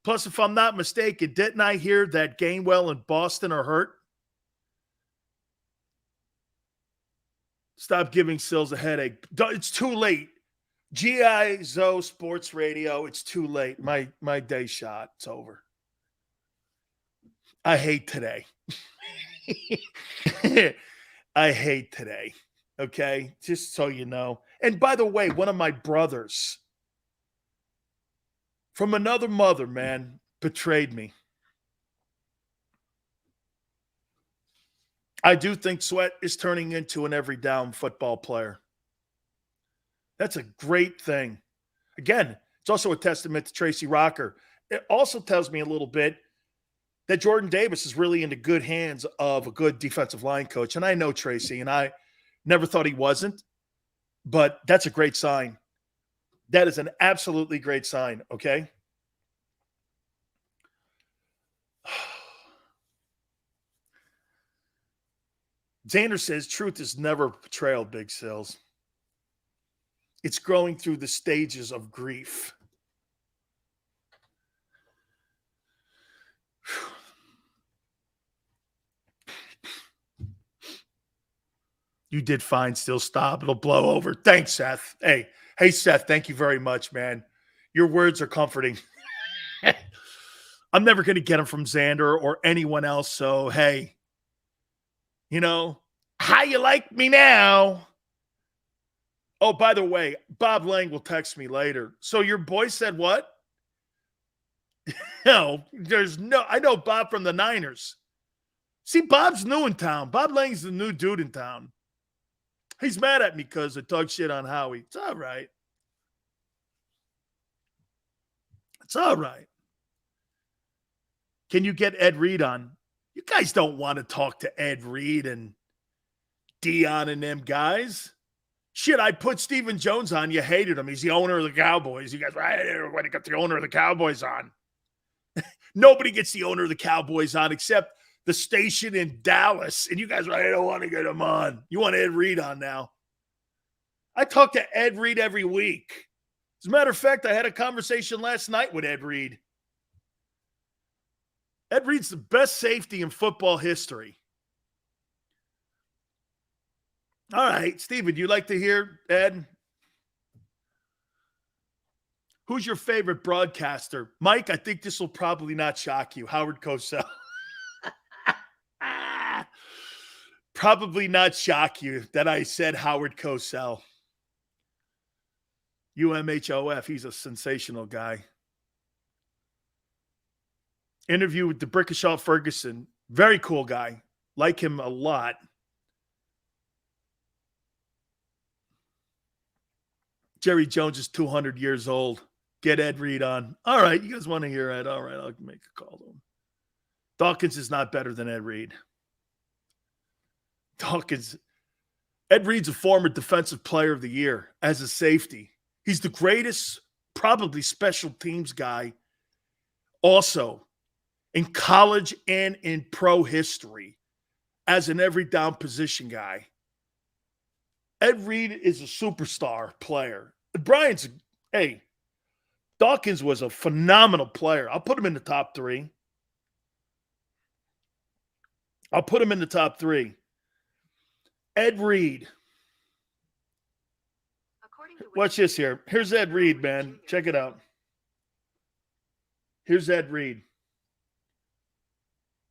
S1: Plus, if I'm not mistaken, didn't I hear that Gainwell and Boston are hurt? Stop giving Sills a headache. It's too late. G.I. Zoe Sports Radio, it's too late. My day shot. It's over. I hate today. I hate today. Okay? Just so you know. And by the way, one of my brothers from another mother, man, betrayed me. I do think Sweat is turning into an every down football player. That's a great thing. Again, it's also a testament to Tracy Rocker. It also tells me a little bit that Jordan Davis is really in the good hands of a good defensive line coach. And I know Tracy, and I never thought he wasn't, but that's a great sign. That is an absolutely great sign, okay? Xander says, truth is never portrayal, Big Sills. It's growing through the stages of grief. You did fine. Still stop. It'll blow over. Thanks, Seth. Hey, Seth, thank you very much, man. Your words are comforting. I'm never going to get them from Xander or anyone else. So, hey, you know, how you like me now? Oh, by the way, Bob Lang will text me later. So your boy said what? No, I know Bob from the Niners. See, Bob's new in town. Bob Lang's the new dude in town. He's mad at me because I talk shit on Howie. It's all right. It's all right. Can you get Ed Reed on? You guys don't want to talk to Ed Reed and Dion and them guys. Shit, I put Stephen Jones on. You hated him. He's the owner of the Cowboys. You guys, everybody got the owner of the Cowboys on. Nobody gets the owner of the Cowboys on except the station in Dallas. And you guys, I don't want to get him on. You want Ed Reed on now. I talk to Ed Reed every week. As a matter of fact, I had a conversation last night with Ed Reed. Ed Reed's the best safety in football history. All right, Steven, you like to hear Ed? Who's your favorite broadcaster? Mike, I think this will probably not shock you. Howard Cosell. Probably not shock you that I said Howard Cosell. UMHOF, he's a sensational guy. Interview with DeBrickashaw Ferguson. Very cool guy. Like him a lot. Jerry Jones is 200 years old. Get Ed Reed on. All right, you guys want to hear Ed? All right, I'll make a call to him. Dawkins is not better than Ed Reed. Ed Reed's a former defensive player of the year as a safety. He's the greatest, probably special teams guy also in college and in pro history as an every down position guy. Ed Reed is a superstar player. Dawkins was a phenomenal player. I'll put him in the top three. Ed Reed. Watch this here. Here's Ed Reed, man. Check it out. Here's Ed Reed.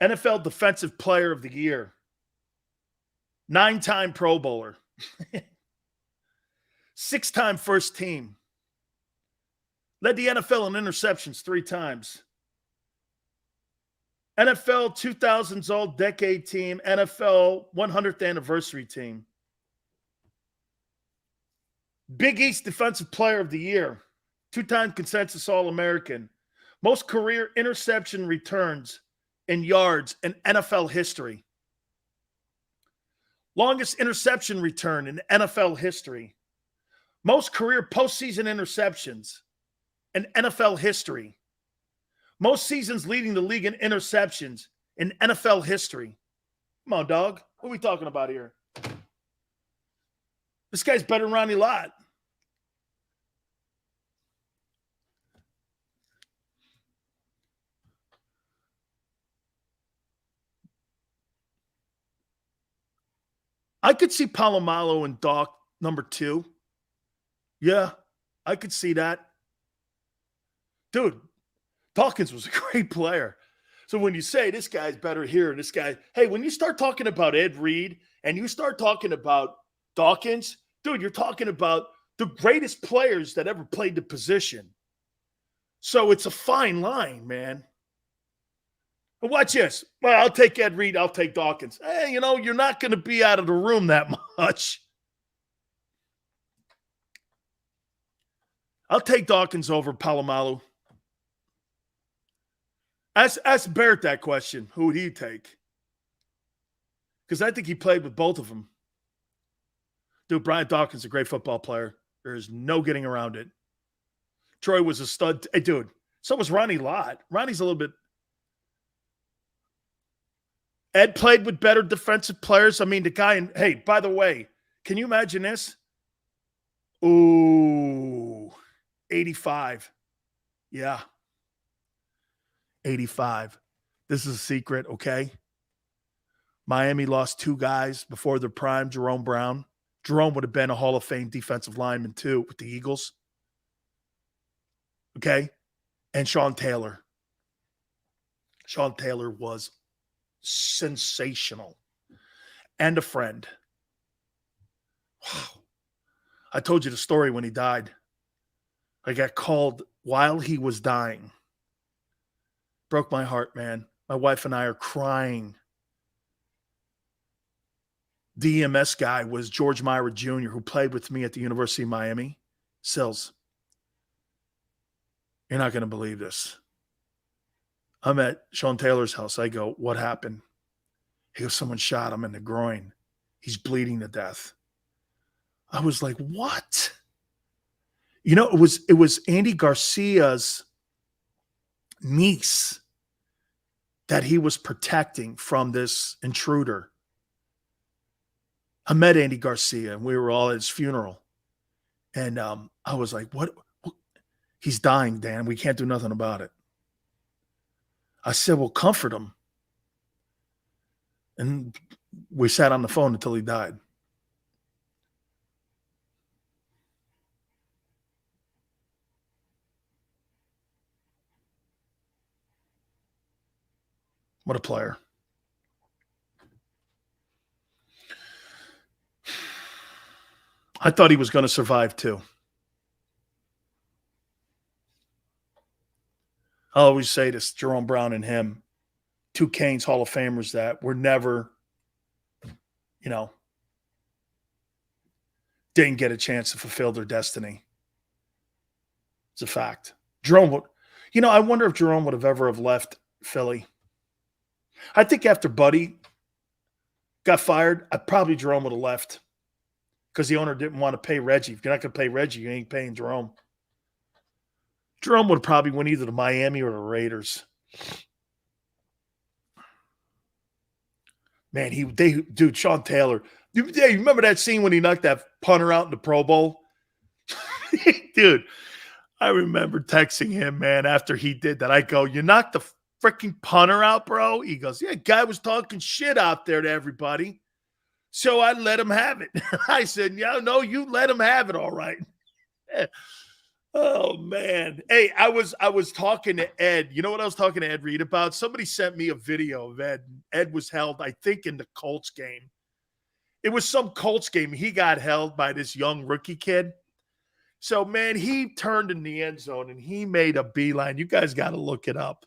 S1: NFL Defensive Player of the Year. 9-time Pro Bowler. 6-time first team. Led the NFL in interceptions 3 times. NFL 2000s All-Decade Team. NFL 100th Anniversary Team. Big East Defensive Player of the Year. 2-time consensus All-American. Most career interception returns in yards in NFL history. Longest interception return in NFL history. Most career postseason interceptions in NFL history. Most seasons leading the league in interceptions in NFL history. Come on, dog. What are we talking about here? This guy's better than Ronnie Lott. I could see Palomalo and Doc number 2. Yeah, I could see that. Dude, Dawkins was a great player. So when you say this guy's better here and this guy, hey, when you start talking about Ed Reed and you start talking about Dawkins, dude, you're talking about the greatest players that ever played the position. So it's a fine line, man. But watch this. Well, I'll take Ed Reed. I'll take Dawkins. Hey, you're not going to be out of the room that much. I'll take Dawkins over Palomalu. Ask Barrett that question. Who would he take? Because I think he played with both of them. Dude, Brian Dawkins is a great football player. There's no getting around it. Troy was a stud. Hey, dude, so was Ronnie Lott. Ronnie's a little bit. Ed played with better defensive players. I mean, the guy in, hey, by the way, can you imagine this? Ooh, 85. Yeah. 85. This is a secret, okay? Miami lost 2 guys before their prime, Jerome Brown. Jerome would have been a Hall of Fame defensive lineman too with the Eagles. Okay? And Sean Taylor. Sean Taylor was sensational. And a friend. Wow. I told you the story when he died. I got called while he was dying. Broke my heart, man. My wife and I are crying. The EMS guy was George Myra Jr., who played with me at the University of Miami. Sills, you're not going to believe this. I'm at Sean Taylor's house. I go, what happened? He goes, someone shot him in the groin. He's bleeding to death. I was like, what? You know, it was Andy Garcia's niece that he was protecting from this intruder. I met Andy Garcia, and we were all at his funeral. And I was like, what? He's dying, Dan. We can't do nothing about it. I said, well, comfort him. And we sat on the phone until he died. What a player. I thought he was going to survive too. I always say this, Jerome Brown and him, 2 Canes Hall of Famers that were never, didn't get a chance to fulfill their destiny. It's a fact. Jerome would, I wonder if Jerome would have ever have left Philly. I think after Buddy got fired, Jerome would have left because the owner didn't want to pay Reggie. If you're not going to pay Reggie, you ain't paying Jerome. Jerome would have probably went either to Miami or the Raiders. Man, dude, Sean Taylor. You remember that scene when he knocked that punter out in the Pro Bowl? Dude, I remember texting him, man, after he did that. I go, you knocked the freaking punter out, bro? He goes, yeah, guy was talking shit out there to everybody. So I let him have it. I said, yeah, no, you let him have it, all right. Oh, man. Hey, I was talking to Ed. You know what I was talking to Ed Reed about? Somebody sent me a video of Ed. Ed was held, I think, in the Colts game. It was some Colts game. He got held by this young rookie kid. So, man, he turned in the end zone, and he made a beeline. You guys got to look it up.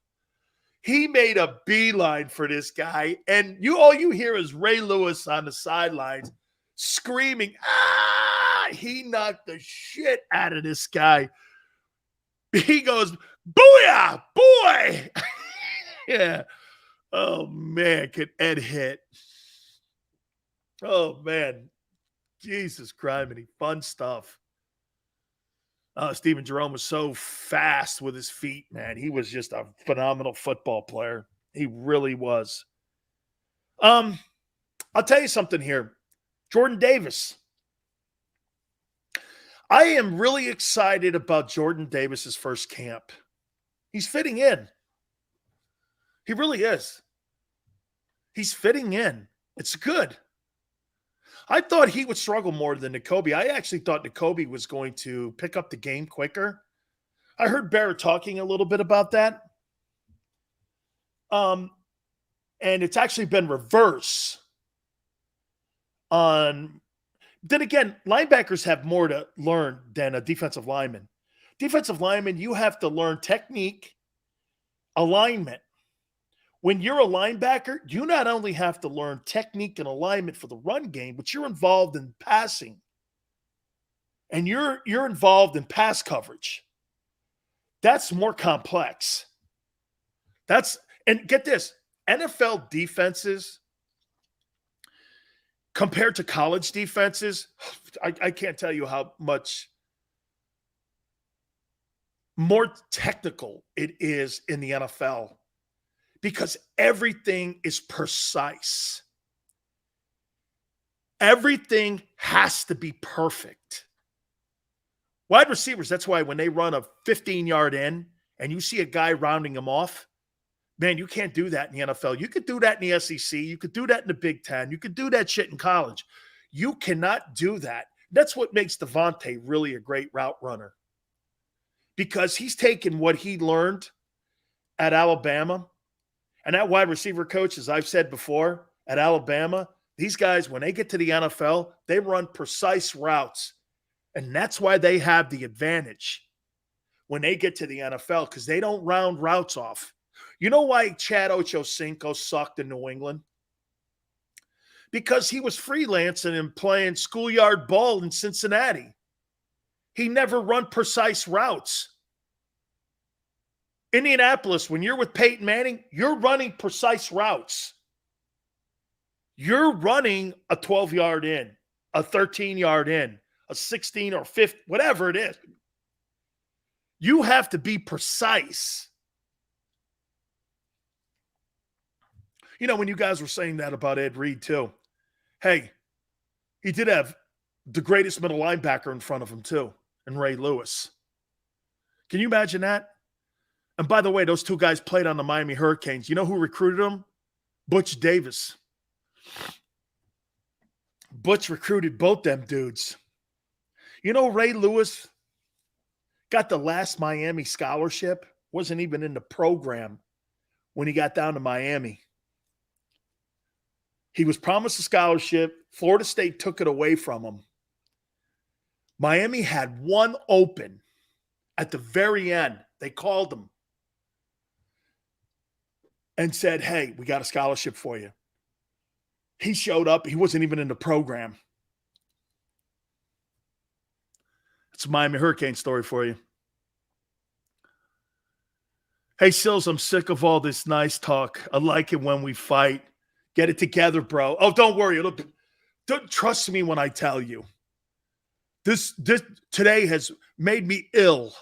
S1: He made a beeline for this guy, and all you hear is Ray Lewis on the sidelines screaming, ah! He knocked the shit out of this guy. He goes, booyah, boy! Yeah. Oh, man, could Ed hit? Oh, man. Jesus Christ, fun stuff. Stephen Jerome was so fast with his feet, man. He was just a phenomenal football player. He really was. I'll tell you something here. Jordan Davis. I am really excited about Jordan Davis's first camp. He's fitting in. He really is. He's fitting in. It's good. I thought he would struggle more than Nakobe. I actually thought Nakobe was going to pick up the game quicker. I heard Barrett talking a little bit about that. And it's actually been reverse on. Then again, linebackers have more to learn than a defensive lineman. Defensive lineman, you have to learn technique, alignment. When you're a linebacker, you not only have to learn technique and alignment for the run game, but you're involved in passing. and you're involved in pass coverage, that's more complex. And get this, NFL defenses compared to college defenses, I can't tell you how much more technical it is in the NFL because everything is precise. Everything has to be perfect. Wide receivers, that's why when they run a 15-yard in and you see a guy rounding them off, man, you can't do that in the NFL. You could do that in the SEC. You could do that in the Big Ten. You could do that shit in college. You cannot do that. That's what makes Devontae really a great route runner because he's taken what he learned at Alabama. And that wide receiver coach, as I've said before, at Alabama, these guys, when they get to the NFL, they run precise routes. And that's why they have the advantage when they get to the NFL because they don't round routes off. You know why Chad Ochocinco sucked in New England? Because he was freelancing and playing schoolyard ball in Cincinnati. He never run precise routes. Indianapolis, when you're with Peyton Manning, you're running precise routes. You're running a 12-yard in, a 13-yard in, a 16 or 15, whatever it is. You have to be precise. You know, when you guys were saying that about Ed Reed, too, hey, he did have the greatest middle linebacker in front of him, too, and Ray Lewis. Can you imagine that? And by the way, those two guys played on the Miami Hurricanes. You know who recruited them? Butch Davis. Butch recruited both them dudes. You know, Ray Lewis got the last Miami scholarship, wasn't even in the program when he got down to Miami. He was promised a scholarship. Florida State took it away from him. Miami had one open at the very end. They called him and said, hey, we got a scholarship for you. He showed up. He wasn't even in the program. It's a Miami Hurricane story for you. Hey, Sills, I'm sick of all this nice talk. I like it when we fight. Get it together, bro. Oh, don't worry. Don't trust me when I tell you. This today has made me ill.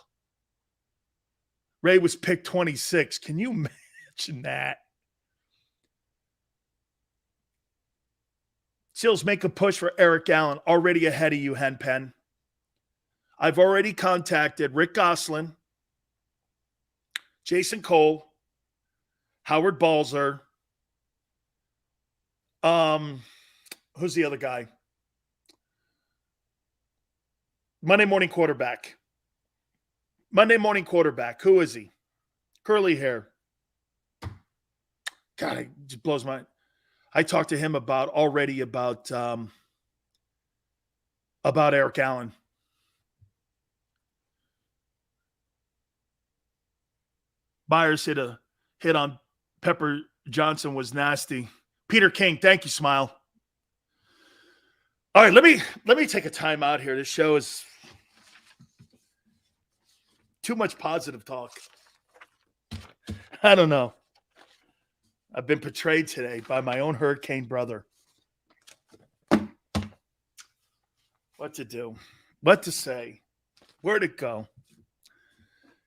S1: Ray was picked 26. Can you imagine that? Seals, make a push for Eric Allen. Already ahead of you, Henpen. I've already contacted Rick Gosselin, Jason Cole, Howard Balzer. Who's the other guy? Monday morning quarterback. Who is he? Curly hair. God, it just blows my. I talked to him about Eric Allen. Myers hit on Pepper Johnson was nasty. Peter King, thank you, Smile. All right, let me take a time out here. This show is too much positive talk. I don't know. I've been portrayed today by my own hurricane brother. What to do? What to say? Where to go?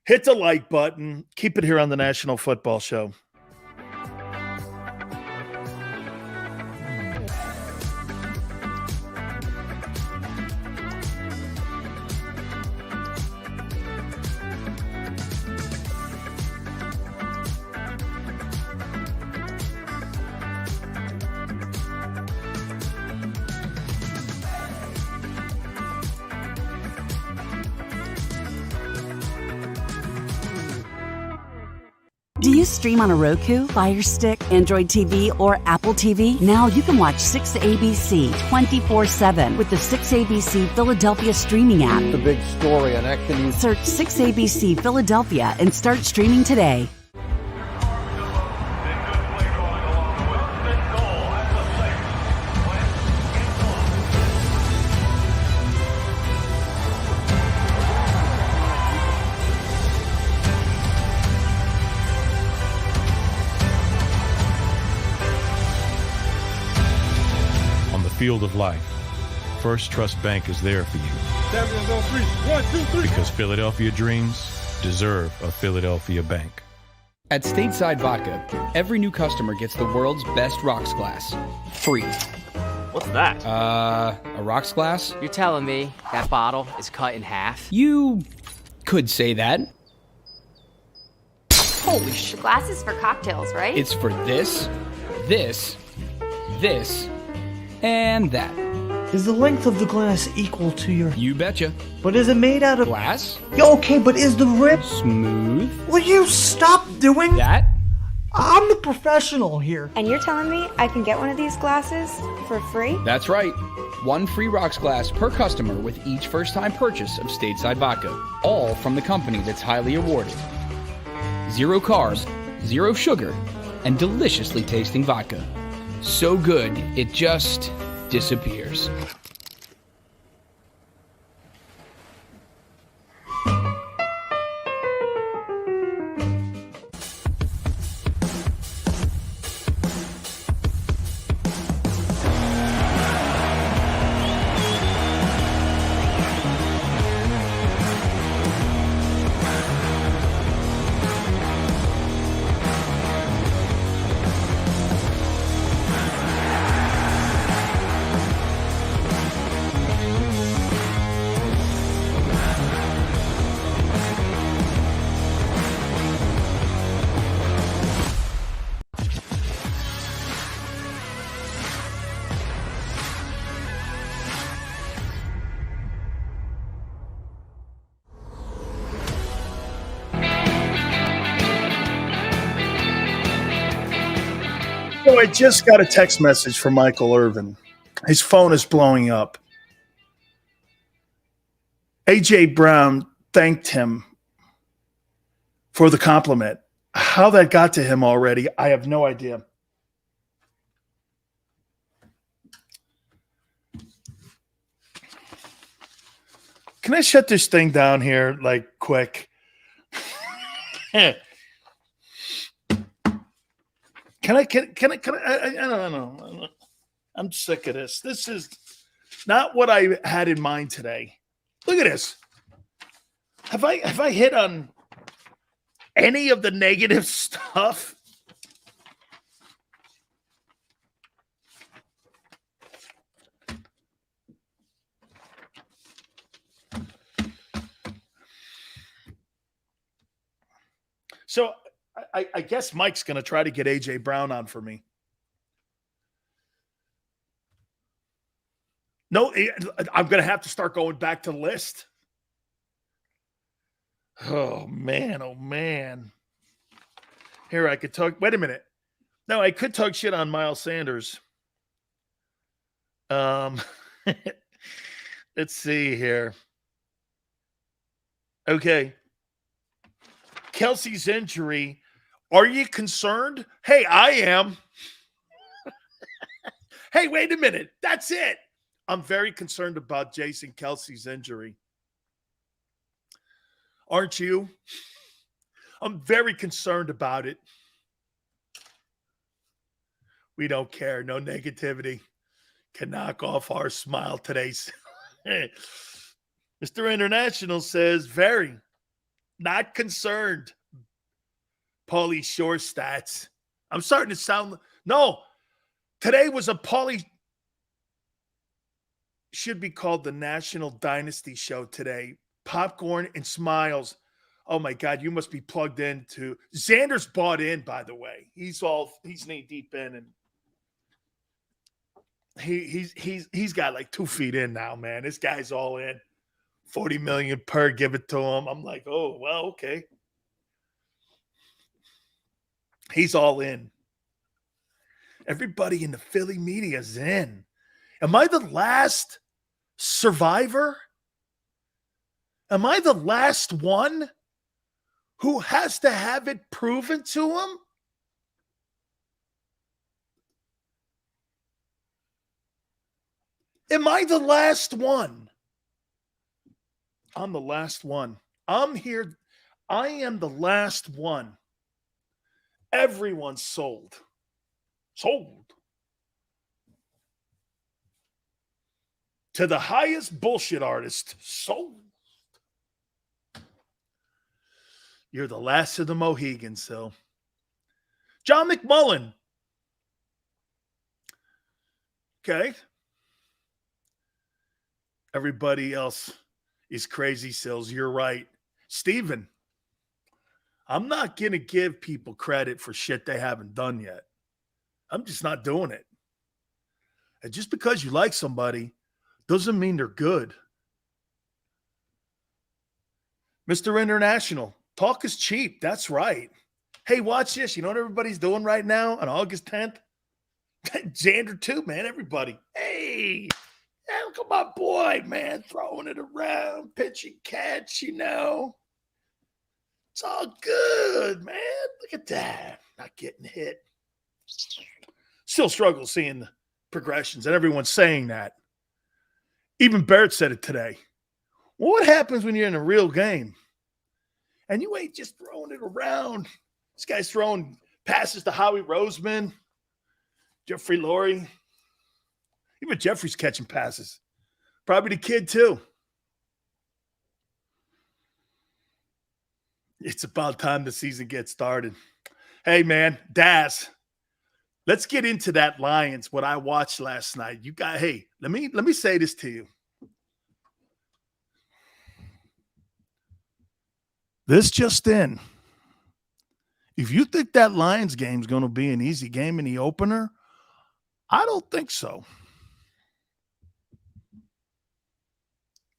S1: Hit the like button. Keep it here on the National Football Show.
S4: Do you stream on a Roku, Fire Stick, Android TV, or Apple TV? Now you can watch 6ABC 24/7 with the 6ABC Philadelphia streaming app.
S5: The big story on Action News.
S4: Search 6ABC Philadelphia and start streaming today.
S6: field of life, First Trust Bank is there for you.
S11: Champions on 3. 1, 2, 3.
S6: Because Philadelphia dreams deserve a Philadelphia bank.
S7: At Stateside Vodka, every new customer gets the world's best rocks glass. Free.
S8: What's that?
S7: A rocks glass?
S8: You're telling me that bottle is cut in half?
S7: You could say that.
S9: Holy shit. Glasses for cocktails, right?
S7: It's for this, this, this, and that.
S10: Is the length of the glass equal to your...
S7: You betcha.
S10: But is it made out of...
S7: Glass?
S10: Yeah, okay, but is the rip...
S7: Smooth?
S10: Will you stop doing...
S7: That?
S10: I'm the professional here.
S9: And you're telling me I can get one of these glasses for free?
S7: That's right. One free rocks glass per customer with each first-time purchase of Stateside Vodka. All from the company that's highly awarded. 0 carbs, 0 sugar, and deliciously tasting vodka. So good, it just disappears.
S1: So I just got a text message from Michael Irvin. His phone is blowing up. A.J. Brown thanked him for the compliment. How that got to him already, I have no idea. Can I shut this thing down here, like, quick? Can I don't know. I'm sick of this. This is not what I had in mind today. Look at this. Have I hit on any of the negative stuff? So I guess Mike's going to try to get A.J. Brown on for me. No, I'm going to have to start going back to the list. Oh, man. Oh, man. Here, I could talk. Wait a minute. No, I could talk shit on Miles Sanders. Let's see here. Okay. Kelsey's injury. Are you concerned? Hey, I am. Hey, wait a minute. That's it. I'm very concerned about Jason Kelsey's injury. Aren't you? I'm very concerned about it. We don't care. No negativity can knock off our smile today. Mr. International says, very not concerned. Paulie Shore stats. I'm starting to sound. No, today was a Paulie. Should be called the National Dynasty Show today. Popcorn and smiles. Oh my God, you must be plugged into. Xander's bought in, by the way. He's knee deep in, and he's got like 2 feet in now, man. This guy's all in. 40 million per, give it to him. I'm like, oh well, okay. He's all in. Everybody in the Philly media is in. Am I the last survivor? Am I the last one who has to have it proven to him? Am I the last one? I'm the last one. I'm here. I am the last one. Everyone's sold. Sold. to the highest bullshit artist. So you're the last of the Mohegans, so. John McMullen. Okay. Everybody else is crazy, Sills. You're right. Steven, I'm not going to give people credit for shit they haven't done yet. I'm just not doing it. And just because you like somebody doesn't mean they're good. Mr. International, talk is cheap. That's right. Hey, watch this. You know what everybody's doing right now on August 10th? Xander too, man. Everybody. Hey, look at my boy, man, throwing it around, pitching catch, you know. It's all good, man. Look at that. Not getting hit. Still struggle seeing the progressions, and everyone's saying that. Even Barrett said it today. Well, what happens when you're in a real game? And you ain't just throwing it around. This guy's throwing passes to Howie Roseman, Jeffrey Lurie. Even Jeffrey's catching passes. Probably the kid, too. It's about time the season gets started. Hey, man, Daz, let's get into that Lions, what I watched last night. You got, hey, let me say this to you. This just in. If you think that Lions game is going to be an easy game in the opener, I don't think so.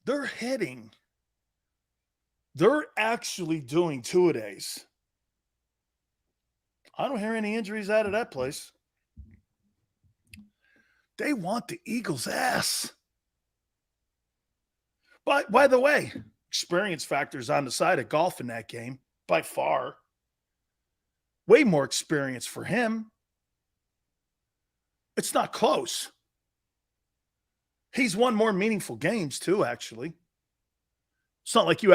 S1: They're actually doing two-a-days. I don't hear any injuries out of that place. They want the Eagles' ass. But by the way, experience factors on the side of golf in that game, by far. Way more experience for him. It's not close. He's won more meaningful games too, actually. It's not like you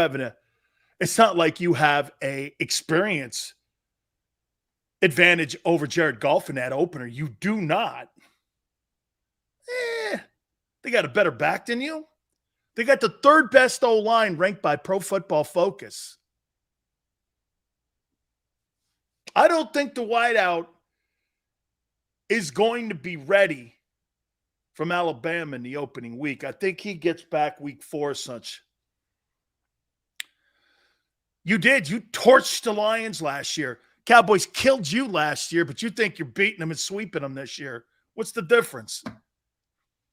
S1: have a experience advantage over Jared Goff in that opener. You do not. They got a better back than you. They got the third best O-line ranked by Pro Football Focus. I don't think the wideout is going to be ready from Alabama in the opening week. I think he gets back week 4 or such. You did. You torched the Lions last year. Cowboys killed you last year, but you think you're beating them and sweeping them this year. What's the difference?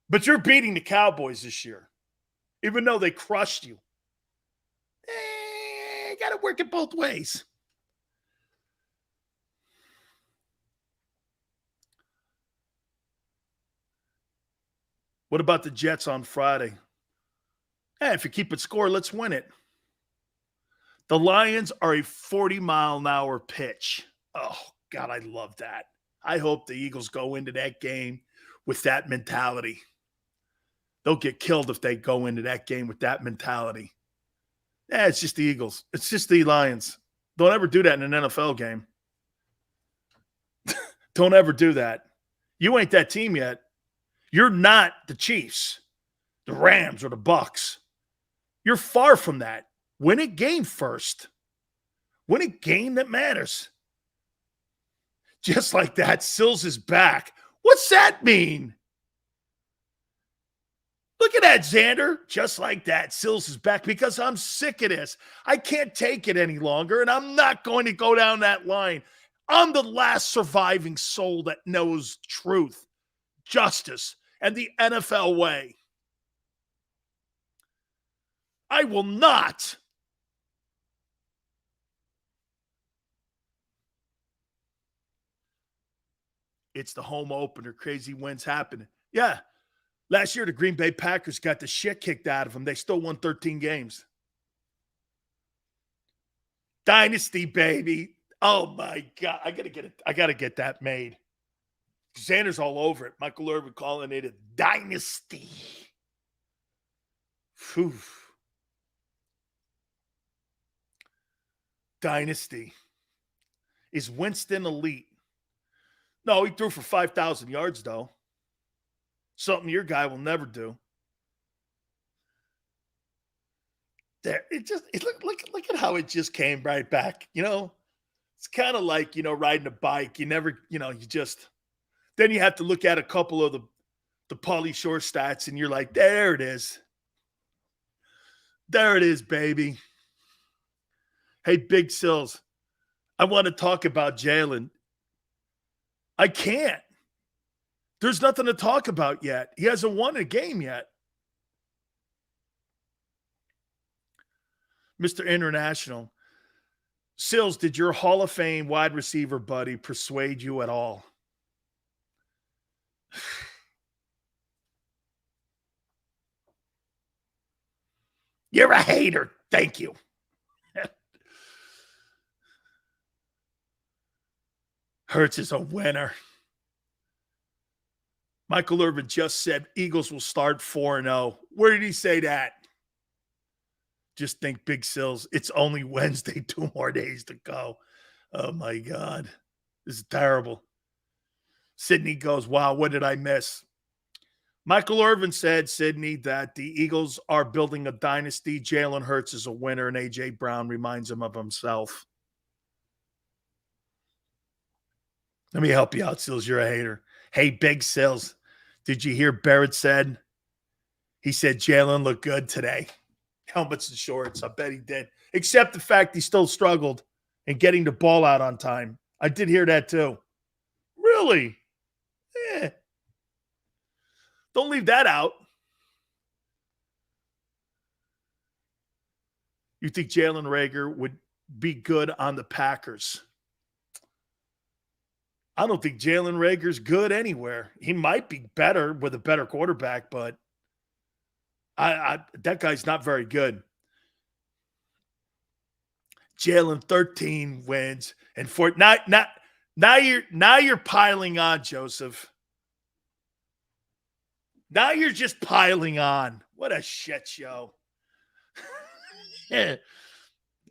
S1: But you're beating the Cowboys this year, even though they crushed you. Got to work it both ways. What about the Jets on Friday? Hey, if you keep it score, let's win it. The Lions are a 40-mile-an-hour pitch. Oh, God, I love that. I hope the Eagles go into that game with that mentality. They'll get killed if they go into that game with that mentality. It's just the Eagles. It's just the Lions. Don't ever do that in an NFL game. Don't ever do that. You ain't that team yet. You're not the Chiefs, the Rams, or the Bucks. You're far from that. Win a game first. Win a game that matters. Just like that, Sills is back. What's that mean? Look at that, Xander. Just like that, Sills is back because I'm sick of this. I can't take it any longer, and I'm not going to go down that line. I'm the last surviving soul that knows truth, justice, and the NFL way. I will not. It's the home opener. Crazy wins happening. Yeah. Last year, the Green Bay Packers got the shit kicked out of them. They still won 13 games. Dynasty, baby. Oh, my God. I got to get it. I got to get that made. Xander's all over it. Michael Irvin calling it a dynasty. Whew. Dynasty. Is Winston elite? No, he threw for 5,000 yards, though. Something your guy will never do. There, look at how it just came right back. It's kind of like, riding a bike. You never, then you have to look at a couple of the Pauly Shore stats and you're like, there it is. There it is, baby. Hey, Big Sills, I want to talk about Jalen. I can't. There's nothing to talk about yet. He hasn't won a game yet. Mr. International, Sills, did your Hall of Fame wide receiver buddy persuade you at all? You're a hater. Thank you. Hurts is a winner. Michael Irvin just said Eagles will start 4-0. Where did he say that? Just think, Big Sills, it's only Wednesday, 2 more days to go. Oh, my God. This is terrible. Sydney goes, wow, what did I miss? Michael Irvin said, Sydney, that the Eagles are building a dynasty. Jalen Hurts is a winner, and A.J. Brown reminds him of himself. Let me help you out, Sills. You're a hater. Hey, Big Sills, did you hear Barrett said? He said Jalen looked good today. Helmets and shorts. I bet he did. Except the fact he still struggled in getting the ball out on time. I did hear that too. Really? Don't leave that out. You think Jalen Reagor would be good on the Packers? I don't think Jalen Reagor's good anywhere. He might be better with a better quarterback, but that guy's not very good. Jalen 13 wins and now you're piling on, Joseph. Now you're just piling on. What a shit show.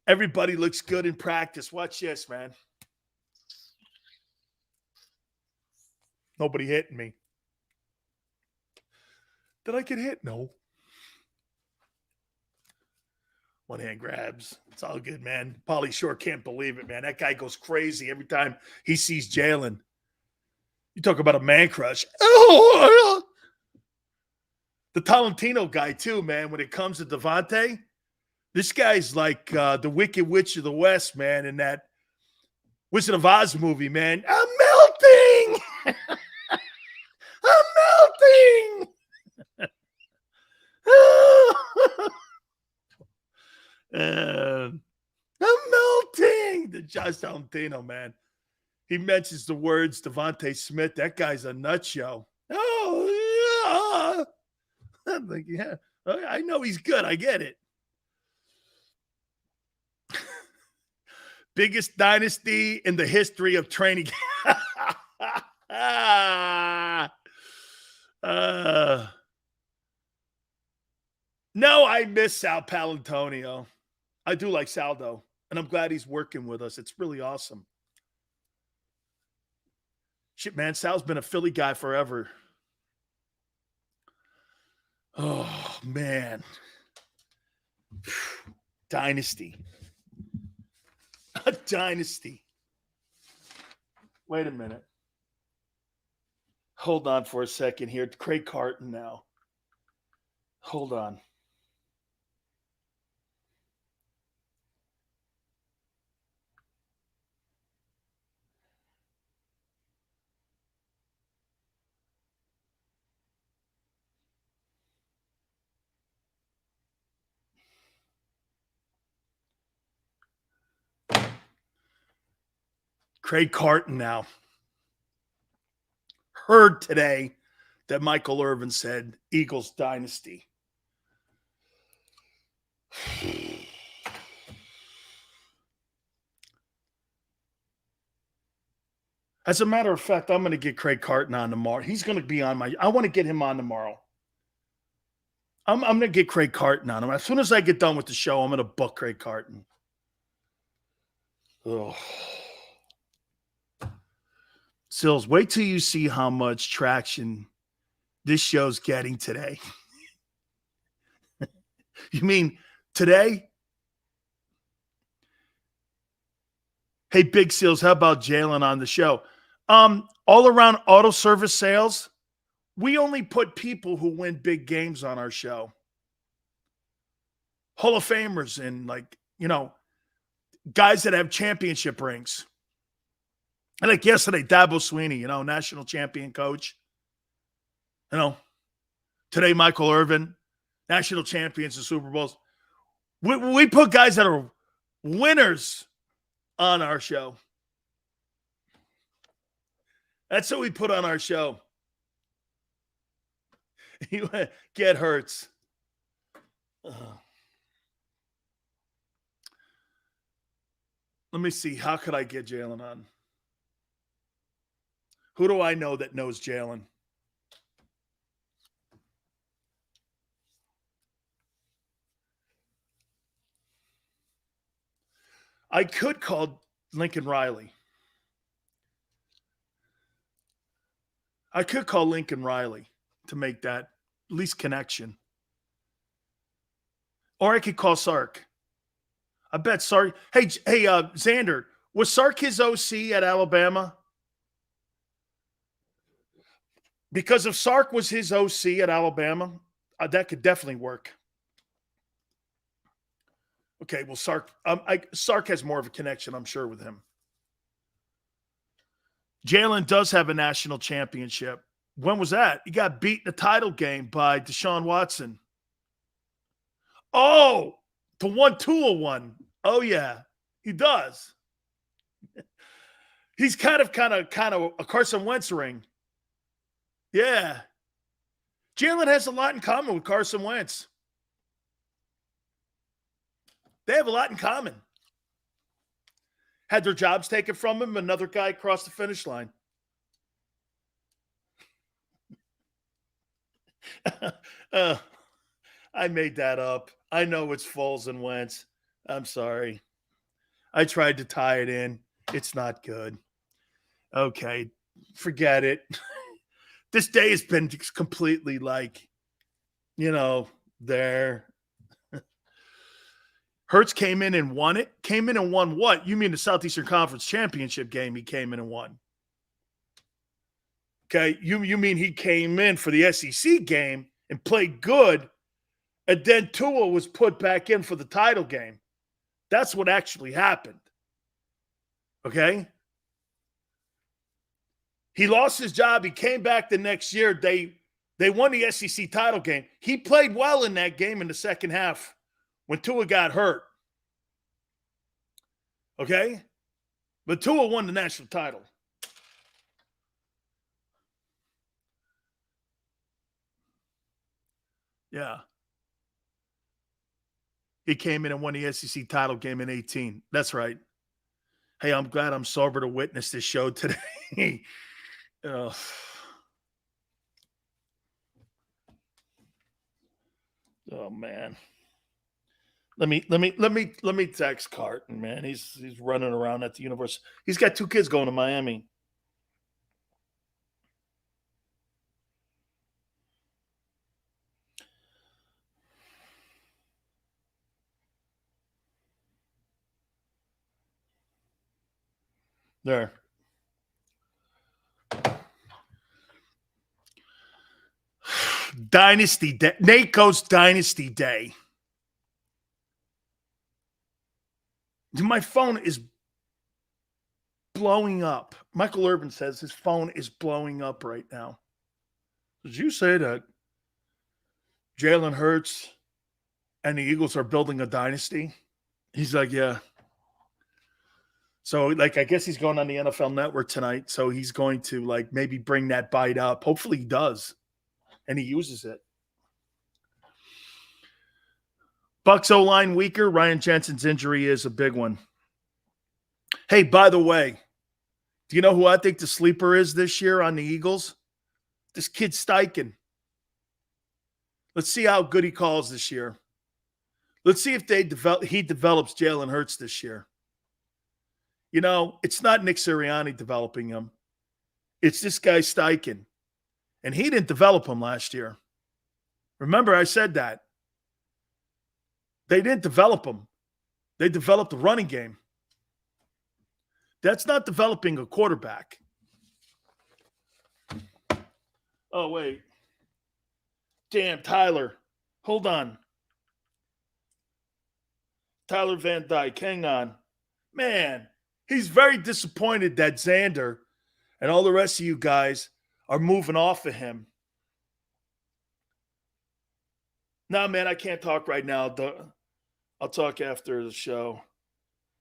S1: Everybody looks good in practice. Watch this, man. Nobody hitting me. Did I get hit? No. One hand grabs. It's all good, man. Pauly Shore can't believe it, man. That guy goes crazy every time he sees Jalen. You talk about a man crush. Oh, the Tolentino guy, too, man, when it comes to Devontae, this guy's like the Wicked Witch of the West, man, in that Wizard of Oz movie, man. I'm melting! I'm melting! I'm melting! The Josh Tolentino, man. He mentions the words Devontae Smith. That guy's a nut show. Oh, yeah. I'm like, yeah, I know he's good. I get it. Biggest dynasty in the history of training. No, I miss Sal Palantonio. I do like Sal, though, and I'm glad he's working with us. It's really awesome. Shit, man, Sal's been a Philly guy forever. Oh, man. Dynasty. A dynasty. Wait a minute. Hold on for a second here. Craig Carton now. Hold on. Craig Carton now. Heard today that Michael Irvin said Eagles dynasty. As a matter of fact, I'm going to get Craig Carton on tomorrow. He's going to be on I want to get him on tomorrow. I'm going to get Craig Carton on him. As soon as I get done with the show, I'm going to book Craig Carton. Oh. Sills, wait till you see how much traction this show's getting today. You mean today. Hey, Big Seals, how about Jalen on the show? All around auto service sales, we only put people who win big games on our show. Hall of Famers and guys that have championship rings. And like yesterday, Dabo Sweeney, national champion coach. Today, Michael Irvin, national champions in Super Bowls. We put guys that are winners on our show. That's what we put on our show. Get Hurts. Let me see. How could I get Jalen on? Who do I know that knows Jalen? I could call Lincoln Riley. I could call Lincoln Riley to make that least connection. Or I could call Sark. I bet Sark. Hey, Xander, was Sark his OC at Alabama? Because if Sark was his OC at Alabama, that could definitely work. Okay, well, Sark has more of a connection, I'm sure, with him. Jalen does have a national championship. When was that? He got beat in the title game by Deshaun Watson. Oh, the one Tua won. Oh, yeah, he does. He's kind of a Carson Wentz ring. Yeah. Jalen has a lot in common with Carson Wentz. They have a lot in common. Had their jobs taken from him, another guy crossed the finish line. I made that up. I know it's Foles and Wentz. I'm sorry. I tried to tie it in. It's not good. Okay, forget it. This day has been completely there. Hurts came in and won it. Came in and won what? You mean the Southeastern Conference Championship game he came in and won. Okay, you mean he came in for the SEC game and played good, and then Tua was put back in for the title game. That's what actually happened. Okay? He lost his job. He came back the next year. They won the SEC title game. He played well in that game in the second half when Tua got hurt. Okay? But Tua won the national title. Yeah. He came in and won the SEC title game in 2018. That's right. Hey, I'm glad I'm sober to witness this show today. Oh, man. Let me text Carton, man. He's running around at the university. He's got 2 kids going to Miami. There. Dynasty Day. Nate goes Dynasty Day. My phone is blowing up. Michael Irvin says his phone is blowing up right now. Did you say that Jalen Hurts and the Eagles are building a dynasty? He's like, yeah. So, I guess he's going on the NFL Network tonight. So he's going to, maybe bring that bite up. Hopefully he does. And he uses it. Bucks O-line weaker. Ryan Jensen's injury is a big one. Hey, by the way, do you know who I think the sleeper is this year on the Eagles? This kid Steichen. Let's see how good he calls this year. Let's see if he develops Jalen Hurts this year. It's not Nick Sirianni developing him. It's this guy Steichen. And he didn't develop him last year. Remember, I said that. They didn't develop him. They developed a running game. That's not developing a quarterback. Oh, wait. Damn, Tyler. Hold on. Tyler Van Dyke, hang on. Man, he's very disappointed that Xander and all the rest of you guys are moving off of him. No, man, I can't talk right now. I'll talk after the show.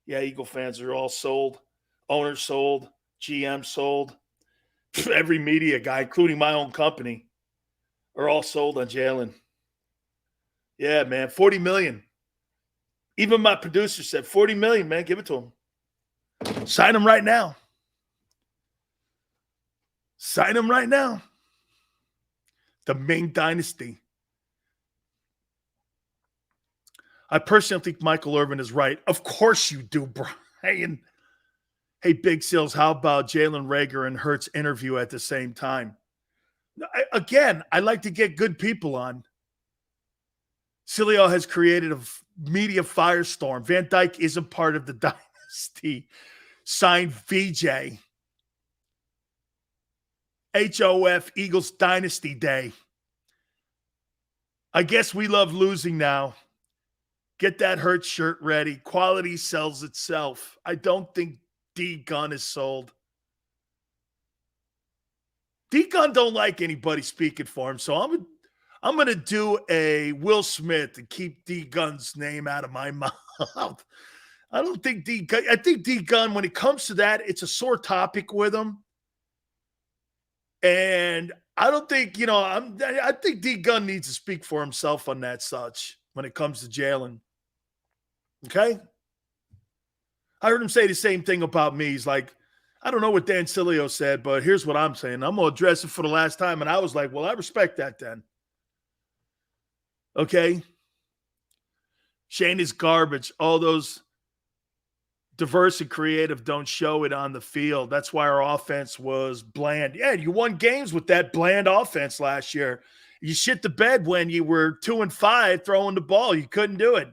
S1: Yeah, Eagle fans are all sold. Owners sold. GM sold. Every media guy, including my own company, are all sold on Jalen. Yeah, man, $40 million. Even my producer said, $40 million, man, give it to him. Sign him right now. Sign him right now. The Ming Dynasty. I personally think Michael Irvin is right. Of course you do, Brian. Hey, Big Seals, how about Jalen Reagor and Hurts interview at the same time? I like to get good people on. Sileo has created a media firestorm. Van Dyke isn't part of the dynasty. Signed VJ. HOF Eagles Dynasty Day. I guess we love losing now. Get that Hurts shirt ready. Quality sells itself. I don't think D Gun is sold. D Gun don't like anybody speaking for him, so I'm gonna do a Will Smith and keep D Gun's name out of my mouth. I don't think D Gun. I think D Gun, when it comes to that, it's a sore topic with him, and I don't think I think D Gun needs to speak for himself on that such when it comes to Jalen. Okay. I heard him say the same thing about me. He's like, I don't know what Dan Sileo said, but here's what I'm saying. I'm going to address it for the last time. And I was like, well, I respect that then. Okay. Shane is garbage. All those diverse and creative don't show it on the field. That's why our offense was bland. Yeah, you won games with that bland offense last year. You shit the bed when you were 2-5 throwing the ball. You couldn't do it.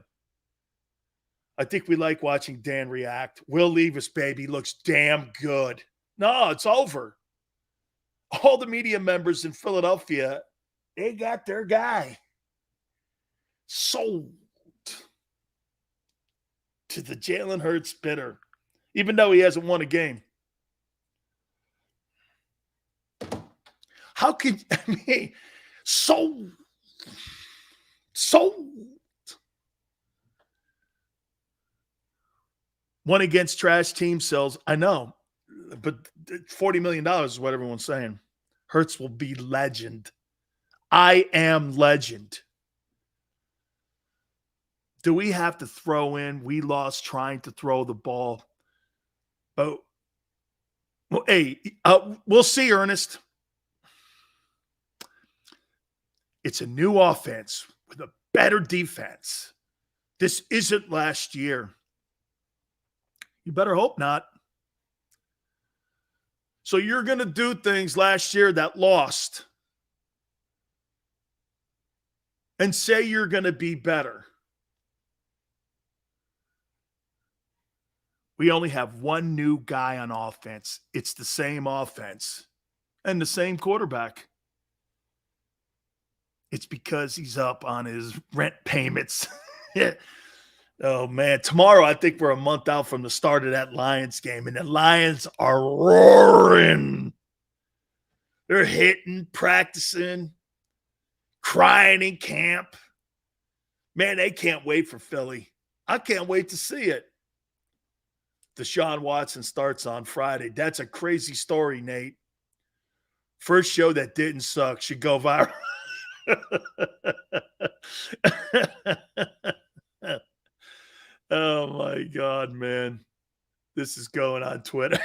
S1: I think we like watching Dan react. Will Levis, baby, looks damn good. No, it's over. All the media members in Philadelphia, they got their guy. Sold to the Jalen Hurts bidder, even though he hasn't won a game. How could, sold. One against trash team sells. I know, but $40 million is what everyone's saying. Hurts will be legend. I am legend. Do we have to throw in? We lost trying to throw the ball. Oh, well, hey, we'll see, Ernest. It's a new offense with a better defense. This isn't last year. You better hope not. So you're going to do things last year that lost and say you're going to be better. We only have one new guy on offense. It's the same offense and the same quarterback. It's because he's up on his rent payments. Oh, man. Tomorrow, I think we're a month out from the start of that Lions game, and the Lions are roaring. They're hitting, practicing, crying in camp. Man, they can't wait for Philly. I can't wait to see it. Deshaun Watson starts on Friday. That's a crazy story, Nate. First show that didn't suck should go viral. Oh, my God, man. This is going on Twitter.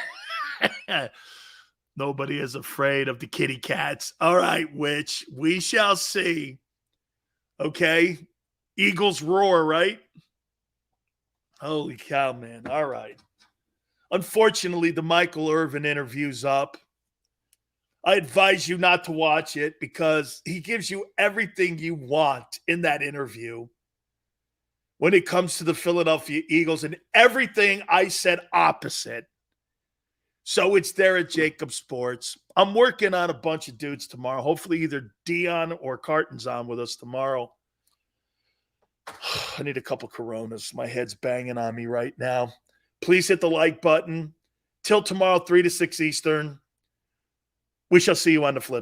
S1: Nobody is afraid of the kitty cats. All right, Witch. We shall see. Okay. Eagles roar, right? Holy cow, man. All right. Unfortunately, the Michael Irvin interview's up. I advise you not to watch it because he gives you everything you want in that interview. when it comes to the Philadelphia Eagles and everything I said opposite. So it's there at JAKIB Sports. I'm working on a bunch of dudes tomorrow. Hopefully either Dion or Carton's on with us tomorrow. I need a couple Coronas. My head's banging on me right now. Please hit the like button. Till tomorrow, 3 to 6 Eastern. We shall see you on the flip.